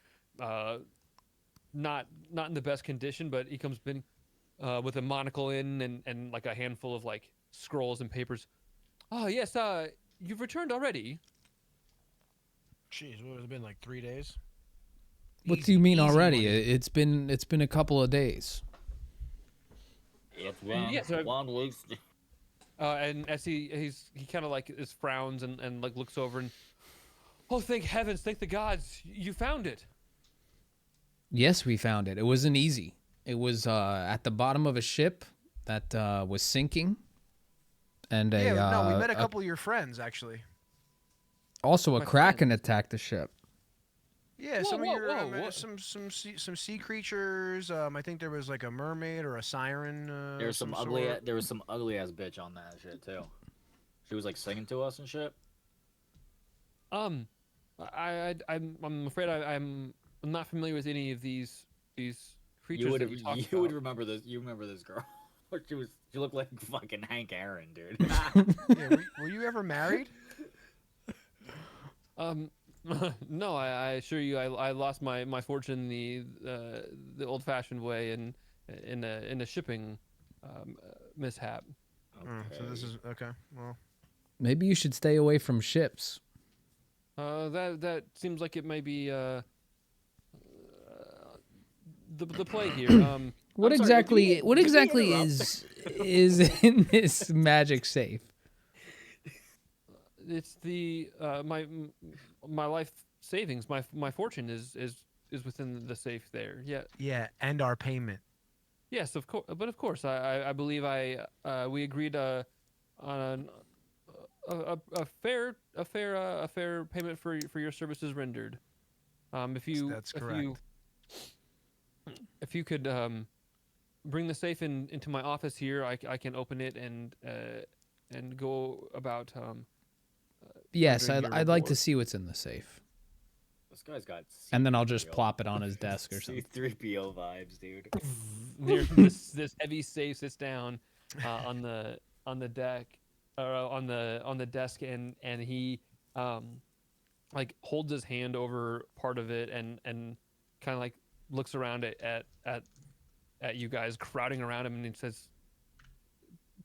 not in the best condition, but he comes in with a monocle and like a handful of like scrolls and papers. Oh yes, you've returned already. Jeez, what has it been, like 3 days? What do you mean Easy already? money. It's been a couple of days. It's one. Yes, sir. One week's. And as he kind of like is frowns and like looks over and, oh, thank heavens, thank the gods, you found it. Yes, we found it. It wasn't easy. It was at the bottom of a ship that was sinking. And Yeah, no, we met a couple of your friends actually. also a My kraken attacked the ship. Yeah, Whoa, some whoa, of your whoa, what? some sea creatures. I think there was like a mermaid or a siren. There was some sort. some ugly ass bitch on that shit too. She was like singing to us and shit. I'm afraid I'm not familiar with any of these creatures. You would that you talked you would about. remember this. You remember this girl? She looked like fucking Hank Aaron, dude. Yeah, were you ever married? No, I assure you, I lost my fortune the old-fashioned way in a shipping mishap. So this is okay. Well, Maybe you should stay away from ships. That seems like it may be the play here. What I'm sorry, exactly? did What he exactly interrupt? is in this magic safe? It's the my life savings, my fortune is within the safe there. Yeah. yeah, and our payment. Yes, of course. But of course, I believe we agreed on a fair payment for your services rendered. That's correct. If you could bring the safe into my office here, I can open it and go about. Yes, Rendering your I'd like to reward. see what's in the safe, This guy's got. and then I'll just C3PO. plop it on his desk or something. C3PO vibes, dude. This heavy safe sits down on the deck or on the desk and he like holds his hand over part of it and kind of like looks around at you guys crowding around him, and he says,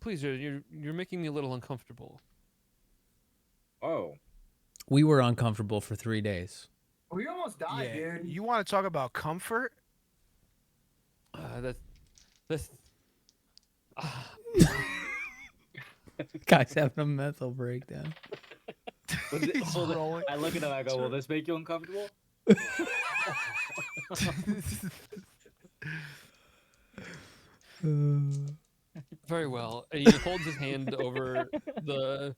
"Please, you're making me a little uncomfortable." Oh, We were uncomfortable for 3 days. We almost died, Yeah, dude. you want to talk about comfort? That's Guy's having a mental breakdown. He's rolling. I look at him. I go, "Will this make you uncomfortable?" very well. And he holds his hand over the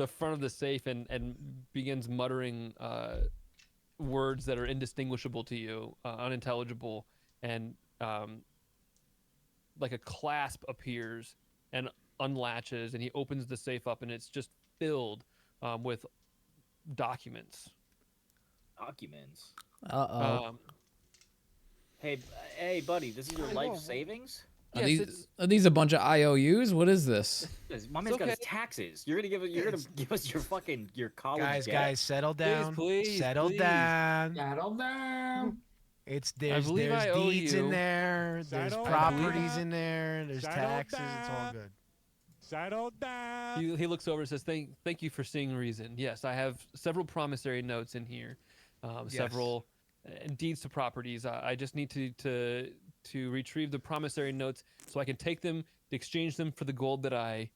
front of the safe and begins muttering words that are indistinguishable to you, unintelligible, and like a clasp appears and unlatches, and he opens the safe up, and it's just filled with documents. Documents. Uh-oh. Hey, buddy, this is your life savings? Are, Yes, are these a bunch of IOUs? What is this? My man's got his okay. taxes. You're gonna give us your college debt? Guys, settle down. please, settle please. down. Settle down. There's believe I there's owe deeds you. in there. There's Settle properties down. in there. There's Settle taxes. It's all down. good. Settle down. He looks over and says, "Thank you for seeing reason. Yes, I have several promissory notes in here, several deeds to properties. I just need to retrieve the promissory notes so I can take them, exchange them for the gold that I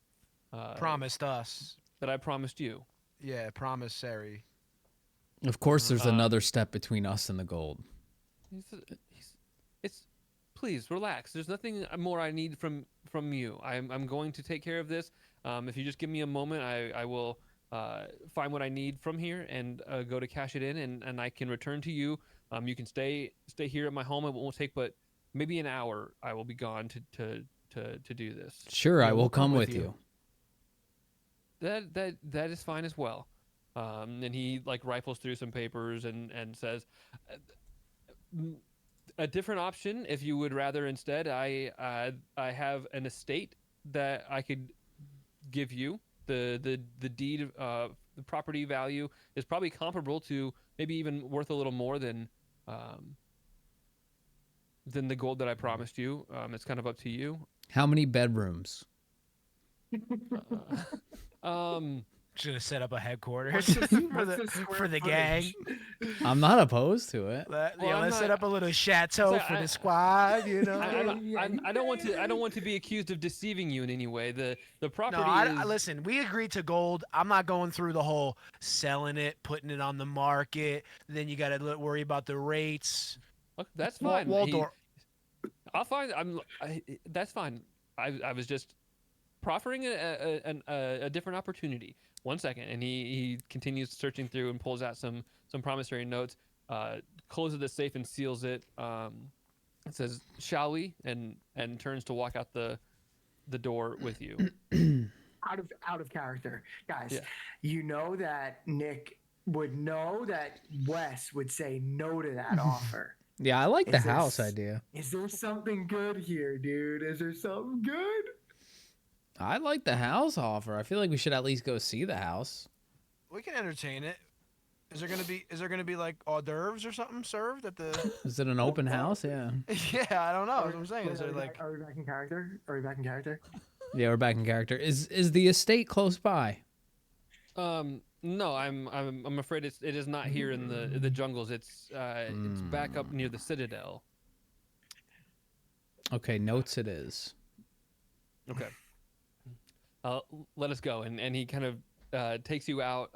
Promised us. that I promised you." Yeah, promissory. Of course, there's another step between us and the gold. It's please relax. There's nothing more I need from you. I'm going to take care of this. If you just give me a moment, I will find what I need from here and go to cash it in, and I can return to you. You can stay here at my home. It won't take but maybe an hour. I will be gone to do this. Sure, I Yeah, will we'll come come with with you. That is fine as well. And he like rifles through some papers and says, a different option if you would rather instead. I have an estate that I could give you. The deed, the property value is probably comparable to, maybe even worth a little more than the gold that I promised you. It's kind of up to you. How many bedrooms? Should have set up a headquarters What's the for the square gang. footage? I'm not opposed to it. Let's I'm set not- up a little chateau So for I- the squad. You know. I don't want to be accused of deceiving you in any way. The property No, is listen. We agreed to gold. I'm not going through the whole selling it, putting it on the market. Then you got to worry about the rates. Look, that's Wal- fine. Waldorf. I'll find. That's fine. I was just proffering a different opportunity. 1 second, and he continues searching through and pulls out some promissory notes. Closes the safe and seals it. It says, "Shall we?" and turns to walk out the door with you. Out of character, guys. Yeah. You know that Nick would know that Wes would say no to that offer. Yeah, I like the Is there house s- idea. Is there something good here, dude? Is there something good? I like the house offer. I feel like we should at least go see the house. We can entertain it. Is there gonna be like hors d'oeuvres or something served at the? Is it an open house? Yeah. Yeah, I don't know. That's what I'm saying. Wait, Is there like? are we back in character? Are we back in character? Yeah, we're back in character. Is the estate close by? No, I'm afraid it is not here in the jungles. It's back up near the citadel. Okay, notes it is. Okay. Let us go, and he kind of takes you out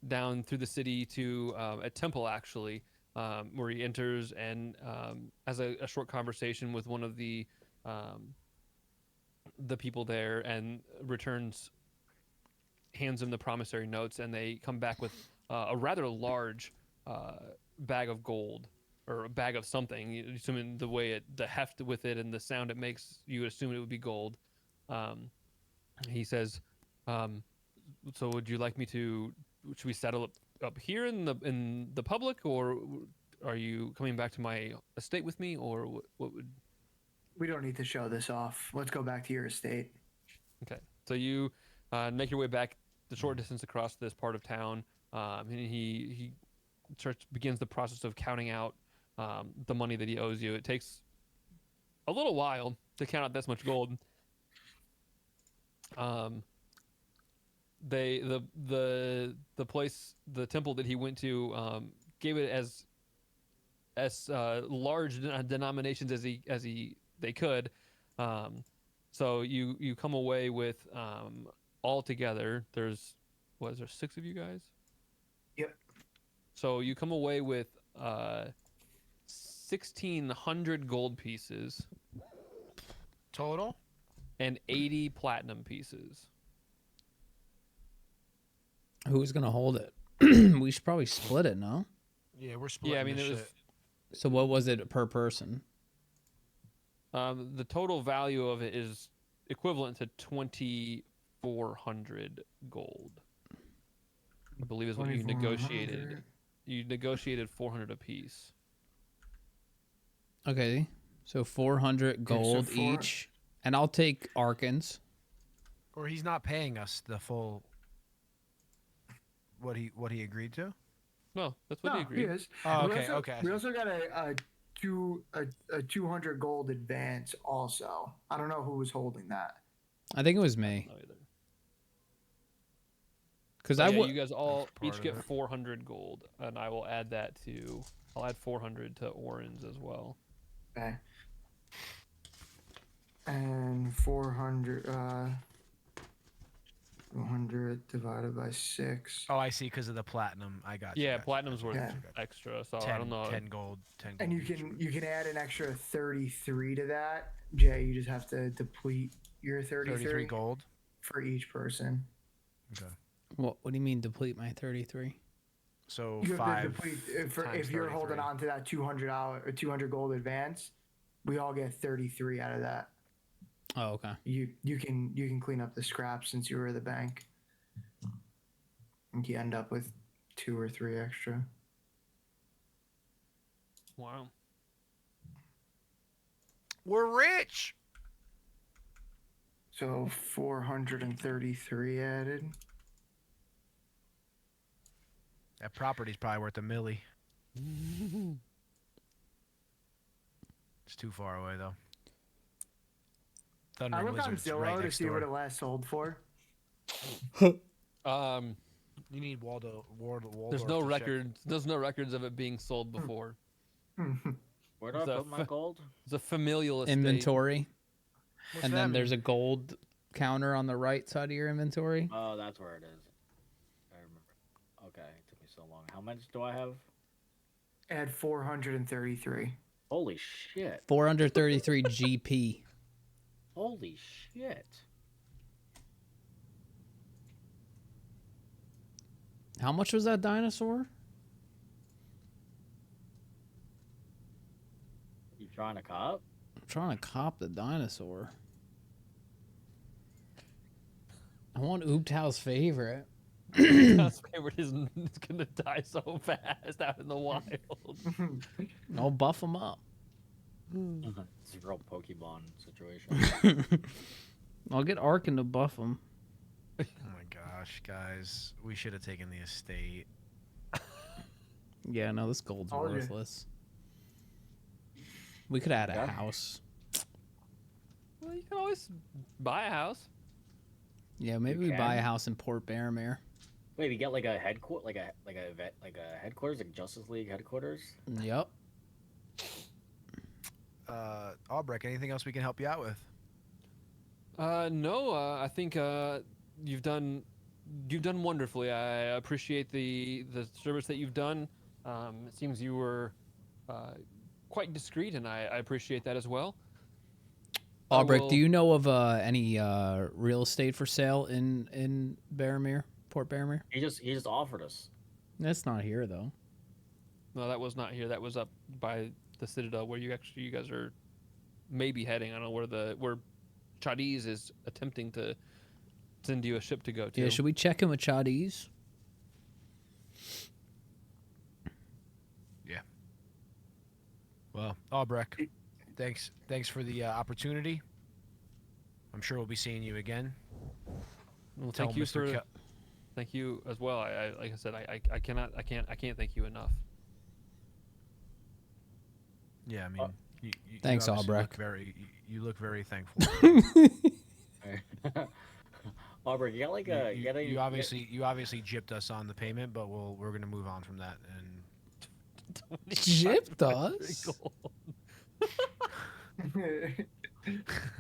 down through the city to a temple, actually, where he enters and has a short conversation with one of the people there, and returns, hands him the promissory notes, and they come back with a rather large bag of gold, or a bag of something. Assuming the way the heft with it and the sound it makes, you would assume it would be gold. He says, "So would you like me to? Should we settle up here in the public, or are you coming back to my estate with me, or what would?" We don't need to show this off. Let's go back to your estate. Okay, so you make your way back the short distance across this part of town, and he begins the process of counting out the money that he owes you. It takes a little while to count out this much gold. The place, the temple that he went to, gave it as large denominations as they could. So you come away with all together. There's was there 6 of you guys? Yep. So you come away with 1,600 gold pieces Total? and 80 platinum pieces. Who's gonna hold it? We should probably split it, no? Yeah, we're splitting Yeah, I mean this it was. shit. So what was it per person? The total value of it is equivalent to 2,400 gold. I believe is what you negotiated. 2,400. You negotiated 400 apiece. Okay, so 400 gold each, and I'll take Arkans. Or he's not paying us the full what he agreed to? No, that's what No, he he agreed. is. Oh, We okay, also- okay. We also got a 200 gold advance. Also, I don't know who was holding that. I think it was me, No, either. because But I yeah, would. you guys all part each of get it. 400 gold, and I will add that to. I'll add 400 to Orin's as well. Okay. And 400. 200 divided by 6. Oh, I see, because of the platinum. I got you. Yeah, got you, platinum's got worth you, Yeah. got you. extra, so 10, I don't know. 10 gold. 10 gold. And you each. can add an extra 33 to that. Jay, you just have to deplete your 33 gold. for each person. Okay. What do you mean deplete my 33? So You have to 5 deplete if times you're holding 33. on to that $200 gold advance. We all get 33 out of that. Oh, okay. You can clean up the scraps since you were the bank. And you end up with 2 or 3 extra. Wow. We're rich. So 433 added. That property's probably worth a milli. It's too far away though. I Thundering look on Lizard's Zillow right to next see door. what it last sold for. You need Waldo. There's no to check. record. There's no records of it being sold before. Where do I The put my gold? It's a familial estate. Inventory, What's and that then there's mean? a gold counter on the right side of your inventory. Oh, that's where it is. I remember. Okay, it took me so long. How much do I have? Add 433. Holy shit. 433 GP. Holy shit. How much was that dinosaur? You trying to cop? I'm trying to cop the dinosaur. I want Ooptow's favorite. That's favorite is gonna die so fast out in the wild. I'll buff him up. It's a real Pokemon situation. I'll get Arkin to buff him. Oh my gosh, guys, we should have taken the estate. Yeah, no, this gold's Told you. worthless. We could add a Yeah. house. Well, you can always buy a house. Yeah, maybe You we buy a can. house in Port Bearmere. Wait, we get like a headquarters, like a headquarters, like Justice League headquarters. Yep. Albrecht, anything else we can help you out with? No, I think you've done wonderfully. I appreciate the service that you've done. It seems you were quite discreet, and I appreciate that as well. Albrecht, will- do you know of any real estate for sale in Bearmere, Port Bearmere? He just offered us. That's not here though. No, that was not here. That was up by the Citadel, where you guys are maybe heading. I don't know where Chadiz is attempting to send you a ship to go to. Yeah, should we check in with Chadiz? Well, Albrecht, thanks for the opportunity. I'm sure we'll be seeing you again. Well, Tell thank you Mr. for. Kel- Thank you as well. I like I said, I can't thank you enough. Yeah, I mean, Thanks, you obviously Albrecht. look very, you look very thankful. Aubrey, you got like a you, you got a you obviously gypped us on the payment, but we're gonna move on from that. And Gypped us?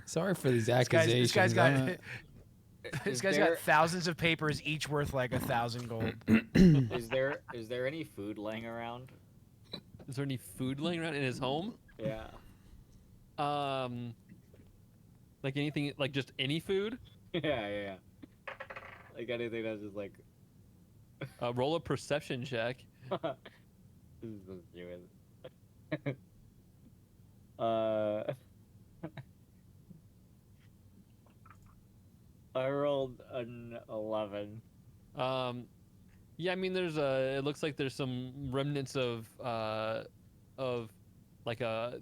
Sorry for these accusations. this guy's got I'm this guy's got thousands of papers, each worth like 1,000 gold. is there any food laying around? Is there any food laying around in his home? Yeah. Like anything, like just any food? Yeah. Like anything that's just like. Roll a perception check. This is so stupid. I rolled an 11. Yeah, I mean, there's it looks like there's some remnants of like the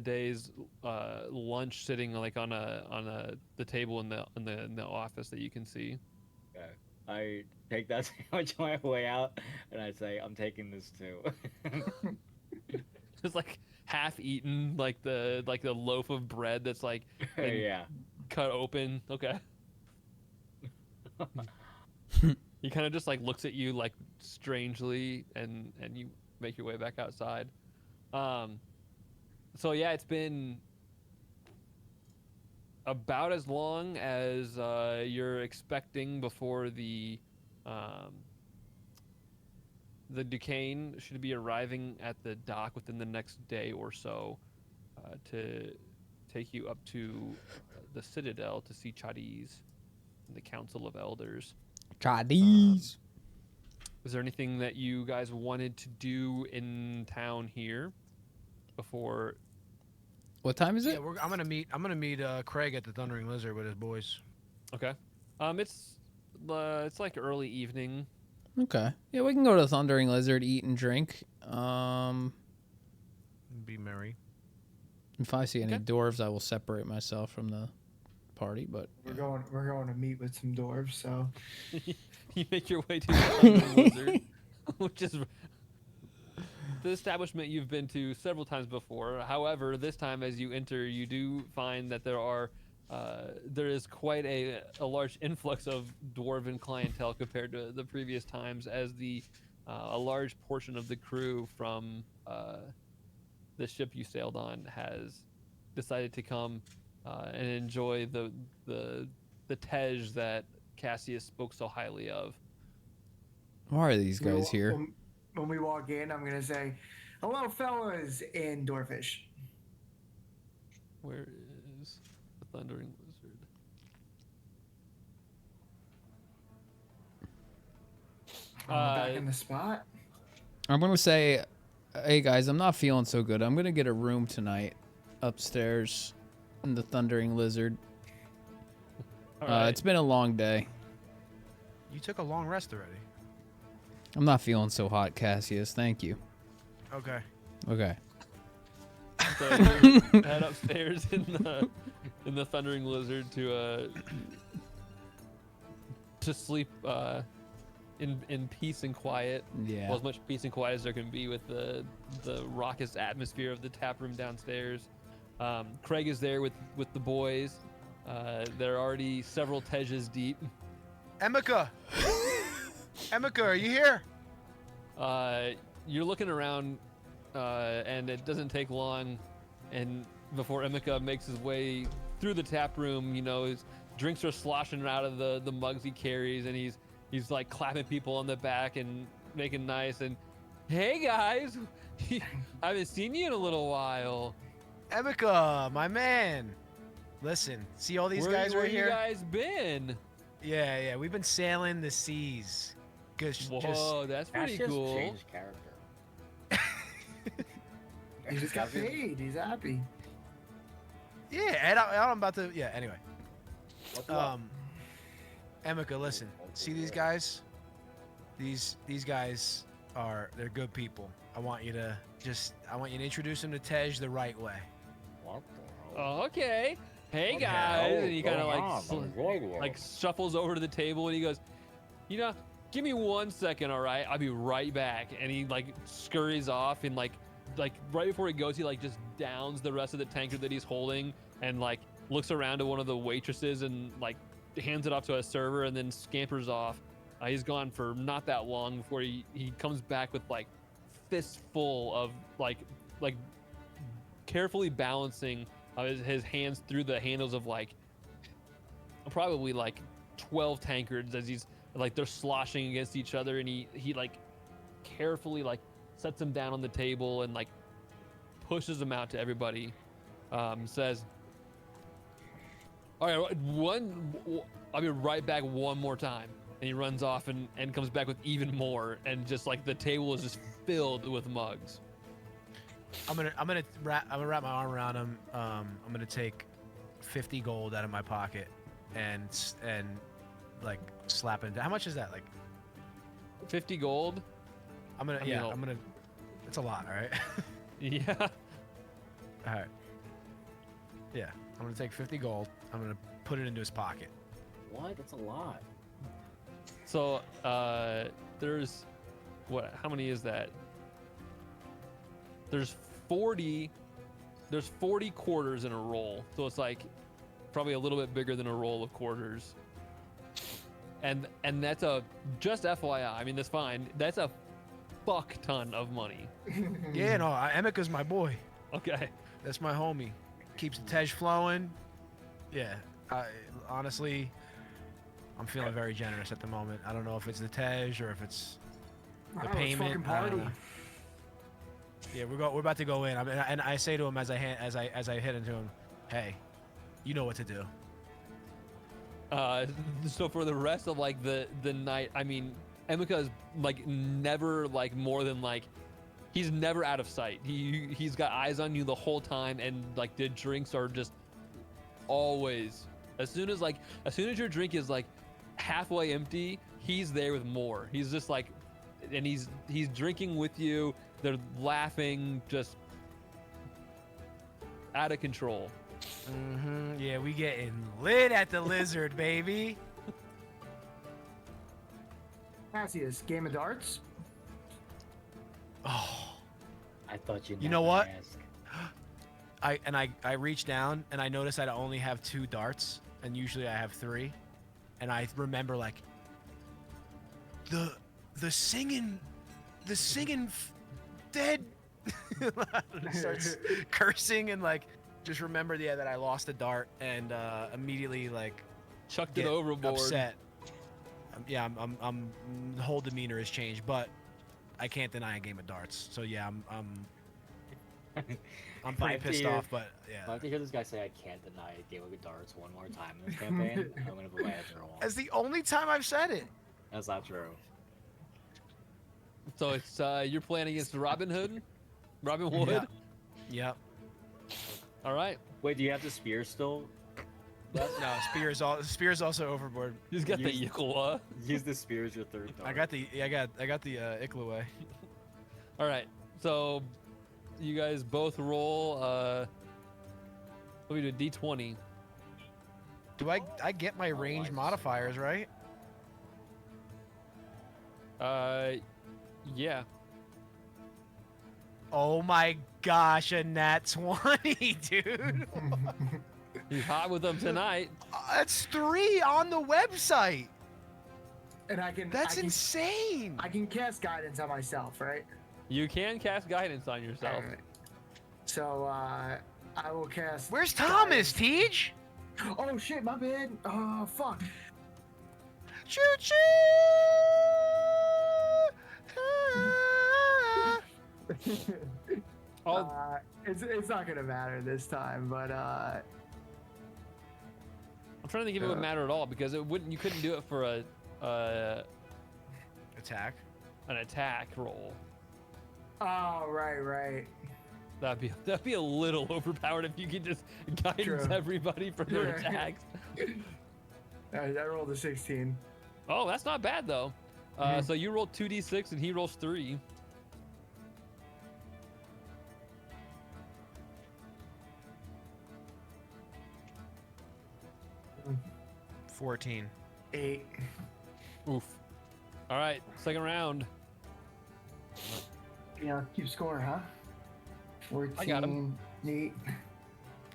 day's lunch sitting like on the table in the office that you can see. Okay. I take that sandwich on my way out, and I say, I'm taking this too. It's like half eaten, like the loaf of bread that's like been Yeah. cut open. Okay. He kind of just like looks at you like strangely, and you make your way back outside. So yeah, it's been about as long as you're expecting before the Duquesne should be arriving at the dock within the next day or so to take you up to the Citadel to see Chadiz and the Council of Elders. Chadiz. Is there anything that you guys wanted to do in town here before? What time is it? Yeah, I'm gonna meet Craig at the Thundering Lizard with his boys. Okay. It's like early evening. Okay. Yeah, we can go to Thundering Lizard, eat and drink. Be merry. If I see any Okay. dwarves, I will separate myself from the party. But We're going to meet with some dwarves, so You make your way to the Thundering Lizard, which is the establishment you've been to several times before. However, this time as you enter, you do find that there is quite a large influx of dwarven clientele compared to the previous times, as a large portion of the crew from the ship you sailed on has decided to come and enjoy the tej that Cassius spoke so highly of. why are these guys here? When we walk in, I'm gonna say, "Hello, fellas," in Dwarfish. Where is the Thundering Lizard? Back in the spot. I'm gonna say, hey guys, I'm not feeling so good. I'm gonna get a room tonight upstairs in the Thundering Lizard. All right. It's been a long day. You took a long rest already. I'm not feeling so hot, Cassius. Thank you. Okay. Okay. So you head upstairs in the Thundering Lizard to sleep in peace and quiet. Yeah. Well, as much peace and quiet as there can be with the raucous atmosphere of the tap room downstairs. Craig is there with the boys. They're already several tejas deep. Emeka! Emeka, are you here? You're looking around, and it doesn't take long, and before Emeka makes his way through the tap room, his drinks are sloshing out of the mugs he carries, and he's like clapping people on the back and making nice, and hey guys, I haven't seen you in a little while. Emeka, my man. Listen, see all these guys where right here? you guys been? Yeah, we've been sailing the seas. Whoa, that's pretty Cassius cool. changed character. He just got paid. He's happy. Yeah, and I'm about to. Yeah, anyway. What's up? Emeka, listen. See these guys? These guys they're good people. I want you to introduce them to Tej the right way. What the hell? Oh, okay. Hey What the guys, hell and he is kind of going on? like shuffles over to the table and he goes, you know, give me 1 second, all right? I'll be right back. And he like scurries off and like right before he goes, he like just downs the rest of the tankard that he's holding and like looks around to one of the waitresses and like hands it off to a server and then scampers off. He's gone for not that long before he comes back with like fistful of like carefully balancing his hands through the handles of like probably like 12 tankards as he's like they're sloshing against each other, and he like carefully like sets them down on the table and like pushes them out to everybody. Says, all right, I'll be right back one more time. And he runs off and comes back with even more, and just like the table is just filled with mugs. I'm gonna wrap my arm around him. I'm gonna take 50 gold out of my pocket and like slap it. How much is that? Like 50 gold? I'm gonna it's a lot, all right? Yeah. All right. Yeah, I'm gonna take 50 gold. I'm gonna put it into his pocket. What? That's a lot. So there's how many is that? There's 40 quarters in a roll, so it's like probably a little bit bigger than a roll of quarters. And that's just FYI, I mean, that's fine, that's a fuck ton of money. Yeah, no, Emeka's my boy. Okay. That's my homie. Keeps the Tej flowing. Yeah, honestly, I'm feeling very generous at the moment. I don't know if it's the Tej or if it's the payment. I don't know. Yeah, we're about to go in. And I say to him as I hit into him, hey, you know what to do. So for the rest of like the night, I mean, Emeka is like never like more than like he's never out of sight. He's got eyes on you the whole time, and like the drinks are just always as soon as your drink is like halfway empty, he's there with more. He's just like, and he's drinking with you. They're laughing, just out of control. Mm-hmm. Yeah, we getting lit at the Lizard, baby. Cassius, game of darts? Oh, I thought you know what? I reach down and I notice I only have 2 darts, and usually I have 3, and I remember like the singing dead. Starts cursing and like just remembered that I lost a dart, and immediately like chucked it overboard. Upset. I'm the whole demeanor has changed, but I can't deny a game of darts. So yeah, I'm pretty pissed off, but yeah. If I have to hear this guy say I can't deny a game of darts one more time in this campaign, I'm gonna put my head through a wall. That's the only time I've said it. That's not true. So it's you're playing against Robin Hood? Robin Wood? Yeah. Yep. All right. Wait, do you have the spear still? No, spear's also overboard. He's got the Yikla. Use the spear as your third dart. I got the Iklaway. All right. So you guys both roll let me do a D20. Do I get my range modifiers, right? Yeah. Oh my gosh, a nat 20, dude. He's hot with them tonight. That's 3 on the website. And That's insane. I can cast guidance on myself, right? You can cast guidance on yourself. All right. So I will cast. Where's Thomas, Tej? Oh shit, my bad. Oh fuck. Choo choo. It's not gonna matter this time, but I'm trying to think if it would matter at all, because you couldn't do it for Attack. an attack roll. Oh right. That'd be a little overpowered if you could just guidance everybody for their attacks. I rolled a 16. Oh, that's not bad though. So you roll 2d6 and he rolls 3. $14. 8. Oof. All right, second round. Yeah, keep score, huh? 14. I got him. Neat.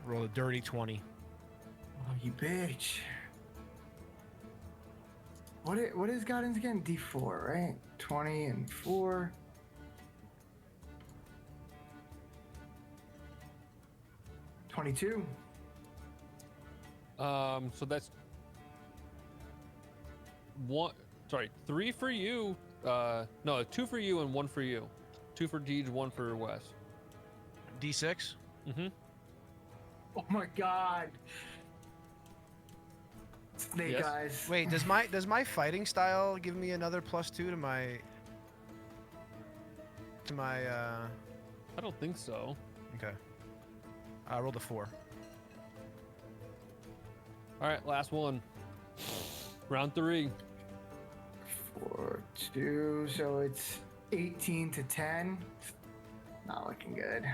Roll a dirty 20. Oh, you bitch. What is guidance again? D4, right? 20 and 4. $22. So that's one. Sorry, 3 for you. No, 2 for you and 1 for you. 2 for Deej, 1 for Wes. D6. Mm-hmm. Oh my god. Snake Yes. eyes. Wait, does my fighting style give me another +2 to my I don't think so. Okay. I rolled a 4. All right, last one. Round 3. 4, 2, so it's 18 to 10. Not looking good.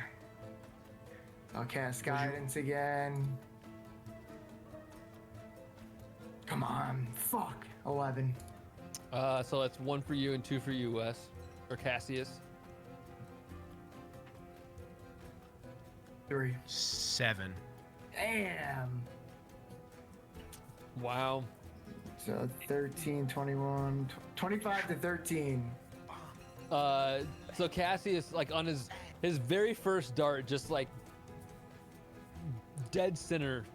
I'll cast guidance again. Come on, fuck. 11. So that's 1 for you and 2 for you, Wes, or Cassius. 3. 7. Damn. Wow. So 13, 21, 25 to 13. So Cassius, like on his very first dart, just like dead center,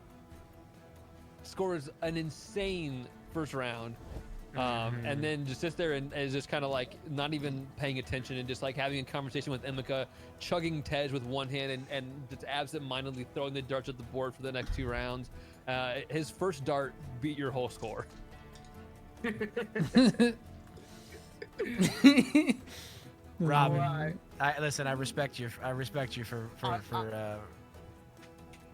scores an insane first round. And then just sits there and is just kind of like not even paying attention and just like having a conversation with Emika, chugging Tej with one hand and just absent-mindedly throwing the darts at the board for the next 2 rounds. His first dart beat your whole score. Robin, Alright. listen. I respect you. I respect you for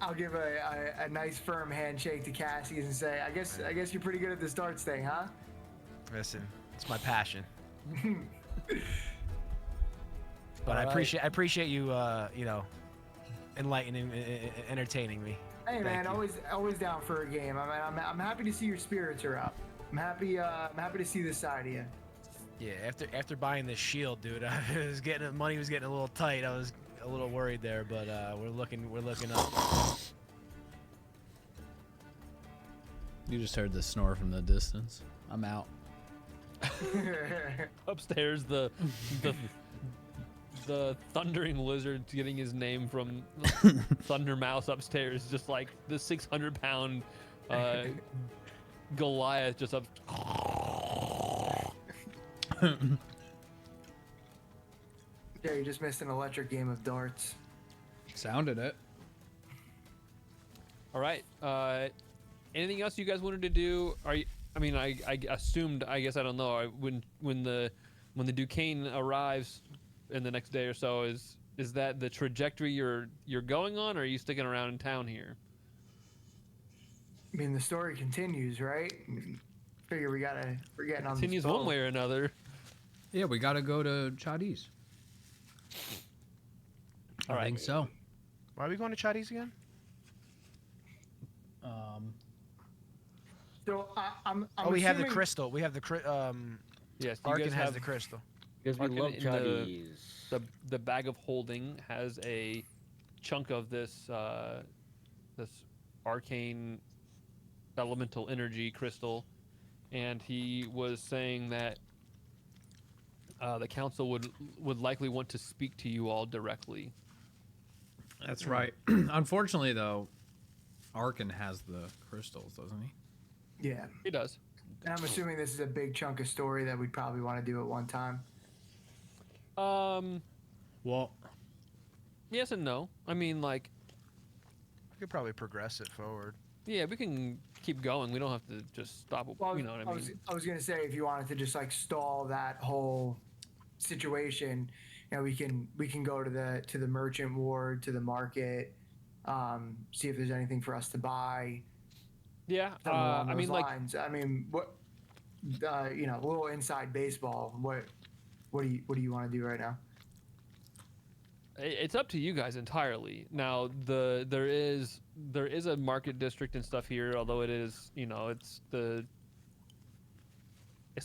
I'll give a nice firm handshake to Cassius and say, I guess you're pretty good at this darts thing, huh? Listen, it's my passion. But All I right. appreciate you, enlightening, entertaining me. Hey man, you. always down for a game. I'm happy to see your spirits are up. I'm happy to see this side of you. Yeah, after buying this shield, dude, money was getting a little tight. I was a little worried there, but we're looking up. You just heard the snore from the distance. I'm out. Upstairs, the thundering lizard getting his name from Thunder Mouse upstairs, just like the 600-pound Goliath just up. Yeah, you just missed an electric game of darts. Sounded it. All right. Anything else you guys wanted to do? I assumed. I guess I don't know. When the Duquesne arrives in the next day or so, is that the trajectory you're going on, or are you sticking around in town here? I mean, the story continues, right? Figure we're getting on Continues this boat. one way or another. Yeah, we gotta go to Chadi's. All I right. think so. Why are we going to Chinese again? So I'm We have the assuming- crystal. We have the Yes, you Arkin guys has have the crystal. Because we Arkin love in Chinese. the bag of holding has a chunk of this this arcane elemental energy crystal, and he was saying that the council would likely want to speak to you all directly. That's right. Unfortunately, though, Arkin has the crystals, doesn't he? Yeah, He does. and I'm assuming this is a big chunk of story that we'd probably want to do at one time. Well, Yes and no. I mean, like, We could probably progress it forward. yeah, we can keep going. We don't have to just stop. Well, You know what I mean? I was gonna say if you wanted to just like stall that whole situation, you know, we can go to the merchant ward, to the market, see if there's anything for us to buy. Yeah. Something along I those mean, like, lines. I mean, what you know, a little inside baseball. What do you want to do right now? it's up to you guys entirely. Now, there is a market district and stuff here, although it is, it's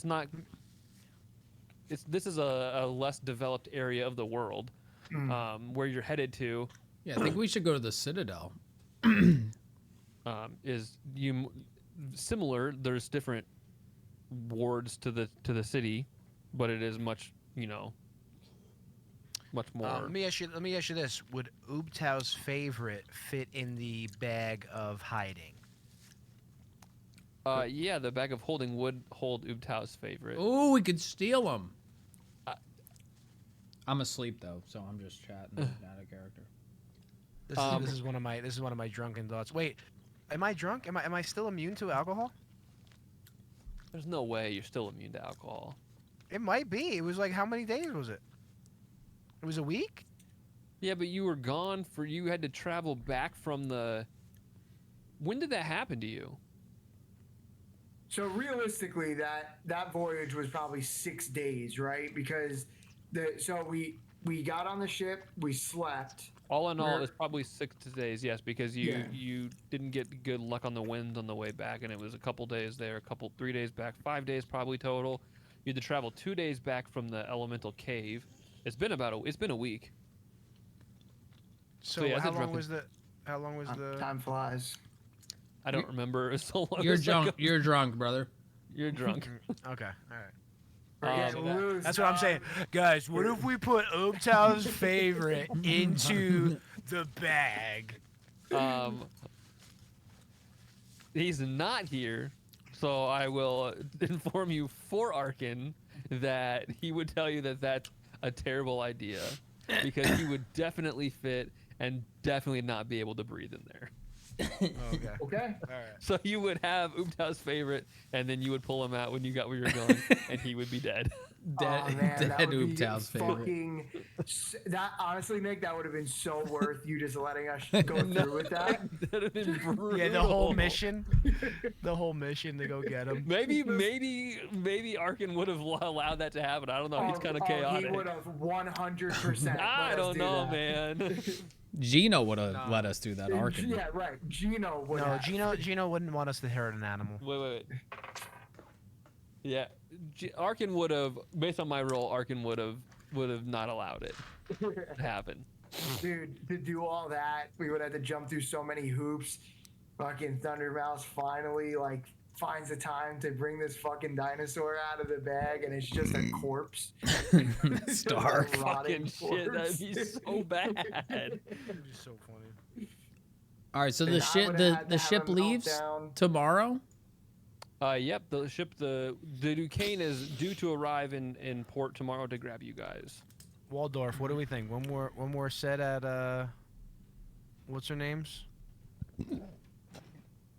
not this is a less developed area of the world, where you're headed to. Yeah, I think we should go to the Citadel. Is similar. There's different wards to the city, but it is much much more. Let me ask you this: would Oobtow's favorite fit in the bag of hiding? Yeah, the bag of holding would hold Oobtow's favorite. Oh, we could steal them. I'm asleep though, so I'm just chatting out of character. This is one of my drunken thoughts. Wait, am I drunk? Am I still immune to alcohol? There's no way you're still immune to alcohol. It might be. It was like, how many days was it? It was a week? Yeah, but you were gone you had to travel back from the. When did that happen to you? So realistically, that voyage was probably 6 days, right? Because we got on the ship, we slept. All in all, it's probably 6 days, yes, because you didn't get good luck on the winds on the way back, and it was a couple days there, 3 days back, 5 days probably total. You had to travel 2 days back from the elemental cave. It's been a week. So yeah, how long was the Time flies. I don't remember. It was so long. You're drunk. You're drunk, brother. You're drunk. Okay, all right. That's what I'm saying, guys. What if we put Oobtow's favorite into the bag? He's not here, so I will inform you for Arkin that he would tell you that that's a terrible idea, because he would definitely fit and definitely not be able to breathe in there. Okay. Okay. All right. So you would have Oobtow's favorite, and then you would pull him out when you got where you're going, and he would be dead. Oh, man, that Dead would be Oobtow's favorite. fucking. That honestly, Nick, that would have been so worth you just letting us go through with that. That'd have been brutal. Yeah, the whole mission to go get him. Maybe Arkin would have allowed that to happen. I don't know. He's kind of chaotic. He would have 100%. I don't know, man. Gino would have let us do that, Arkin. Yeah, right. Gino would. No, have. Gino wouldn't want us to hurt an animal. Wait. Yeah, Arkin would have, based on my role, Arkin would have not allowed it to happen. Dude, to do all that, we would have to jump through so many hoops. Fucking Thundermouse finally finds the time to bring this fucking dinosaur out of the bag, and it's just a corpse. Stark. Fucking shit, that'd be so bad. It's just so funny. All right, so And the ship leaves tomorrow. Yep, the Duquesne is due to arrive in port tomorrow to grab you guys. Waldorf, what do we think? One more set at what's her name's?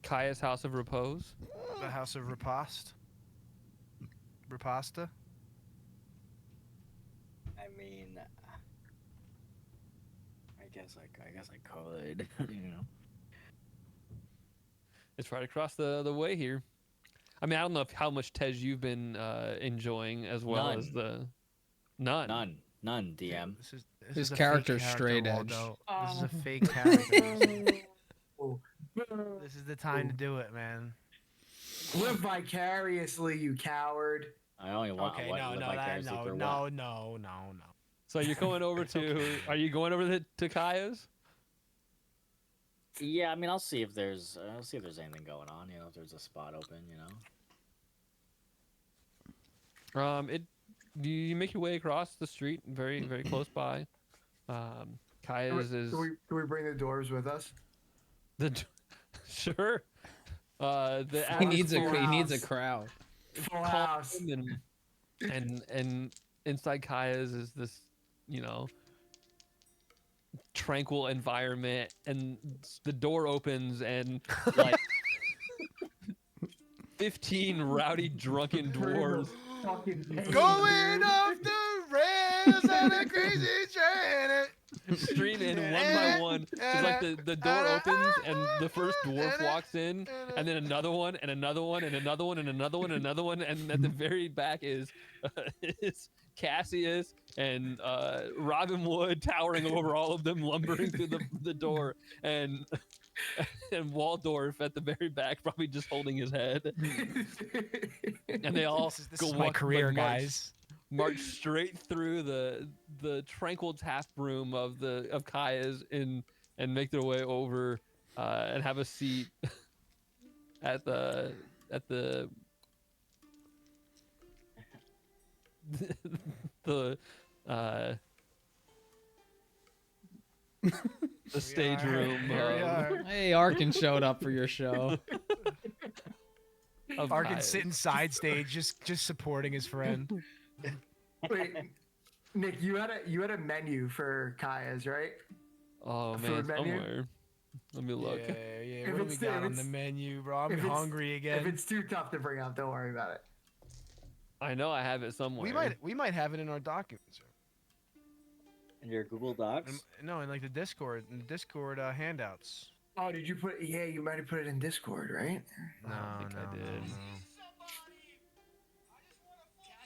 Kaya's House of Repose. The House of Riposte. Riposta. I mean, I guess I could, you know. It's right across the way here. I mean, I don't know how much Tej you've been enjoying as well None. as the none. None, DM. This His is a fake character's character, straight edge. Waldo. This is a fake character. This is the time to do it, man. Live vicariously, you coward. I only want Okay, what, no. So you're going over to? Are you going over to Kaya's? Yeah, I mean, I'll see if there's anything going on. You know, if there's a spot open. You know. You make your way across the street, very very close by. Kaya's is. Do we bring the doors with us? Sure. He needs a crowd. Full house. And inside Kaya's is this, tranquil environment, and the door opens and like 15 rowdy drunken dwarves Going off the rails on a crazy train. stream in one by one. It's like the door opens and the first dwarf walks in, and then another one and another one and another one and another one and another one, and at the very back is Cassius and Robin Wood towering over all of them, lumbering through the door, and Waldorf at the very back, probably just holding his head. And they all This is my career, guys. march straight through the tranquil tap room of Kaya's and make their way over and have a seat at the the the stage room. Here we are. Hey, Arkin showed up for your show. Of Arkin Kaya's. sitting side stage, just supporting his friend. Wait, Nick, you had a menu for Kaya's, right? Oh food man, menu? somewhere. Let me look. Yeah. If What do we it's- got if on the it's- menu, bro? I'm if it's- hungry If again. it's too tough to bring up, don't worry about it. I know I have it somewhere. We might have it in our documents. In your Google Docs. No, in like the Discord handouts. Oh, did you put? Yeah, you might have put it in Discord, right? No, I don't think I did.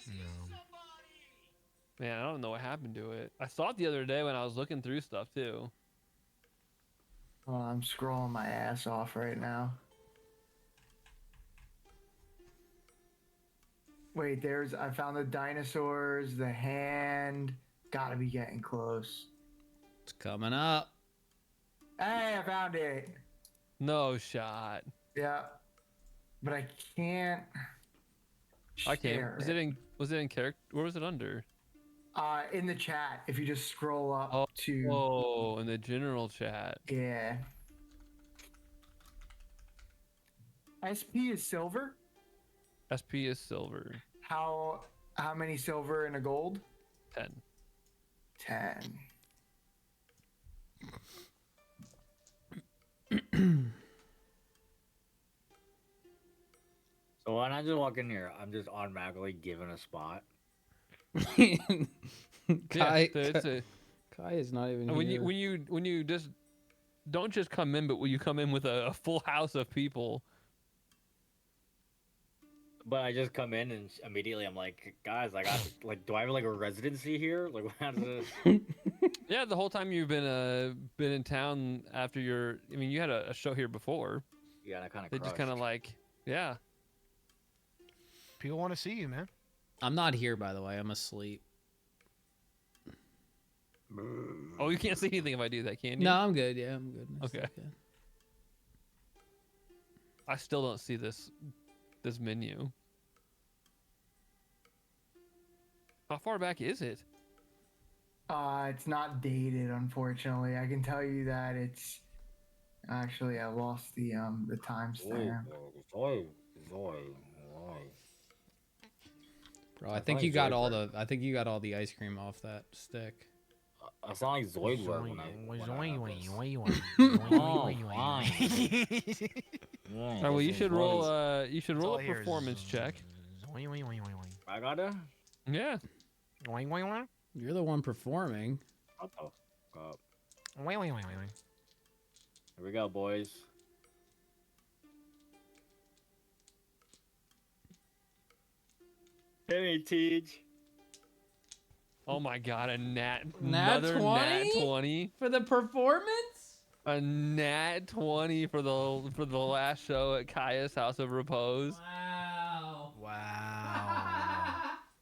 No. Man, I don't know what happened to it. I saw it the other day when I was looking through stuff too. Well, I'm scrolling my ass off right now. Wait, I found the dinosaurs, the hand. Gotta be getting close. It's coming up. Hey, I found it. No shot. Yeah. But I can't. I can't. share Was it in character? Where was it under? In the chat, if you just scroll up Oh, to. Oh, in the general chat. Yeah. SP is silver. SP is silver. How many silver and a gold? 10. 10. So when I just walk in here, I'm just automatically given a spot. Kai, It's Kai is not even when here. you when you just don't just come in, but when you come in with a full house of people. But I just come in and immediately I'm like, guys, I got like, do I have like a residency here? Like, how does this? Yeah, the whole time you've been in town after your. I mean, you had a show here before. Yeah, and I kind of. They just kind of like, yeah. People want to see you, man. I'm not here, by the way. I'm asleep. Oh, you can't see anything if I do that, can you? No, I'm good. Yeah, I'm good. Okay. Okay. I still don't see this menu. How far back is it? It's not dated, unfortunately. I can tell you that it's actually I lost the timestamp. Bro, I think you got all the. I think you got all the ice cream off that stick. I sound like Zoidberg when All right, well, you should roll. You should roll all a I hear is performance check. I gotta. Yeah. You're the one performing. What the fuck? Here we go, boys. Hey, Teach. Oh my God, a nat. Nat Another 20? nat 20. For the performance? A nat 20 for the last show at Kaya's House of Repose. Wow. Wow.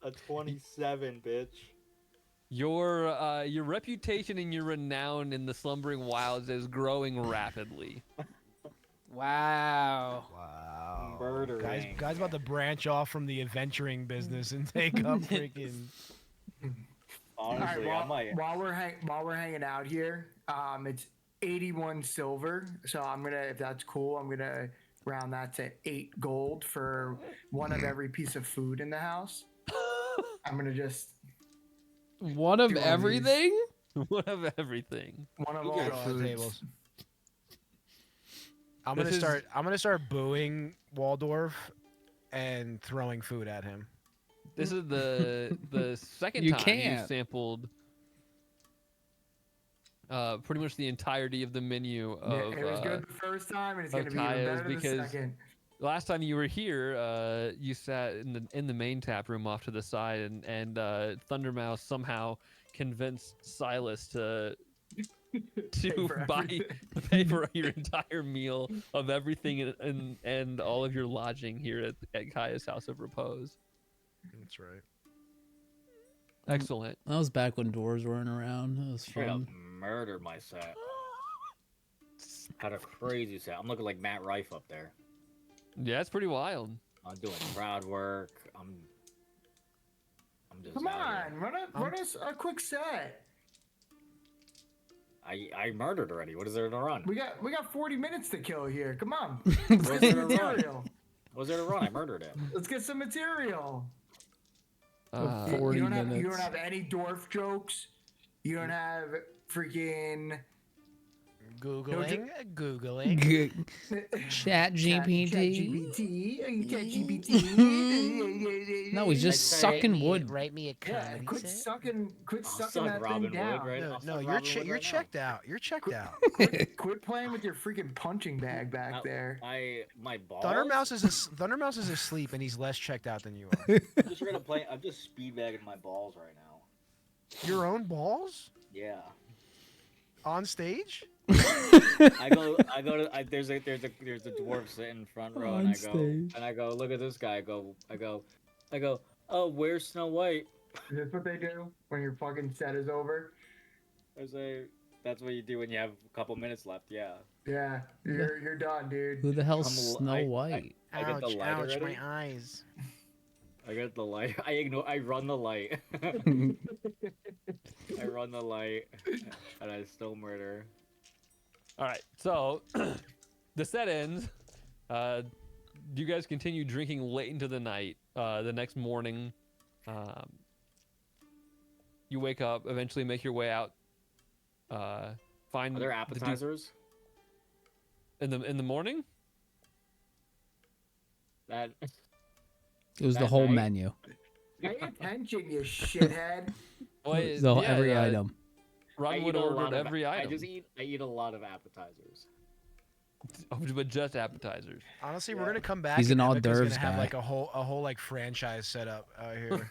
A 27, bitch. Your reputation and your renown in the Slumbering Wilds is growing rapidly. Wow. Wow. Murdering. Guys about to branch off from the adventuring business and take up freaking. Honestly, All I might. while we're hanging out here, it's 81 silver. So I'm gonna, if that's cool, I'm gonna round that to 8 gold for one of every piece of food in the house. I'm gonna just One of Do one of these. everything? One of everything. one of You all got the all the foods. tables. I'm This gonna start booing Waldorf and throwing food at him. This is the second You time you can't. sampled pretty much the entirety of the menu Yeah, of it was good the first time, and it's of gonna be even Kaya's better the because- second. last time you were here, you sat in the main tap room off to the side, and Thundermouse somehow convinced Silas to for buy everything. to pay for your entire meal of everything and all of your lodging here at Kaya's House of Repose. That's right. Excellent. That was back when doors weren't around. That was Straight up fun. murdered my set. Had a crazy set. I'm looking like Matt Rife up there. Yeah, it's pretty wild. I'm doing crowd work. I'm just Come out here. on, run us a quick set. I murdered already. What is there to run? We got 40 minutes to kill here. Come on. What's Let's there get to run? material. What's there to run? I murdered it. Let's get some material. Uh, You 40 don't have minutes. any dwarf jokes. You don't have freaking Googling. Chat GPT. ChatGPT. No, he's just I'd say- sucking wood. Write me a Yeah, comedy quit set. sucking I'll suck that Robin thing down. Wood right No, I'll no, suck you're Robin Wood you're right now. checked out. You're checked out. Quit playing with your freaking punching bag back there. My balls. Thundermouse is asleep and he's less checked out than you are. I'm just gonna play. I'm just speed bagging my balls right now. Your own balls Yeah. on stage? I go to. There's a dwarf sitting front row, On and stage. I go, look at this guy. I go. Oh, where's Snow White? Is this what they do when your fucking set is over? I say, that's what you do when you have a couple minutes left. Yeah. Yeah, you're done, dude. Who the hell's I'm- Snow I- White? I get the light ouch, already. my eyes. I get the light. I run the light. I run the light, and I still murder. All right, so the set ends. You guys continue drinking late into the night. The next morning, you wake up. Eventually, make your way out. Find Are there the appetizers? in the morning. That It was the that whole night? menu. Pay attention, you shithead. Wait, The, yeah, every item. Robin I would eat a lot ordered of- every item, I eat a lot of appetizers. but just appetizers. Honestly, we're gonna come back. He's and an hors Emika's d'oeuvres gonna have guy. like a whole like franchise set up out here.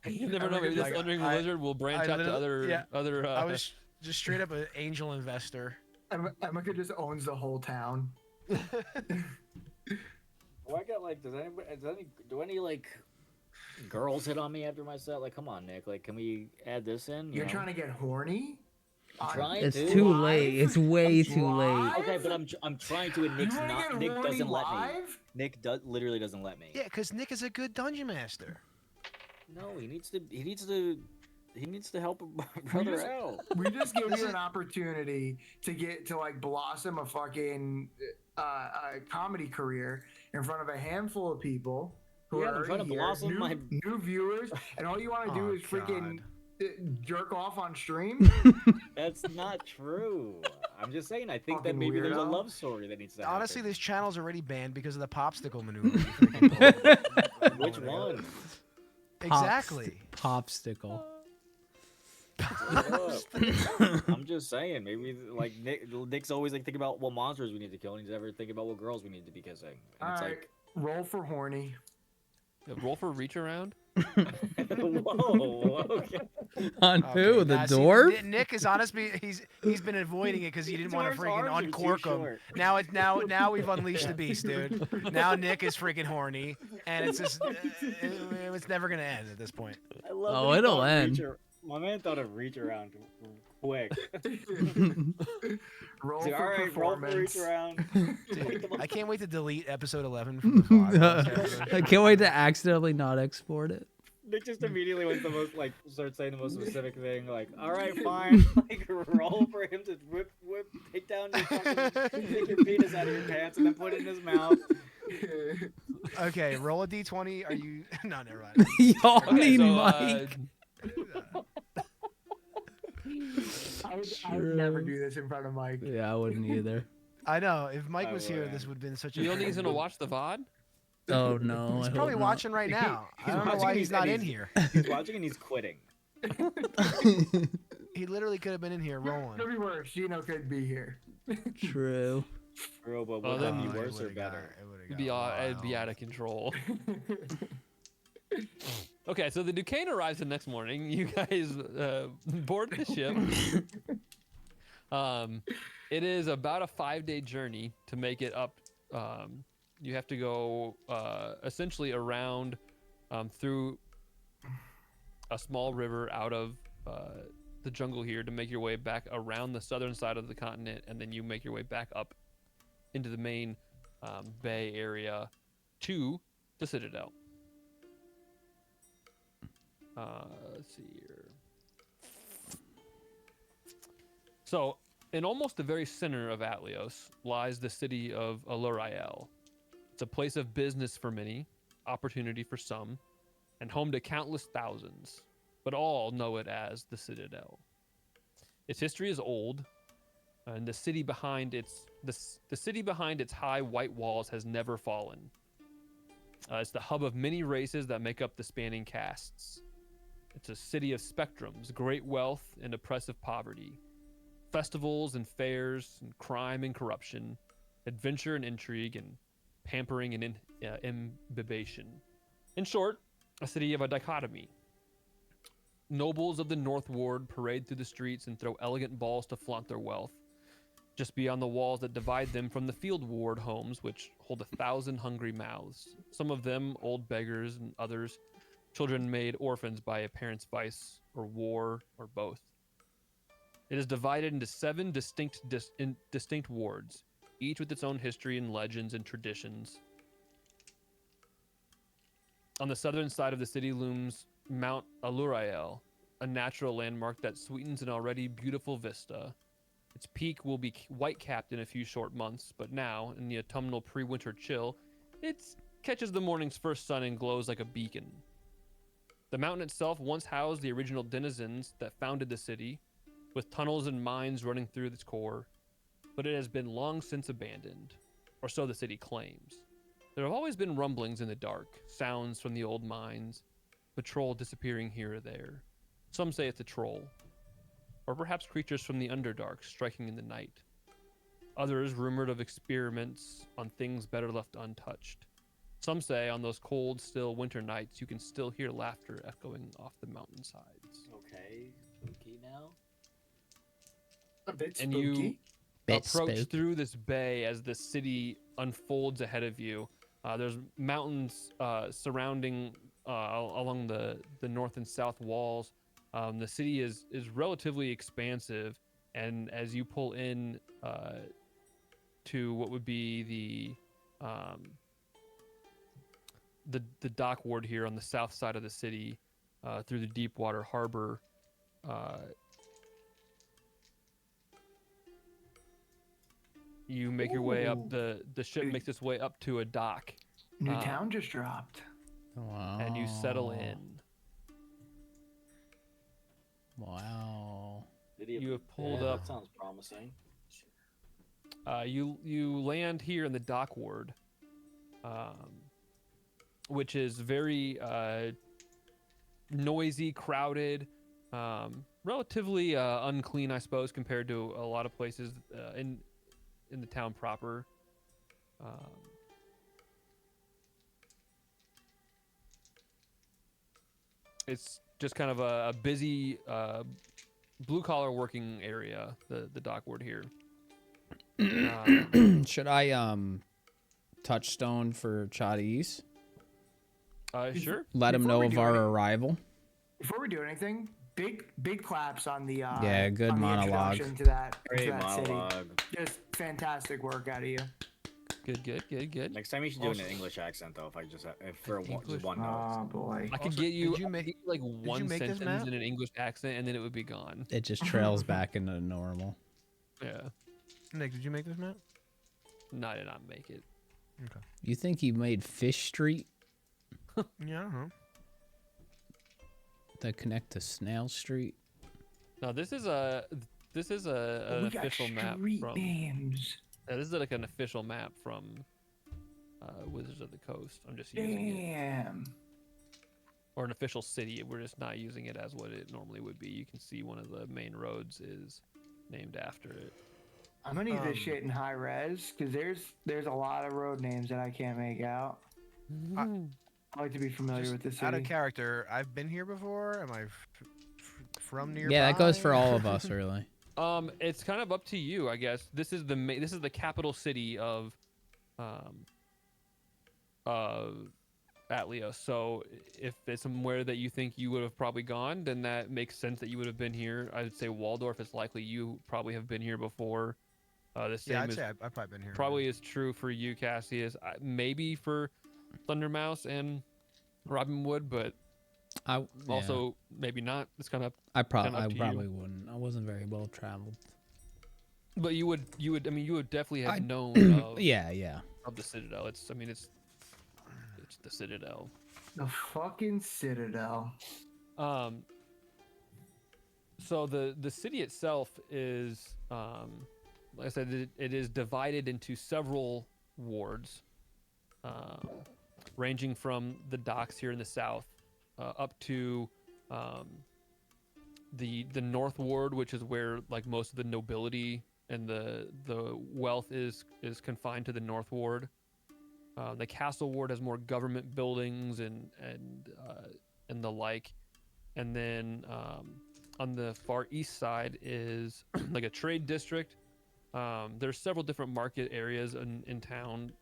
You never know. Maybe this Like, Thundering I- Lizard will branch I out to literally- other. I was just straight up an angel investor. Emika just owns the whole town. Do I get like? Do any like girls hit on me after my set? Like, come on, Nick. Like, can we add this in? You're trying to get horny? Trying It's to. too Live? late. It's way too late. Live? Okay, but I'm trying to, and Nick's You wanna not. get Nick horny doesn't let me. live? Nick literally doesn't let me. Yeah, because Nick is a good dungeon master. No, he needs to help a brother just- out. We just gave you an opportunity to get to like blossom a fucking a comedy career in front of a handful of people who Yeah, are I'm trying to here, blossom new, my- new viewers, and all you want to do Oh, is freaking jerk off on stream. That's not true. I'm just saying. I think that Fucking maybe there's a weirdo. love story that needs to happen. Honestly, this channel's already banned because of the popsicle maneuver. you freaking pulled. Which one? Exactly. Popsicle. I'm just saying, maybe like Nick's always like thinking about what monsters we need to kill, and he's never thinking about what girls we need to be kissing. And All it's right, roll for horny. Roll for reach around. like, whoa, okay. On who? The Nah, see, dwarf? Nick is honestly he's been avoiding it because he didn't want to Dwarf's freaking arms are too uncork him. short. Now we've unleashed the beast, dude. Now Nick is freaking horny, and it's just it's never gonna end at this point. I love Oh, that he it'll thought end. My man thought of reach around quick. Roll He's like, for all right, roll for reach performance. around. Dude, I can't wait to delete episode 11 from the podcast. I can't wait to accidentally not export it. Nick just immediately went the most like starts saying the most specific thing, like, all right, fine, like roll for him to take down your fucking take your penis out of your pants and then put it in his mouth. Okay, roll a d20. Are you? No, never mind. Yawning so, Mike. I would never do this in front of Mike. Yeah, I wouldn't either. I know. If Mike I was here, would. this would have been such a. You don't think he's gonna watch the VOD? Oh no. He's I probably hope not. watching right now. I don't know watching why and he's he's- not and in he's- here. He's watching and he's quitting. He literally could have been in here Could rolling. be worse. Gino could be here. True. Bro, but Oh, would then that you be it worse or would've got- better? it would've It'd got be wild. out of control. Okay, so the Duquesne arrives the next morning. You guys board the ship. It is about a 5-day journey to make it up. You have to go essentially around through a small river out of the jungle here to make your way back around the southern side of the continent, and then you make your way back up into the main bay area to the Citadel. Let's see here. So, in almost the very center of Atlios lies the city of Alurael. It's a place of business for many, opportunity for some, and home to countless thousands, but all know it as the Citadel. Its history is old, and the city behind its high white walls has never fallen. It's the hub of many races that make up the spanning castes. It's a city of spectrums, great wealth and oppressive poverty, festivals and fairs, and crime and corruption, adventure and intrigue, and pampering and imbibation. In short, a city of a dichotomy. Nobles of the North Ward parade through the streets and throw elegant balls to flaunt their wealth. Just beyond the walls that divide them from the Field Ward homes, which hold 1,000 hungry mouths. Some of them old beggars, and others children made orphans by a parent's vice or war or both. It is divided into 7 distinct wards, each with its own history and legends and traditions. On the southern side of the city looms Mount Alurael, a natural landmark that sweetens an already beautiful vista. Its peak will be white-capped in a few short months, but now, in the autumnal pre-winter chill, it catches the morning's first sun and glows like a beacon. The mountain itself once housed the original denizens that founded the city, with tunnels and mines running through its core, but it has been long since abandoned, or so the city claims. There have always been rumblings in the dark, sounds from the old mines, patrol disappearing here or there. Some say it's a troll, or perhaps creatures from the Underdark striking in the night. Others rumored of experiments on things better left untouched. Some say on those cold, still winter nights you can still hear laughter echoing off the mountainsides. Okay, spooky now. A bit And spooky. you Bit approach spooky. through this bay as the city unfolds ahead of you. There's mountains surrounding along the north and south walls. The city is relatively expansive, and as you pull in to what would be the dock ward here on the south side of the city, through the Deepwater Harbor, you make your way up. Ooh. The ship makes its way up to a dock, New town just dropped. Wow. and you settle in. Wow. You have pulled Yeah, up. That sounds promising. You land here in the dock ward, which is very noisy, crowded, relatively unclean, I suppose, compared to a lot of places in the town proper. It's just kind of a busy blue-collar working area, the dock ward here. Should I touchstone for Chadis? Sure. Let him Before know we of do our any- arrival. Before we do anything, big claps on the Yeah, good on the monologue. introduction to that Great to that city. monologue. Just fantastic work out of you. Good. Next time you should do it in an English accent, though. If for one, English? just one Oh note. boy. I could Also, get you, did you make- I could get like one make this sentence map? in an English accent, and then it would be gone. It just trails back into normal. Yeah. Nick, did you make this map? No, I did not make it. Okay. You think he made Fish Street Yeah, I don't know. that connect to Snail Street? No, this is an we got official map street from. names. This is like an official map from Wizards of the Coast. I'm just using it, Damn. or an official city. We're just not using it as what it normally would be. You can see one of the main roads is named after it. I'm gonna need this shit in high res because there's a lot of road names that I can't make out. I like to be familiar Just with the out of city. character, I've been here before. Am I from nearby? Yeah, that goes for all of us, really. It's kind of up to you, I guess. This is the capital city of Atlios. So if it's somewhere that you think you would have probably gone, then that makes sense that you would have been here. I would say Waldorf is likely you probably have been here before. The same Yeah, I'd is say I've probably been here. probably is true for you, Cassius. Maybe for Thundermouse and Robin Wood, but also maybe not. It's kind of I kinda up to you. probably wouldn't. I wasn't very well traveled. But you would I mean you would definitely have known of Yeah. of the Citadel. It's the Citadel. The fucking Citadel. So the city itself is like I said, it is divided into several wards, ranging from the docks here in the south up to the North Ward, which is where like most of the nobility and the wealth is confined to the North Ward. The Castle Ward has more government buildings and the like, and then on the far east side is like a trade district. There's several different market areas in town.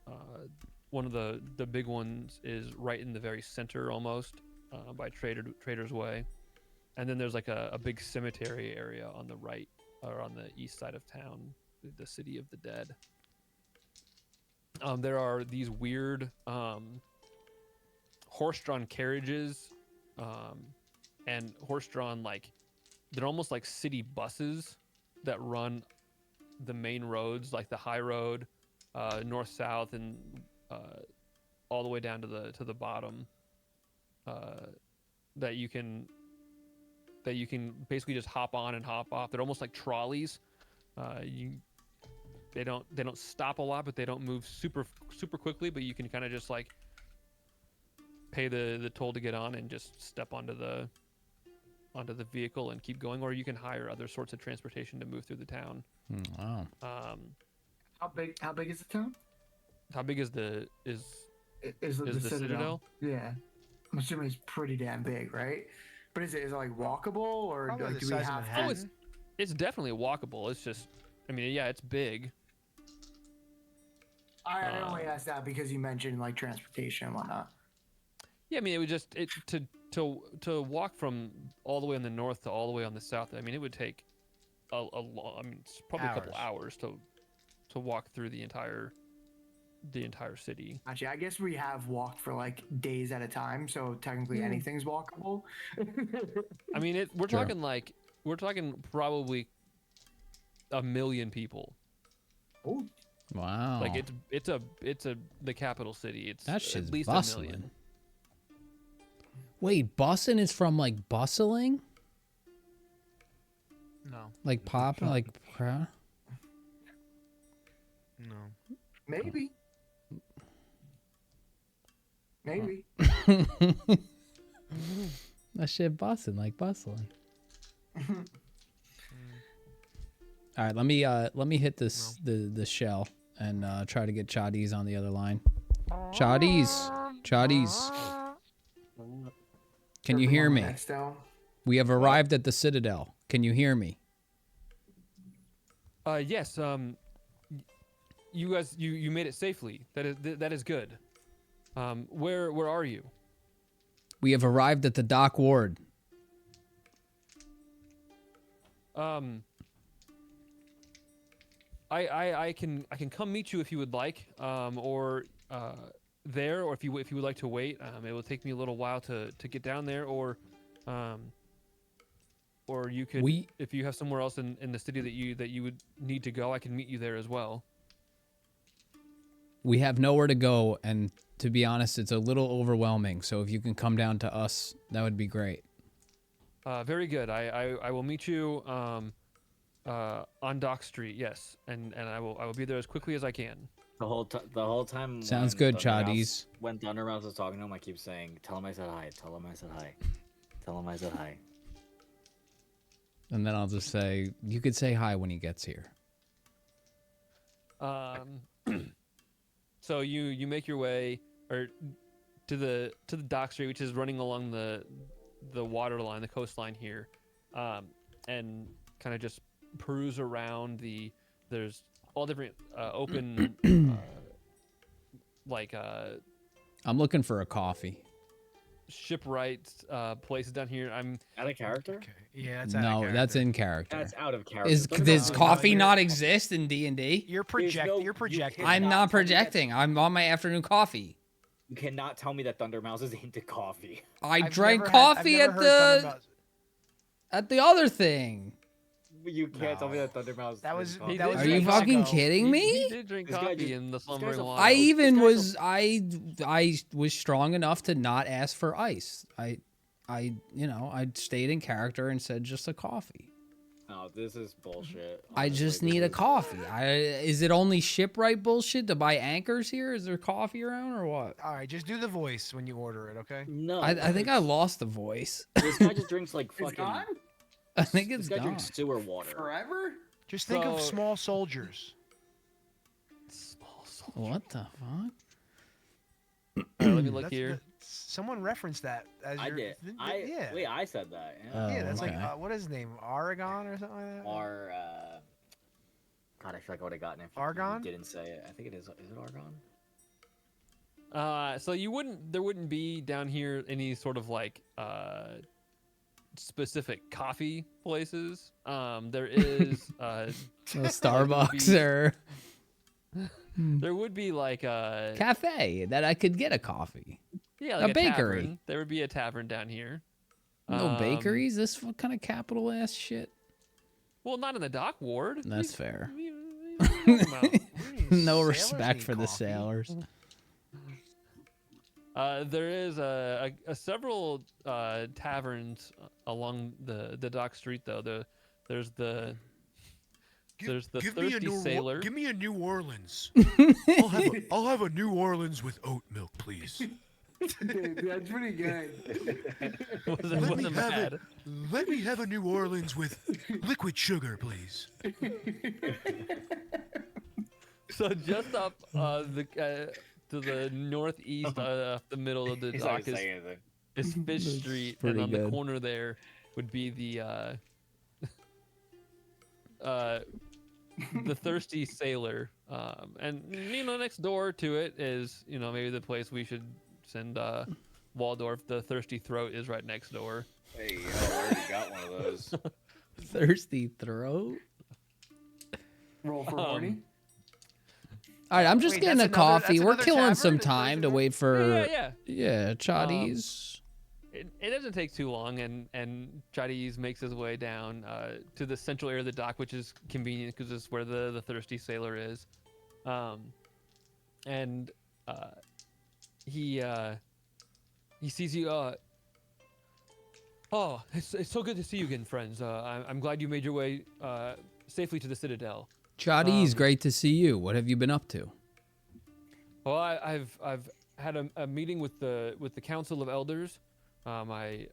One of the big ones is right in the very center almost, by Trader's Way. And then there's like a big cemetery area on the right, or on the east side of town, the City of the Dead. There are these weird horse-drawn carriages, and horse-drawn, like, they're almost like city buses that run the main roads, like the high road, north-south, and all the way down to the bottom. That you can basically just hop on and hop off. They're almost like trolleys. They don't stop a lot, but they don't move super quickly. But you can kind of just like pay the toll to get on and just step onto the vehicle and keep going, or you can hire other sorts of transportation to move through the town. Wow. How big is the town? How big is the Citadel? Yeah, I'm assuming it's pretty damn big, right? But is it like walkable, or Probably like the do we size of have to? Manhattan. It's definitely walkable. It's just, I mean, yeah, it's big. I only asked that because you mentioned like transportation and whatnot. Yeah, I mean, it would just to walk from all the way on the north to all the way on the south. I mean, it would take a long. I mean, it's probably a couple hours to walk through the entire city. Actually, I guess we have walked for like days at a time, so technically anything's walkable. I mean, we're talking probably 1 million people. Oh, Wow. Like it's the capital city. It's That shit's at least bustling. 1 million. Wait, bussin' is from like bustling? No. Like pop? Like, huh? No. maybe. Maybe. That shit bussin', like bustling. All right, let me hit this the shell and try to get Chadis on the other line. Chadis. Can you hear me? We have arrived at the Citadel. Can you hear me? Yes. You guys, you made it safely. That is good. Where are you? We have arrived at the dock ward. I can come meet you if you would like, or there, or if you would like to wait. It will take me a little while to get down there, or you could, if you have somewhere else in the city that you would need to go, I can meet you there as well. We have nowhere to go, and to be honest, it's a little overwhelming. So if you can come down to us, that would be great. Very good. I will meet you on Dock Street. Yes, and I will be there as quickly as I can. The whole time. Sounds when good, Thundermouse- Chadis. When Thundermouse was talking to him, I keep saying, "Tell him I said hi. Tell him I said hi. Tell him I said hi." And then I'll just say, you could say hi when he gets here. So you make your way to the Dock Street, which is running along the water line, the coastline here, and kind of just peruse around there's all different open I'm looking for a coffee. Shipwright places down here. I'm Out of character? Okay. Yeah, that's out of No, that's character. in character. That's out of character. Is Thunder does Mouse is coffee you're- not exist in D&D? You're you projecting. cannot I'm tell me not that- projecting. I'm on my afternoon coffee. You cannot tell me that Thunder Mouse is into coffee. I I've drank never had- I've coffee never at heard Thunder the Mouse- at the other thing. You can't tell me No. that Thunder Mouse. That is was- into coffee. that was Are you weeks fucking ago. kidding me? He did drink This guy coffee just- in the this guy's slumbering a- water. I This even guy's was I was strong enough to not ask for ice. I I stayed in character and said just a coffee. No, this is bullshit. I just Honestly, need a this is- coffee. Is it only shipwright bullshit to buy anchors here? Is there coffee around or what? All right, just do the voice when you order it, okay? No. I think I lost the voice. This guy just drinks like It's fucking. gone I think This it's guy gone. drinks sewer water. forever. Just think of So- small soldiers. Small soul. What the fuck? All right, let me look That's here. Someone referenced that as I your. did. Yeah. Wait, I said that. Yeah. Yeah, that's okay. like what is his name? Aragon or something like that. Or God, I feel like I would have gotten it. If you Argon? didn't say it. I think it is. Is it Argon? So there wouldn't be down here any sort of like specific coffee places. There is Starbucks or there would be like a cafe that I could get a coffee. yeah, a like a bakery. tavern. There would be a tavern down here. No bakeries? This what kind of capital ass shit? Well, not in the dock ward. That's fair. What are you talking about? No Sailors respect need for the coffee. sailors. There is a several taverns along the dock street though. There's the Thirsty Sailor. Give me a New Orleans. I'll have a New Orleans with oat milk, please. Dude, that's pretty good. wasn't bad. Let me have a New Orleans with liquid sugar, please. So just up to the northeast, the middle of the He's not dock gonna say anything. is Fish Street, and pretty on the good. corner there would be the Thirsty Sailor. And next door to it is maybe the place we should send Waldorf. The Thirsty Throat is right next door. Hey, I already got one of those. Thirsty throat. Roll for horny. All right, I'm just Wait, getting a that's another- coffee. that's We're another killing some tavern? Is time to Thirsty wait for Yeah. Chatties. It doesn't take too long, and Chadiz makes his way down to the central area of the dock, which is convenient because it's where the Thirsty Sailor is. And he sees you. Oh, it's so good to see you again, friends. I'm glad you made your way safely to the Citadel. Chatties, great to see you. What have you been up to? Well, I've had a meeting with the Council of Elders. I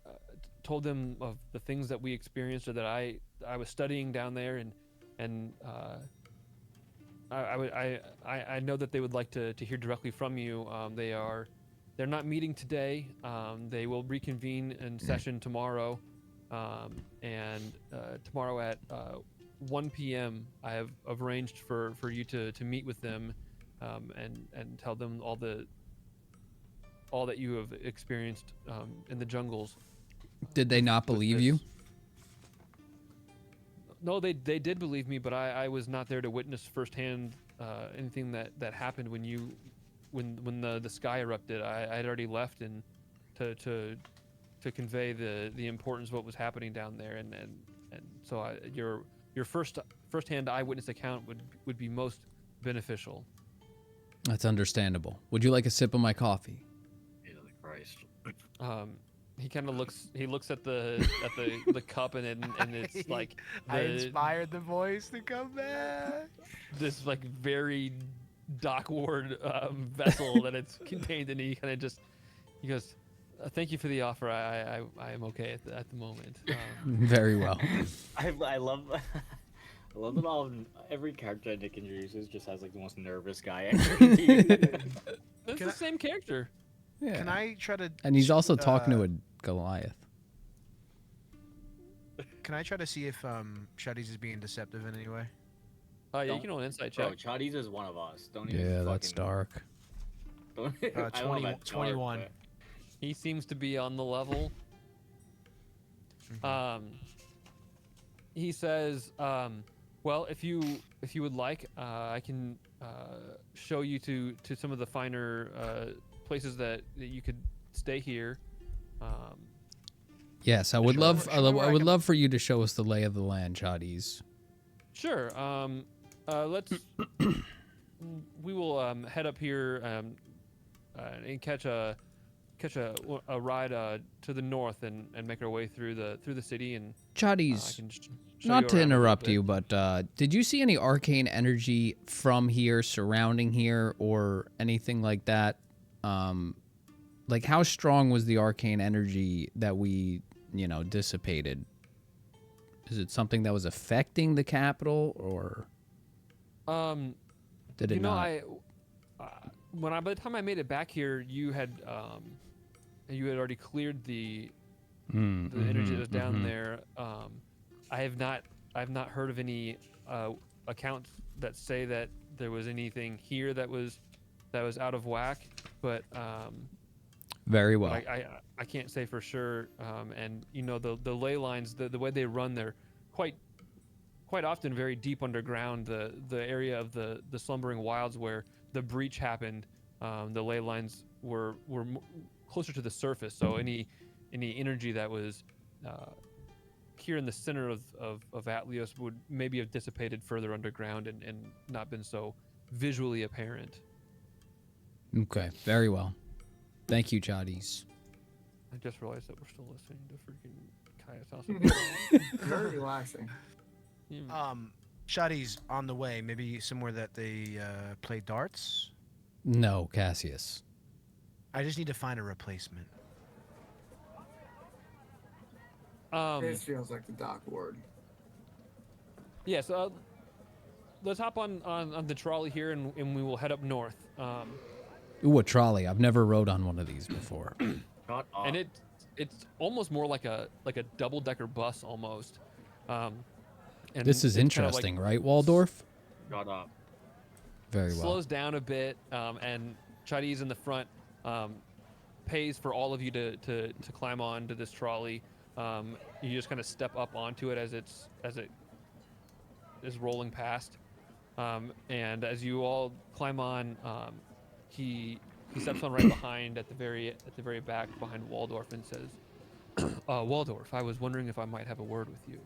told them of the things that we experienced or that I was studying down there, and I know that they would like to hear directly from you. They're not meeting today. They will reconvene in session tomorrow, and tomorrow at 1 p.m. I have arranged for you to meet with them, and tell them all that you have experienced in the jungles. Did they not believe you? No, they did believe me, but I was not there to witness firsthand anything that happened when the sky erupted. I had already left and to convey the importance of what was happening down there, and so your firsthand eyewitness account would be most beneficial. That's understandable. Would you like a sip of my coffee? Jesus Christ. He kind of looks at the cup and it's like I inspired the voice to come back. this like very dockward vessel that it's contained in. He kind of he goes, thank you for the offer. I am okay at the moment. Very well. I love I love that every character Nick introduces just has like the most nervous guy ever. That's Can the same character. Yeah. Can I try to? And he's also talking to a Goliath. Can I try to see if Shuddies is being deceptive in any way? Oh yeah, you Don't- can roll an insight Bro, check. Chadiz is one of us. Don't even. Yeah, that's fucking- dark. I don't know about 21. dark, He seems to be on the level. He says, well, if you would like, I can show you to some of the finer places that you could stay here. Yes, I would love. I Sure, I would can- love for you to show us the lay of the land, Chotties. Sure. Let's. We will head up here and catch a ride to the north and make our way through the city and I Chotties, can show not you to around a little interrupt bit. you, but did you see any arcane energy from here, surrounding here, or anything like that? Like how strong was the arcane energy that we, dissipated? Is it something that was affecting the capital, or did it not? By the time I made it back here, you had already cleared the energy that was down there. I have not heard of any accounts that say that there was anything here that was out of whack, but Very well. I can't say for sure. And the ley lines, the way they run, they're quite often very deep underground. The area of the slumbering wilds where the breach happened, the ley lines were closer to the surface. So any energy that was here in the center of Atlios would maybe have dissipated further underground and not been so visually apparent. Okay, very well. Thank you, Chotties. I just realized that we're still listening to freaking Kaya's house. Very relaxing. Shotty's on the way. Maybe somewhere that they play darts. No, Cassius. I just need to find a replacement. This feels like the dock ward. Yeah, so let's hop on the trolley here and we will head up north. Ooh, a trolley. I've never rode on one of these before. Shut up. And it's almost more like a double-decker bus almost. And This is it's kinda interesting, right, Waldorf? Shut up. Very well. slows down a bit, and Chinese in the front pays for all of you to climb onto this trolley. You just kind of step up onto it as it is rolling past, and as you all climb on, he steps on right behind at the very back behind Waldorf and says, "Waldorf, I was wondering if I might have a word with you."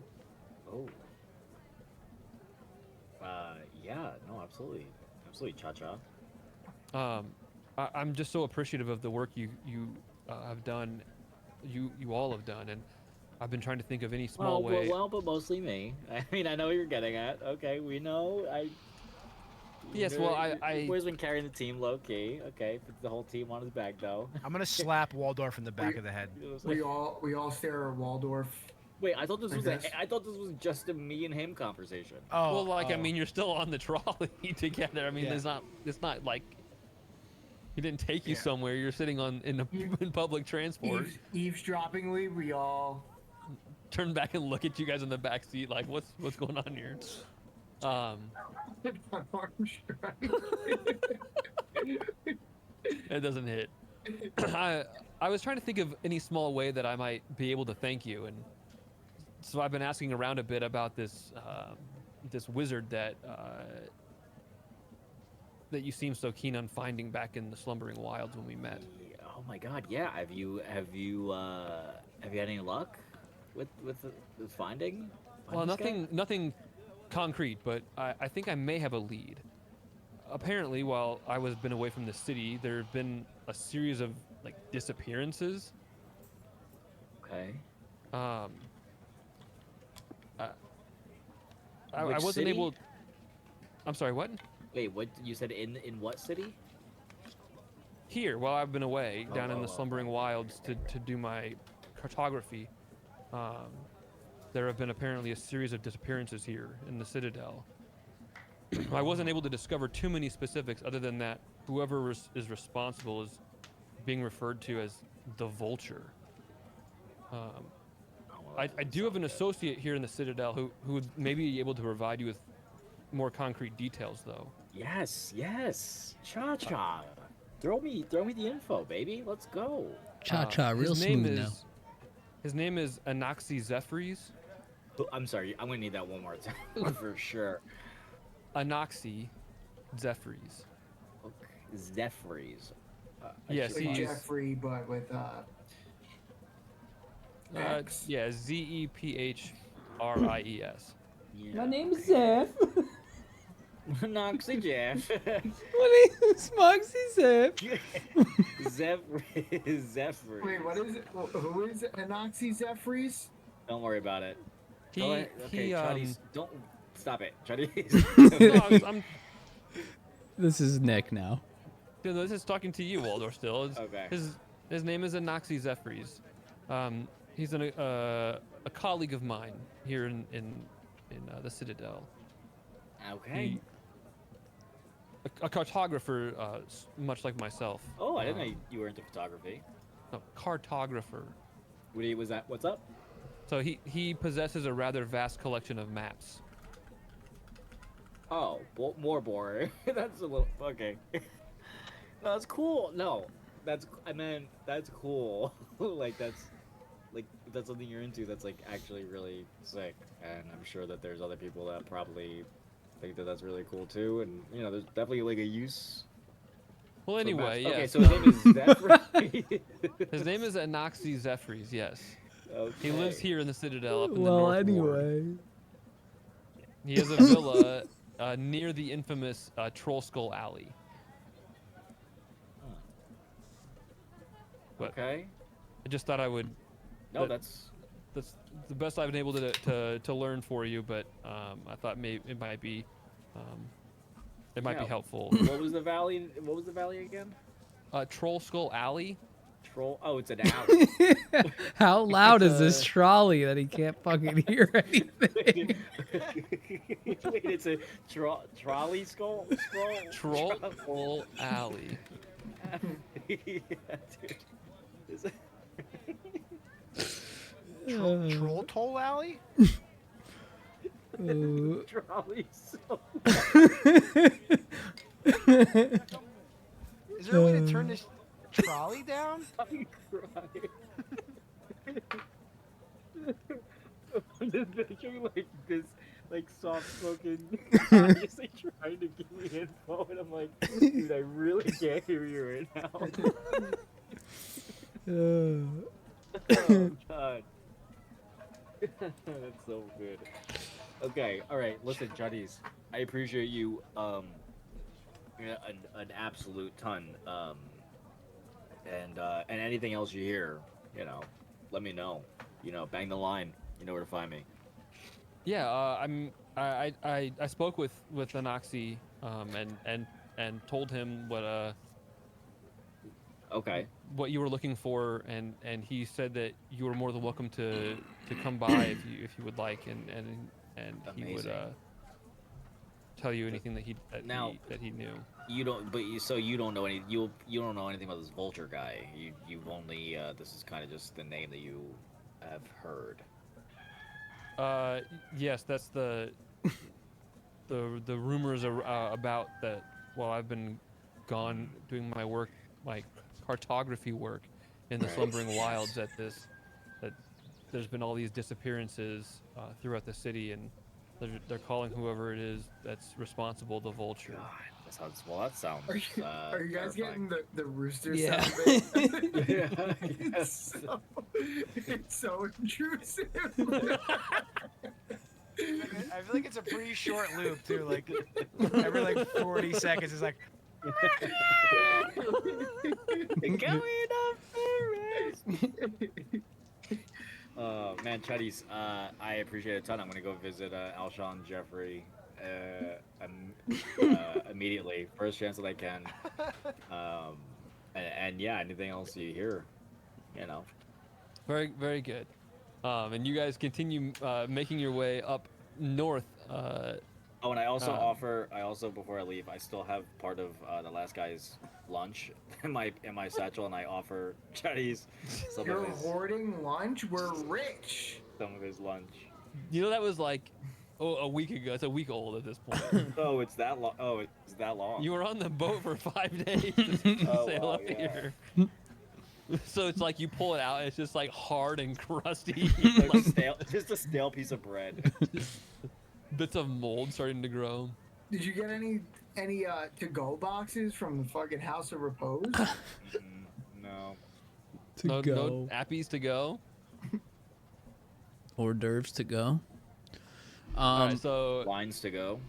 Oh. Yeah, no, absolutely. Absolutely, Cha-Cha. I'm just so appreciative of the work you have done, you all have done, and I've been trying to think of any small way. Well, but mostly me. I mean, I know what you're getting at. Okay, we know. Yes, well, I Boy's been carrying the team low key. Okay, puts the whole team on his back though. I'm gonna slap Waldorf in the back of the head. We all stare at Waldorf. Wait, I thought this was Like this? I thought this was just a me and him conversation. Oh, well, like I oh. mean, you're still on the trolley together. I mean, Yeah. it's not like he didn't take you Yeah. somewhere. You're sitting in public transport. Eavesdroppingly, we all. Turn back and look at you guys in the back seat, like what's going on here? It doesn't hit. I was trying to think of any small way that I might be able to thank you, and so I've been asking around a bit about this this wizard that you seem so keen on finding back in the slumbering wilds when we met. Oh my God, yeah. Have you had any luck with finding? Well, this guy? nothing concrete, but I think I may have a lead. Apparently, while I was been away from the city, there have been a series of like disappearances. Okay. I Which wasn't city? able. I'm sorry. What? Wait, what you said in what city? Here, while I've been away, down in oh, the slumbering wilds to do my cartography, there have been apparently a series of disappearances here in the Citadel. I wasn't able to discover too many specifics other than that whoever is responsible is being referred to as the Vulture. I do have an associate here in the Citadel who may be able to provide you with more concrete details, though. Yes, Cha-Cha. Throw me the info, baby. Let's go. Cha cha, real his name smooth is, now. His name is Anaxi Zephyrs. Oh, I'm sorry. I'm gonna need that one more time for sure. Anaxi Zephyrs. Okay. Zephyrs. Yes, Like he's Jeffrey, but with X. yeah, Zephyries. Yeah. name's Zeph. Noxy Jeff. My name is Moxie Zeph. Zephyr. Wait, what is it? Who is Anoxy Zephyrs? Don't worry about it. He, Go ahead. Okay, he Chuddies, don't stop it, Chuddies. no, I'm This is Nick now. no, this is talking to you, Waldor. Still, Okay. His name is Anaxi Zephyrs. He's a colleague of mine here in the Citadel. Okay. A cartographer, much like myself. Oh, I didn't know you were into photography. No, cartographer. Was that? What's up? So he possesses a rather vast collection of maps. Oh, more boring. That's a little okay. No, that's cool. No, that's cool. like if that's something you're into. That's like actually really sick, and I'm sure that there's other people that probably think that that's really cool too. And you know, there's definitely like a use. Well, for anyway, maps. yeah. Okay, so his name is Zephyr. His name is Anaxi Zephyrs. Yes, Okay. he lives here in the Citadel up in the North Ward. anyway. He has a villa near the infamous Troll Skull Alley. But Okay. I just thought I would. No, But- that's That's the best I've been able to learn for you, but I thought maybe it might be Yeah. helpful. what was the valley? What was the valley again? Troll Skull Alley. Troll. Oh, it's an alley. How loud It's is this a- trolley that he can't fucking hear anything? Wait, it's a trolley skull? Troll Skull Alley. Yeah, dude. Is it- Troll Toll Alley? trolley skull. Is there a way to turn this trolley down? I'm crying. I'm just picturing like this, like soft-spoken guy just like trying to give me info, and I'm like, dude, I really can't hear you right now. Oh god. That's so good. Okay, alright, listen, Juddies. I appreciate you an absolute ton. And anything else you hear, you know, let me know. You know, bang the line. You know where to find me. Yeah, I spoke with Anaxi and told him Okay. what you were looking for, and he said that you were more than welcome to come by if you would like, and he would Amazing. tell you anything that Now- he knew. You don't, but you don't know any. You don't know anything about this Vulture guy. You've only. This is kind of just the name that you have heard. Yes, that's the rumors about that. While I've been gone doing my work, my cartography work in the Right. slumbering wilds, that there's been all these disappearances throughout the city, and they're calling whoever it is that's responsible the Vulture. God, that sounds. Well, that sounds. Are you guys terrifying. getting the rooster Yeah. sound? bit? Yeah, it's so intrusive. I feel like it's a pretty short loop too. Like every like 40 seconds is like. Going up the man, Chuddies, I appreciate it a ton. I'm gonna go visit Alshon Jeffrey immediately, first chance that I can. And yeah, anything else you hear, you know. Very, very good. And you guys continue making your way up north. Oh, and I also offer. I also, before I leave, I still have part of the last guy's lunch in my satchel, and I offer Chuddies some You're of his hoarding lunch? We're rich. lunch. You know, that was like Oh, a week ago. It's a week old at this point. Oh, it's that long. Oh, it's that long. You were on the boat for 5 days to Oh, sail wow, up yeah. here. So it's like you pull it out, it's just like hard and crusty. Like like stale, just a stale piece of bread. bits of mold starting to grow. Did you get any to-go boxes from the fucking House of Repose? No. No appies to go. Hors d'oeuvres to go. All right, so Lines to go.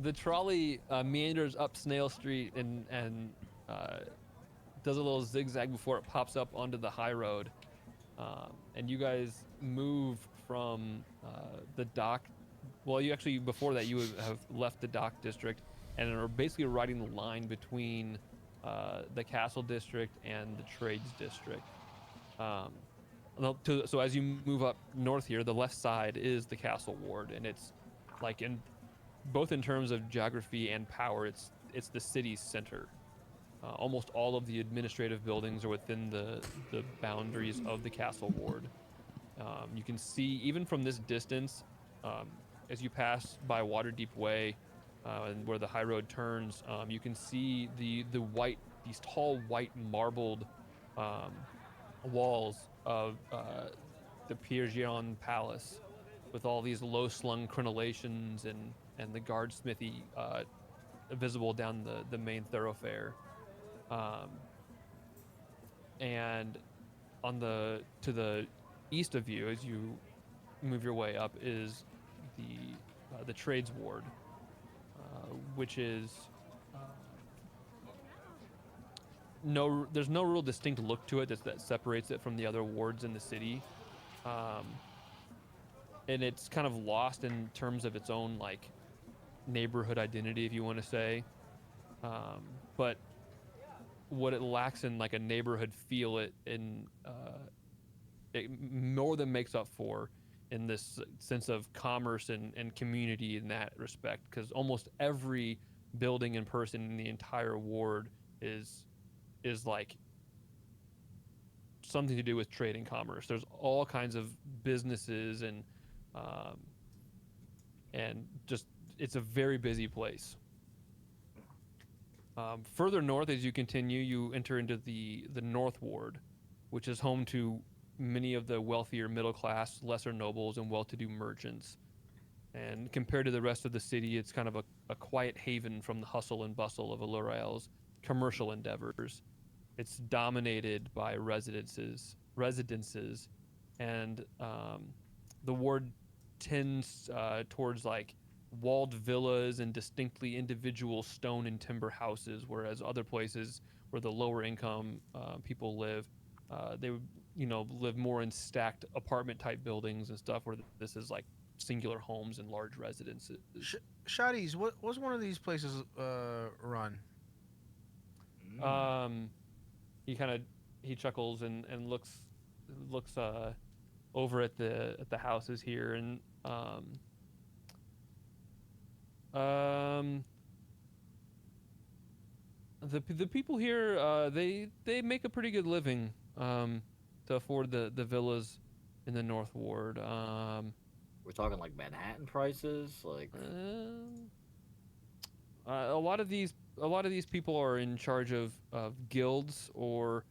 the trolley meanders up Snail Street and does a little zigzag before it pops up onto the high road. And you guys move from the dock. Well, you actually, before that, you would have left the dock district and are basically riding the line between the castle district and the trades district. So as you move up north here, the left side is the castle ward, and it's like both in terms of geography and power, it's the city's center. Almost all of the administrative buildings are within the boundaries of the castle ward. You can see, even from this distance, as you pass by Waterdeep Way, and where the high road turns, you can see these tall white marbled walls of the Piergion Palace, with all these low-slung crenellations and the guard smithy visible down the main thoroughfare. And to the east of you, as you move your way up, is the trades ward, which is there's no real distinct look to it that separates it from the other wards in the city, and it's kind of lost in terms of its own like neighborhood identity, if you want to say, but what it lacks in like a neighborhood feel, it more than makes up for in this sense of commerce and community in that respect, because almost every building and person in the entire ward is like something to do with trade and commerce. There's all kinds of businesses and just it's a very busy place. Further north, as you continue, you enter into the North Ward, which is home to many of the wealthier middle class, lesser nobles, and well-to-do merchants. And compared to the rest of the city, it's kind of a quiet haven from the hustle and bustle of Allurael's commercial endeavors. It's dominated by residences, and the ward tends towards like walled villas and distinctly individual stone and timber houses, whereas other places where the lower income people live, they would live more in stacked apartment type buildings and stuff, where this is like singular homes and large residences. Shotties, what was one of these places run? He chuckles and looks over at the houses here, and the people here, they make a pretty good living to afford the villas in the North Ward. We're talking like Manhattan prices, like. A lot of these people are in charge of guilds or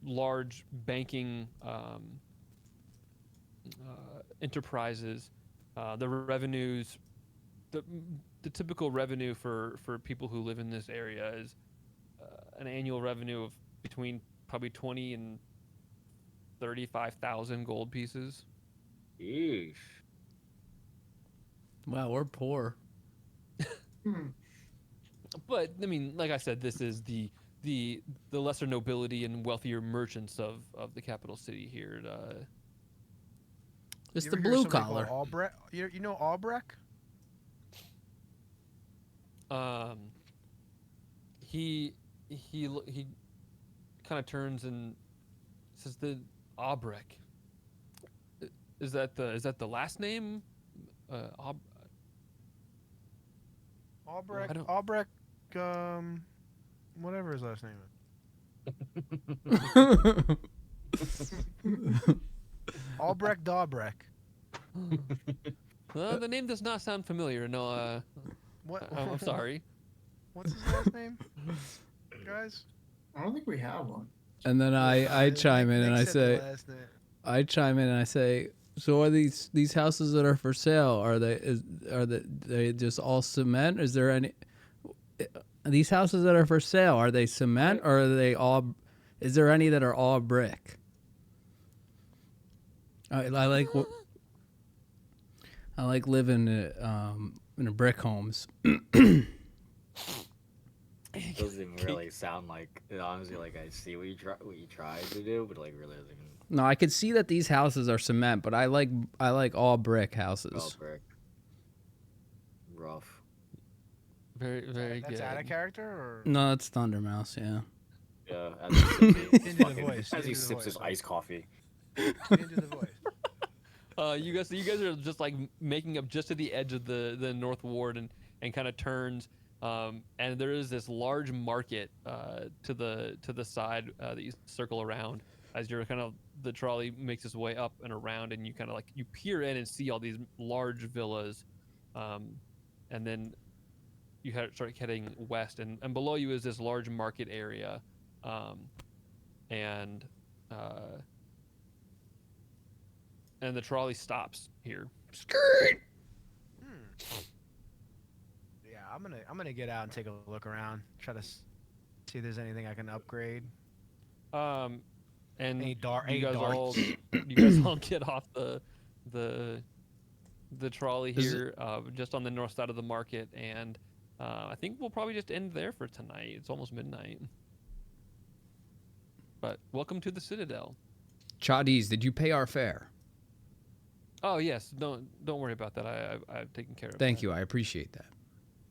large banking enterprises. The revenues, the typical revenue for people who live in this area is an annual revenue of between probably 20 and 35,000 gold pieces. Yeesh. Wow, we're poor. But I mean, like I said, this is the lesser nobility and wealthier merchants of the capital city here. It's You the ever hear blue somebody collar. called Albrecht? You know Albrecht? He kind of turns and says, "The Albrecht. Is that the last name? Albrecht. I don't- Albrecht. Whatever his last name is. Albrecht Daubrecht. The name does not sound familiar. No, What? I'm sorry. What's his last name, guys? I don't think we have one. And then I chime in and I Nick said the say, last name. so are these houses that are for sale? Are they just all cement? Is there any these houses that are for sale? Are they cement or are they all? Is there any that are all brick? I like living in a brick homes. It doesn't even really sound like it. Honestly, like I see what you tried to do, but like really doesn't even No, I could see that these houses are cement, but I like all brick houses. spell brick. Rough. Very, very That's good. out of character, or No, it's Thundermouse. Yeah. Yeah, as he sips his, Into the fucking- voice, as he into the sips his voice. iced coffee. into the voice. You guys are just like making up just to the edge of the North Ward and kind of turns. And there is this large market to the side that you circle around as you're kind of the trolley makes its way up and around, and you kind of like you peer in and see all these large villas, and then you start heading west, and below you is this large market area, and the trolley stops here. Yeah, I'm gonna get out and take a look around. Try to see if there's anything I can upgrade. And Any you guys darts? all you guys all get off the trolley Is here, just on the north side of the market, and I think we'll probably just end there for tonight. It's almost midnight. But welcome to the Citadel. Chadiz, did you pay our fare? Oh yes, don't worry about that. I've taken care of. Thank that. you. I appreciate that.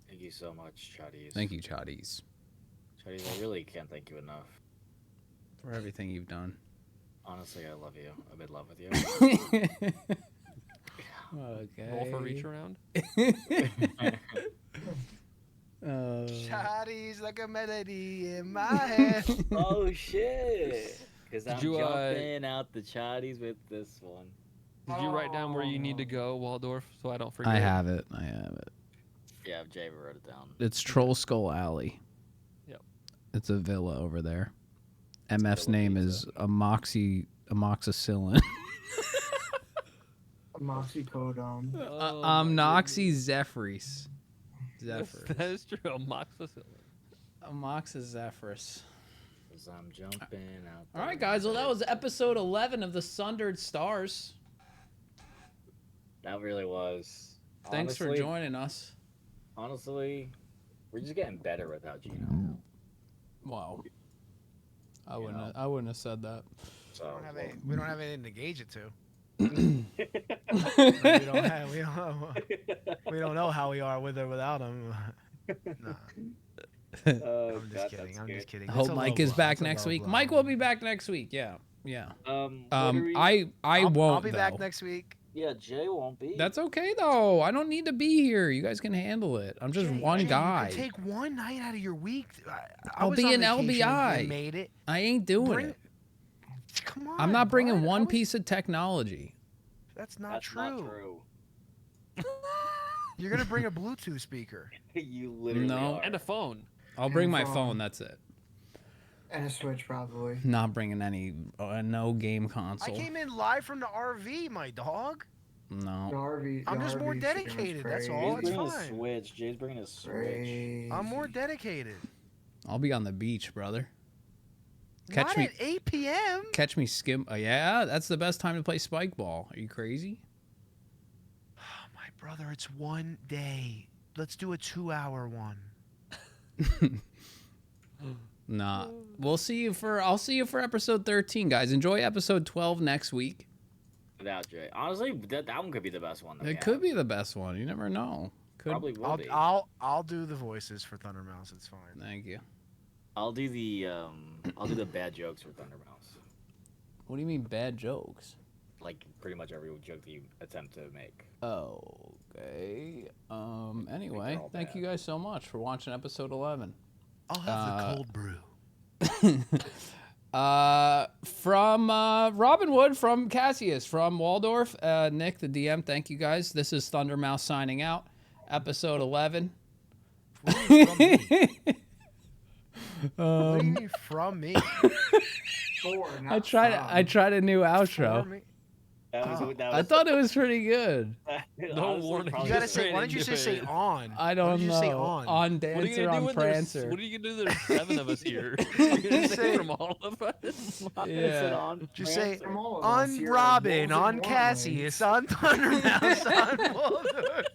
Thank you so much, Chaddies. Thank you, Chadiz, Chaddies, I really can't thank you enough. for everything you've done. Honestly, I love you. I'm in love with you. Okay. Roll for reach around. Shawty's like a melody in my head. Oh shit! Because I'm Did you, jumping out the Chaddies with this one. Did you write down where you need to go, Waldorf, so I don't forget? I have it. Yeah, Jay wrote it down. It's Troll Skull Alley. Yep. It's a villa over there. MF's Villa name pizza. is amoxicillin. Moxicodone. Oh, my Noxy Zephyrus. goodness. Zephyrus. That is true. Amoxicillin. Amoxazephyrus. Because I'm jumping out. All right, guys. Well, that was episode 11 of the Sundered Stars. That really was. Thanks for Honestly- joining us. Honestly, we're just getting better without Gino. Wow. I You wouldn't. know. I wouldn't have said that. So We don't have anything to gauge it to. well, We don't know how we are with or without him. Nah, oh, I'm just God, kidding. that's I'm good. just kidding. I It's hope a Mike low is blow. back It's a next low week. blow. Mike will be back next week. Yeah. Yeah. What are we- I I'll won't be though. back next week. Yeah, Jay won't be. That's okay though. I don't need to be here. You guys can handle it. I'm just Jay, one Jay, guy. You can take one night out of your week. I'll was be on in vacation and LBI. you made it. I ain't doing Bring- it. Come on. I'm not bringing bud. one piece of technology. That's not That's true. not true. You're gonna bring a Bluetooth speaker. You literally No. are. And a phone. I'll bring my phone. phone. That's it. And a Switch, probably. Not bringing any no game I console. came in live from the RV, my dog. The No. RV. I'm the just more RV stream was dedicated, that's Jay's all, it's bringing a fine. Switch. Jay's bringing a Switch. Crazy. I'm more dedicated. I'll be on the beach, brother. Not at 8 p.m. Catch me skim. Yeah, that's the best time to play spike ball. Are you crazy? Oh, my brother, it's one day. Let's do a 2-hour one. Nah. I'll see you for episode 13, guys. Enjoy episode 12 next week. Without Jay. Honestly, that one could be the best one. That we It could have. be the best one. You never know. Could. Probably will be. I'll do the voices for Thundermouse. It's fine. Thank you. I'll do the bad jokes for Thundermouse. What do you mean bad jokes? Like pretty much every joke that you attempt to make. Oh, okay. Anyway, they're all thank bad. you guys so much for watching episode 11. I'll have the Uh, cold brew. From Robin Wood, from Cassius, from Waldorf, Nick, the DM. Thank you guys. This is Thundermouse signing out. Episode 11. What do you mean from me? I tried a new outro. For me? I thought it was pretty good. No warning. You gotta say. Why don't you say on? I Why don't don't you know. say on? What are you Dancer, gonna do on when Prancer. What are you gonna do? There's 7 of us here. You're gonna say from all of us. Yeah. Just say From all of us on here, Robin, wolves on and Cassius, on Thundermouse, on Waldorf.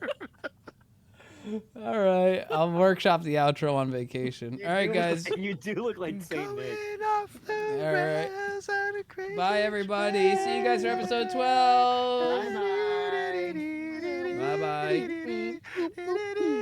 All right. I'll workshop the outro on vacation. All right, guys. You do look like Saint Nick. All right. Bye, everybody. See you guys for episode 12. Bye-bye. Bye-bye.